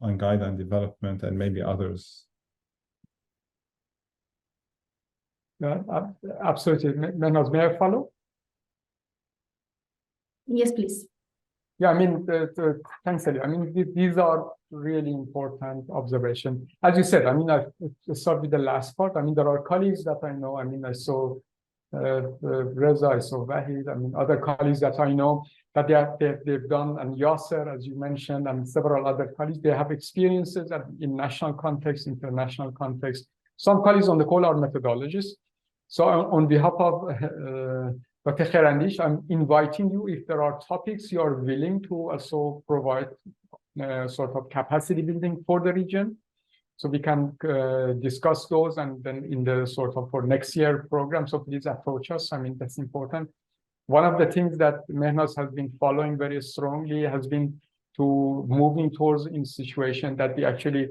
on guideline development and maybe others. Yeah, absolutely. Mehnaz, may I follow? Yes, please. Yeah, I mean, thanks, Ali. I mean, these are really important observations. As you said, I mean, I start with the last part. I mean, there are colleagues that I know. I mean, I saw Reza, I saw Wahid, I mean, other colleagues that I know that they've done, and Yasser, as you mentioned, and several other colleagues, they have experiences in national context, international context. Some colleagues on the call are methodologists. So on behalf of Dr. Kharandish, I'm inviting you, if there are topics you are willing to also provide sort of capacity building for the region, so we can discuss those, and then in the sort of for next year program, so please approach us. I mean, that's important. One of the things that Mehnaz has been following very strongly has been to moving towards in situation that we actually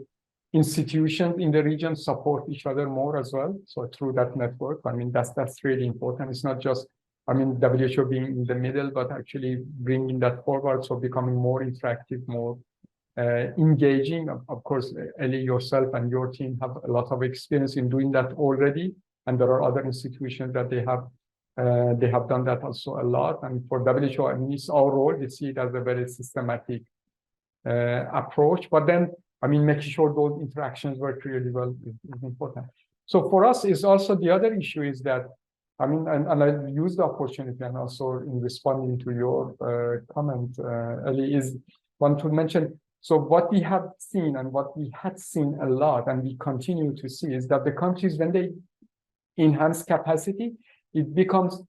institutions in the region support each other more as well. So through that network, I mean, that's really important. It's not just, I mean, WHO being in the middle, but actually bringing that forward. So becoming more interactive, more engaging. Of course, Ellie, yourself and your team have a lot of experience in doing that already. And there are other institutions that they have done that also a lot. And for WHO, I mean, it's our role. We see it as a very systematic approach. But then, I mean, making sure those interactions work really well is important. So for us, is also the other issue is that, I mean, and I use the opportunity and also in responding to your comment, Ali, is want to mention, so what we have seen and what we had seen a lot and we continue to see is that the countries, when they enhance capacity, it becomes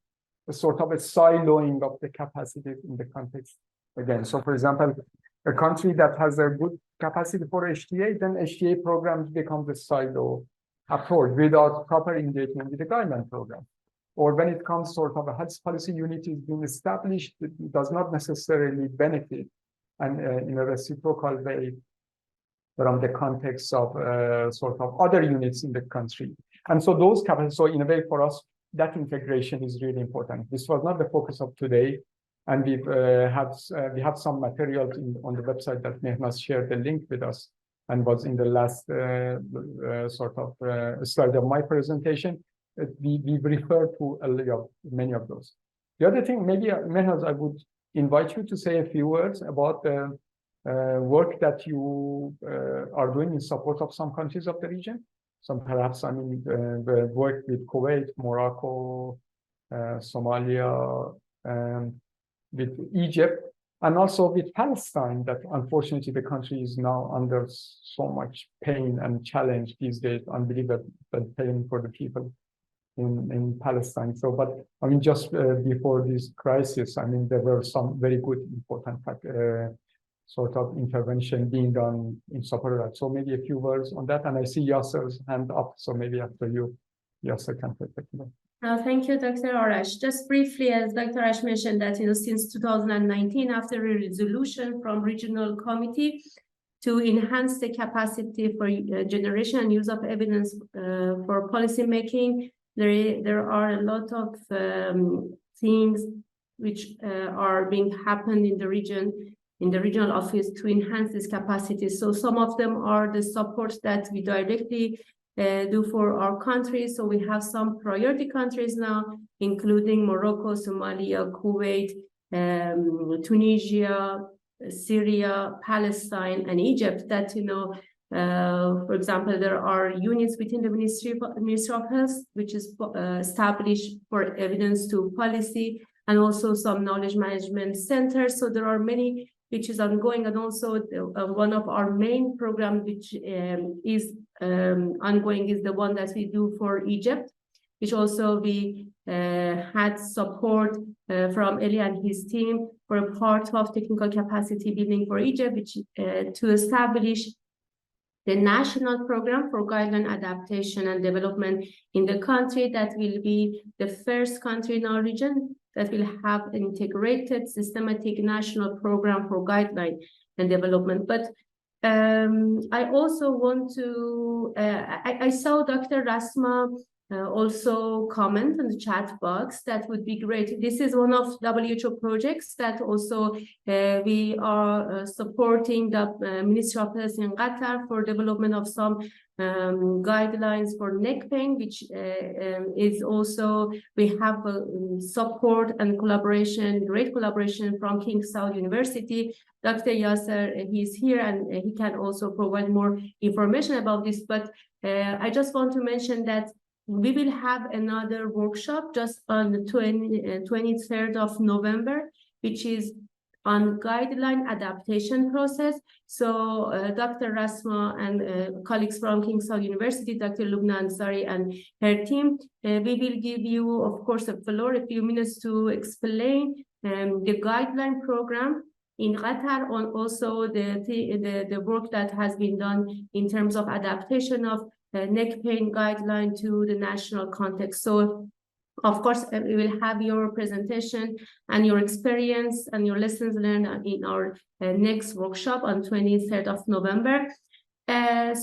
a sort of a siloing of the capacity in the context again. So for example, a country that has a good capacity for HTA, then HTA programs become the silo approach without proper engagement with the guideline program. Or when it comes sort of a health policy unit is being established, it does not necessarily benefit and in a reciprocal way from the context of sort of other units in the country. And so those capacities, so in a way for us, that integration is really important. This was not the focus of today. And we have some materials on the website that Mehnaz shared the link with us and was in the last sort of slide of my presentation. We refer to many of those. The other thing, maybe Mehnaz, I would invite you to say a few words about the work that you are doing in support of some countries of the region. Some perhaps, I mean, the work with Kuwait, Morocco, Somalia, with Egypt, and also with Palestine, that unfortunately the country is now under so much pain and challenge these days, unbelievable pain for the people in Palestine. So, but I mean, just before this crisis, I mean, there were some very good, important sort of intervention being done in support of that. So maybe a few words on that. And I see Yasser's hand up, so maybe after you, Yasser can take it. Thank you, Dr. Arash. Just briefly, as Dr. Arash mentioned that, since 2019, after a resolution from regional committee to enhance the capacity for generation and use of evidence for policy making, there are a lot of things which are being happened in the region, in the regional office to enhance this capacity. So some of them are the support that we directly do for our countries. So we have some priority countries now, including Morocco, Somalia, Kuwait, Tunisia, Syria, Palestine, and Egypt that, for example, there are units within the Ministry of Health, which is established for evidence to policy, and also some knowledge management centers. So there are many which is ongoing, and also one of our main programs which is ongoing is the one that we do for Egypt, which also we had support from Eli and his team for a part of technical capacity building for Egypt, which to establish the national program for guideline adaptation and development in the country. That will be the first country in our region that will have an integrated, systematic national program for guideline and development. But I also want to, I saw Dr. Rasma also comment on the chat box. That would be great. This is one of WHO projects that also we are supporting the Ministry of Health in Qatar for development of some guidelines for neck pain, which is also, we have support and collaboration, great collaboration from King Saud University. Dr. Yasser, he's here and he can also provide more information about this. But I just want to mention that we will have another workshop just on the 23rd of November, which is on guideline adaptation process. So Dr. Rasma and colleagues from King Saud University, Dr. Lubna Ansari and her team, we will give you, of course, a floor, a few minutes to explain the guideline program in Qatar, on also the work that has been done in terms of adaptation of neck pain guideline to the national context. So of course, we will have your presentation and your experience and your lessons learned in our next workshop on 23rd of November. Now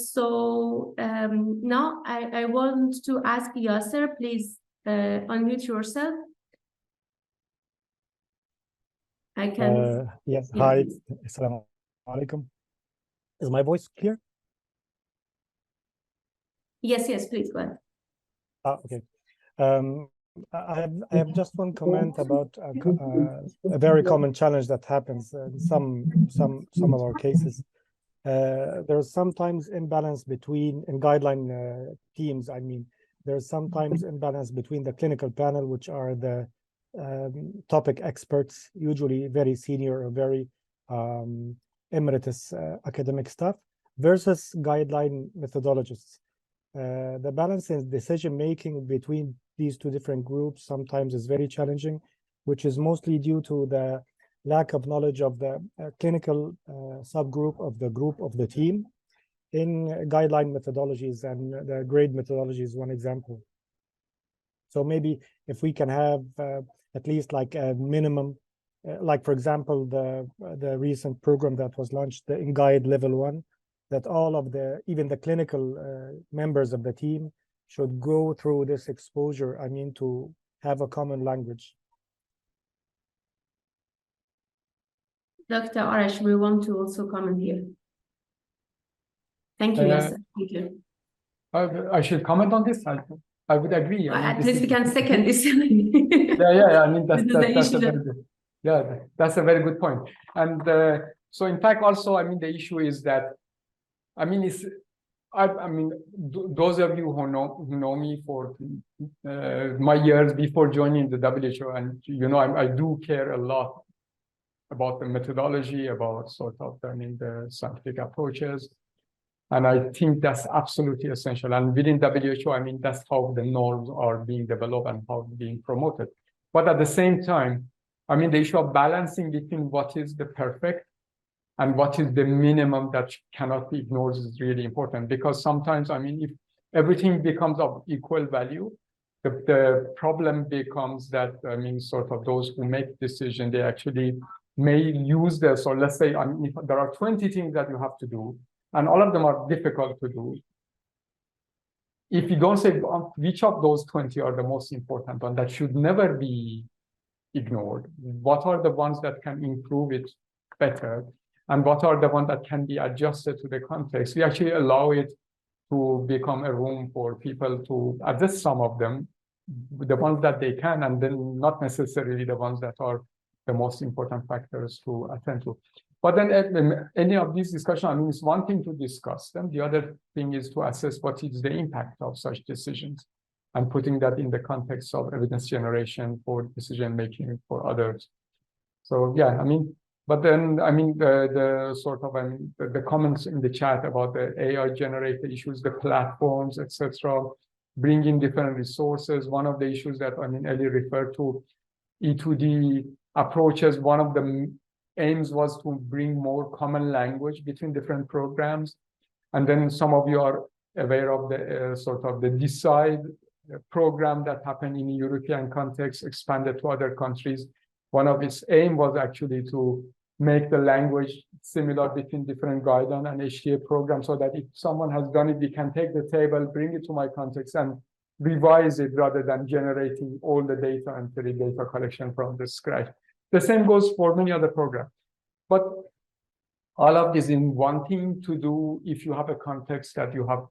I want to ask Yasser, please unmute yourself. I can. Yes, hi, assalamu alaikum. Is my voice clear? Yes, please go ahead. Okay. I have just one comment about a very common challenge that happens in some of our cases. There's sometimes imbalance between, in guideline teams, I mean, there's sometimes imbalance between the clinical panel, which are the topic experts, usually very senior or very emeritus academic staff, versus guideline methodologists. The balance in decision-making between these two different groups sometimes is very challenging, which is mostly due to the lack of knowledge of the clinical subgroup of the team in guideline methodologies, and the grade methodology is one example. So maybe if we can have at least like a minimum, like for example, the recent program that was launched, the InGuide Level 1, that all of even the clinical members of the team should go through this exposure, I mean, to have a common language. Dr. Arash, we want to also comment here. Thank you, Yasser. Thank you. I should comment on this. I would agree. At least we can second this. Yeah. I mean, that's a very good point. And so, in fact, also, I mean, the issue is that, I mean, those of you who know me for my years before joining the WHO, and I do care a lot about the methodology, about sort of, I mean, the scientific approaches. And I think that's absolutely essential. And within WHO, I mean, that's how the norms are being developed and how being promoted. But at the same time, I mean, the issue of balancing between what is the perfect and what is the minimum that cannot be ignored is really important, because sometimes, I mean, if everything becomes of equal value, the problem becomes that, I mean, sort of those who make decision, they actually may use this. So let's say, I mean, if there are 20 things that you have to do, and all of them are difficult to do, if you don't say which of those 20 are the most important one, that should never be ignored. What are the ones that can improve it better? And what are the ones that can be adjusted to the context? We actually allow it to become a room for people to address some of them, the ones that they can, and then not necessarily the ones that are the most important factors to attend to. But then any of these discussions, I mean, it's one thing to discuss them. The other thing is to assess what is the impact of such decisions and putting that in the context of evidence generation for decision-making for others. So yeah, I mean, but then, I mean, the sort of, I mean, the comments in the chat about the AI-generated issues, the platforms, etc., bringing different resources. One of the issues that, I mean, Ellie referred to, E2D approaches, one of the aims was to bring more common language between different programs. And then some of you are aware of the sort of the DECIDE program that happened in the European context, expanded to other countries. One of its aim was actually to make the language similar between different guideline and HTA programs, so that if someone has done it, we can take the table, bring it to my context, and revise it rather than generating all the data and the data collection from the scratch. The same goes for many other programs. But all of this in one thing to do if you have a context that you have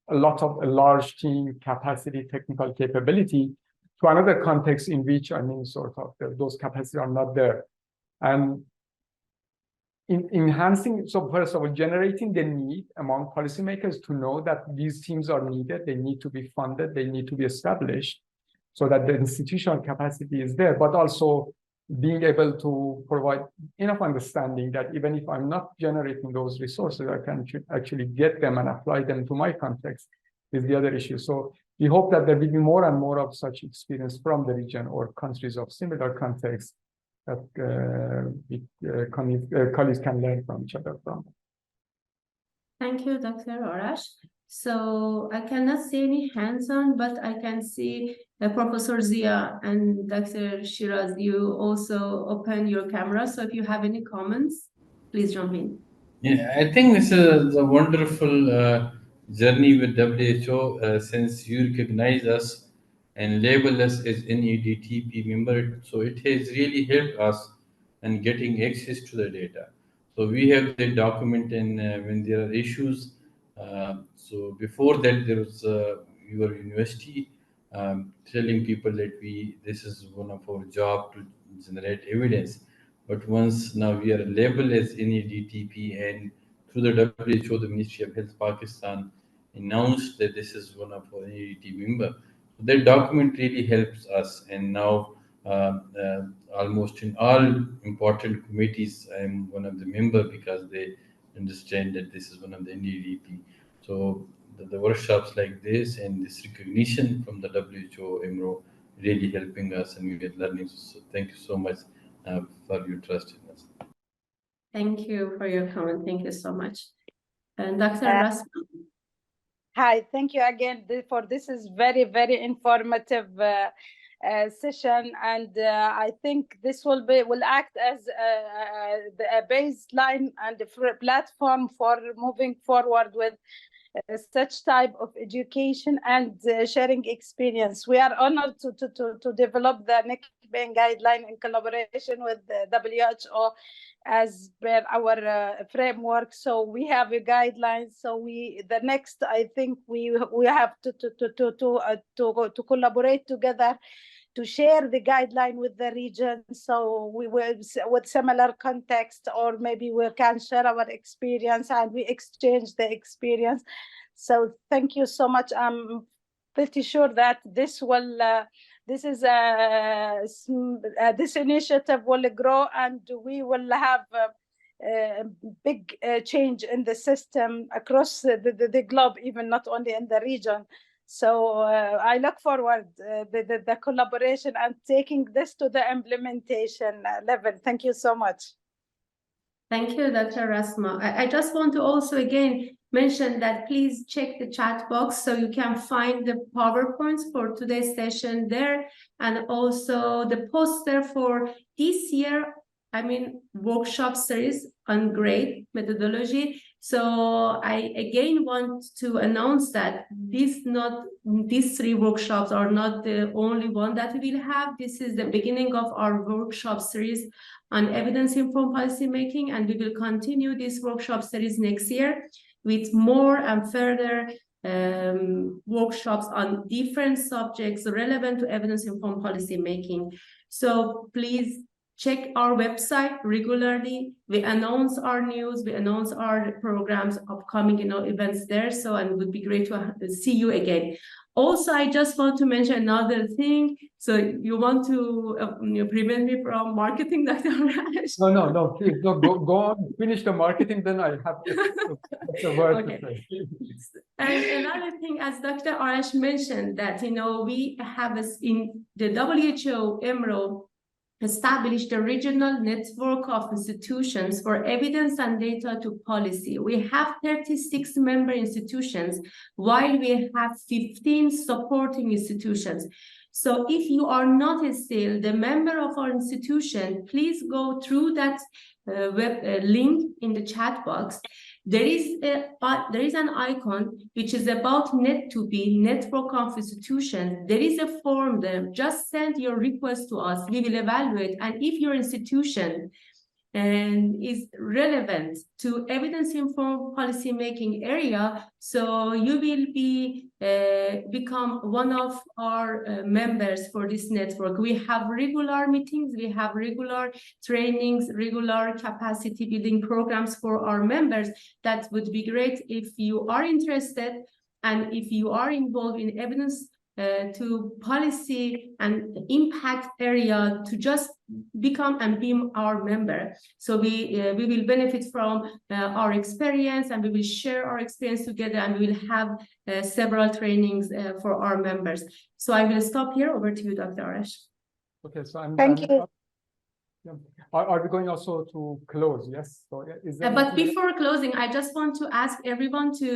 a large team capacity, technical capability, to another context in which, I mean, sort of those capacities are not there. And in enhancing, so first of all, generating the need among policymakers to know that these teams are needed, they need to be funded, they need to be established, so that the institutional capacity is there, but also being able to provide enough understanding that even if I'm not generating those resources, I can actually get them and apply them to my context is the other issue. So we hope that there will be more and more of such experience from the region or countries of similar context that colleagues can learn from each other from. Thank you, Dr. Arash. So I cannot see any hands on, but I can see Professor Zia and Dr. Shiraz, you also open your camera. So if you have any comments, please jump in. Yeah, I think this is a wonderful journey with WHO since you recognize us and label us as NEDTP member. So it has really helped us in getting access to the data. So we have the document, and when there are issues, so before that there was your university telling people that this is one of our job to generate evidence. But once now we are labeled as NEDTP, and through the WHO, the Ministry of Health Pakistan announced that this is one of our NEDTP member. So that document really helps us, and now almost in all important committees, I am one of the member because they understand that this is one of the NEDTP. So the workshops like this and this recognition from the WHO, MRO, really helping us, and we get learning. So thank you so much for your trust in us. Thank you for your comment. Thank you so much. And Dr. Rasman. Hi, thank you again for this is very, very informative session, and I think this will act as a baseline and a platform for moving forward with such type of education and sharing experience. We are honored to develop the NICBAN guideline in collaboration with the WHO as per our framework. So we have a guideline. So the next, I think we have to collaborate together to share the guideline with the region, so we will with similar context, or maybe we can share our experience and we exchange the experience. So thank you so much. I'm pretty sure that this will this initiative will grow, and we will have a big change in the system across the globe, even not only in the region. So I look forward the collaboration and taking this to the implementation level. Thank you so much. Thank you, Dr. Rasma. I just want to also again mention that please check the chat box so you can find the PowerPoints for today's session there, and also the poster for this year, workshop series on grade methodology. So I again want to announce that these 3 workshops are not the only one that we will have. This is the beginning of our workshop series on evidence-informed policymaking, and we will continue this workshop series next year with more and further workshops on different subjects relevant to evidence-informed policymaking. So please check our website regularly. We announce our news, we announce our programs, upcoming events there. So, and it would be great to see you again. Also, I just want to mention another thing. So you want to prevent me from marketing, Dr. Arash? No, please go on, finish the marketing, then I have a word to say. And another thing, as Dr. Arash mentioned, that we have in the WHO EMRO established a regional network of institutions for evidence and data to policy. We have 36 member institutions, while we have 15 supporting institutions. So if you are not still the member of our institution, please go through that link in the chat box. There is an icon which is about Net2P, network of institutions. There is a form there. Just send your request to us. We will evaluate. And if your institution is relevant to evidence-informed policymaking area, so you will be become one of our members for this network. We have regular meetings, we have regular trainings, regular capacity building programs for our members. That would be great if you are interested, and if you are involved in evidence to policy and impact area, to just become and be our member. So we will benefit from our experience, and we will share our experience together, and we will have several trainings for our members. So I will stop here. Over to you, Dr. Arash. Okay, so Thank you. Are we going also to close? Yes. So is there but before closing, I just want to ask everyone to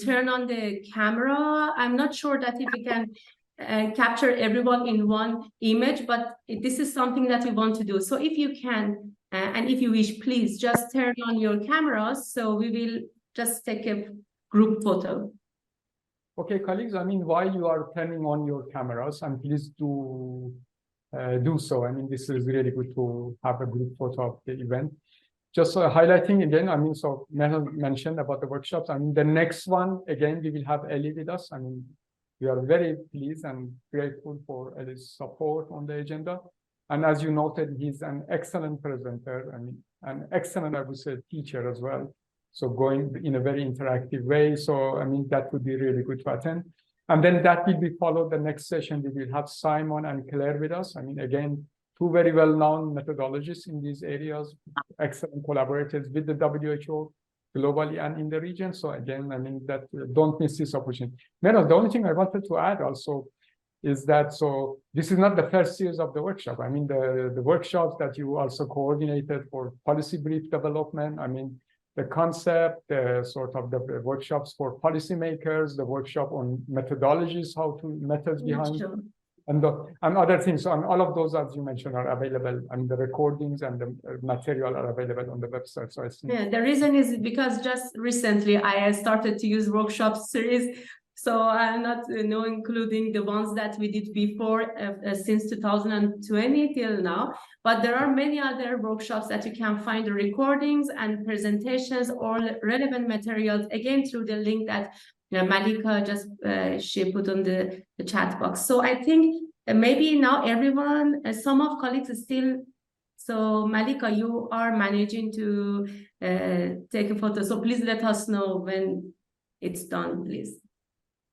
turn on the camera. I'm not sure that if we can capture everyone in one image, but this is something that we want to do. So if you can, and if you wish, please just turn on your cameras. So we will just take a group photo. Okay, colleagues, while you are turning on your cameras, and please do so. This is really good to have a group photo of the event. Just highlighting again, so Mehnal mentioned about the workshops. The next one, again, we will have Ellie with us. We are very pleased and grateful for Ellie's support on the agenda. And as you noted, he's an excellent presenter, an excellent, I would say, teacher as well. So going in a very interactive way. So, that would be really good to attend. And then that will be followed. The next session, we will have Simon and Claire with us. Again, 2 very well-known methodologists in these areas, excellent collaborators with the WHO globally and in the region. So again, that don't miss this opportunity. Mehnal, the only thing I wanted to add also is that, so this is not the first series of the workshop. The workshops that you also coordinated for policy brief development, the concept, the sort of the workshops for policymakers, the workshop on methodologies, methods behind, and other things. So all of those, as you mentioned, are available, and the recordings and the material are available on the website. So I think the reason is because just recently I started to use workshop series. So I'm not including the ones that we did before since 2020 till now. But there are many other workshops that you can find the recordings and presentations or relevant materials, again, through the link that Malika just she put on the chat box. So I think maybe now everyone, some of colleagues are still. So Malika, you are managing to take a photo. So please let us know when it's done, please.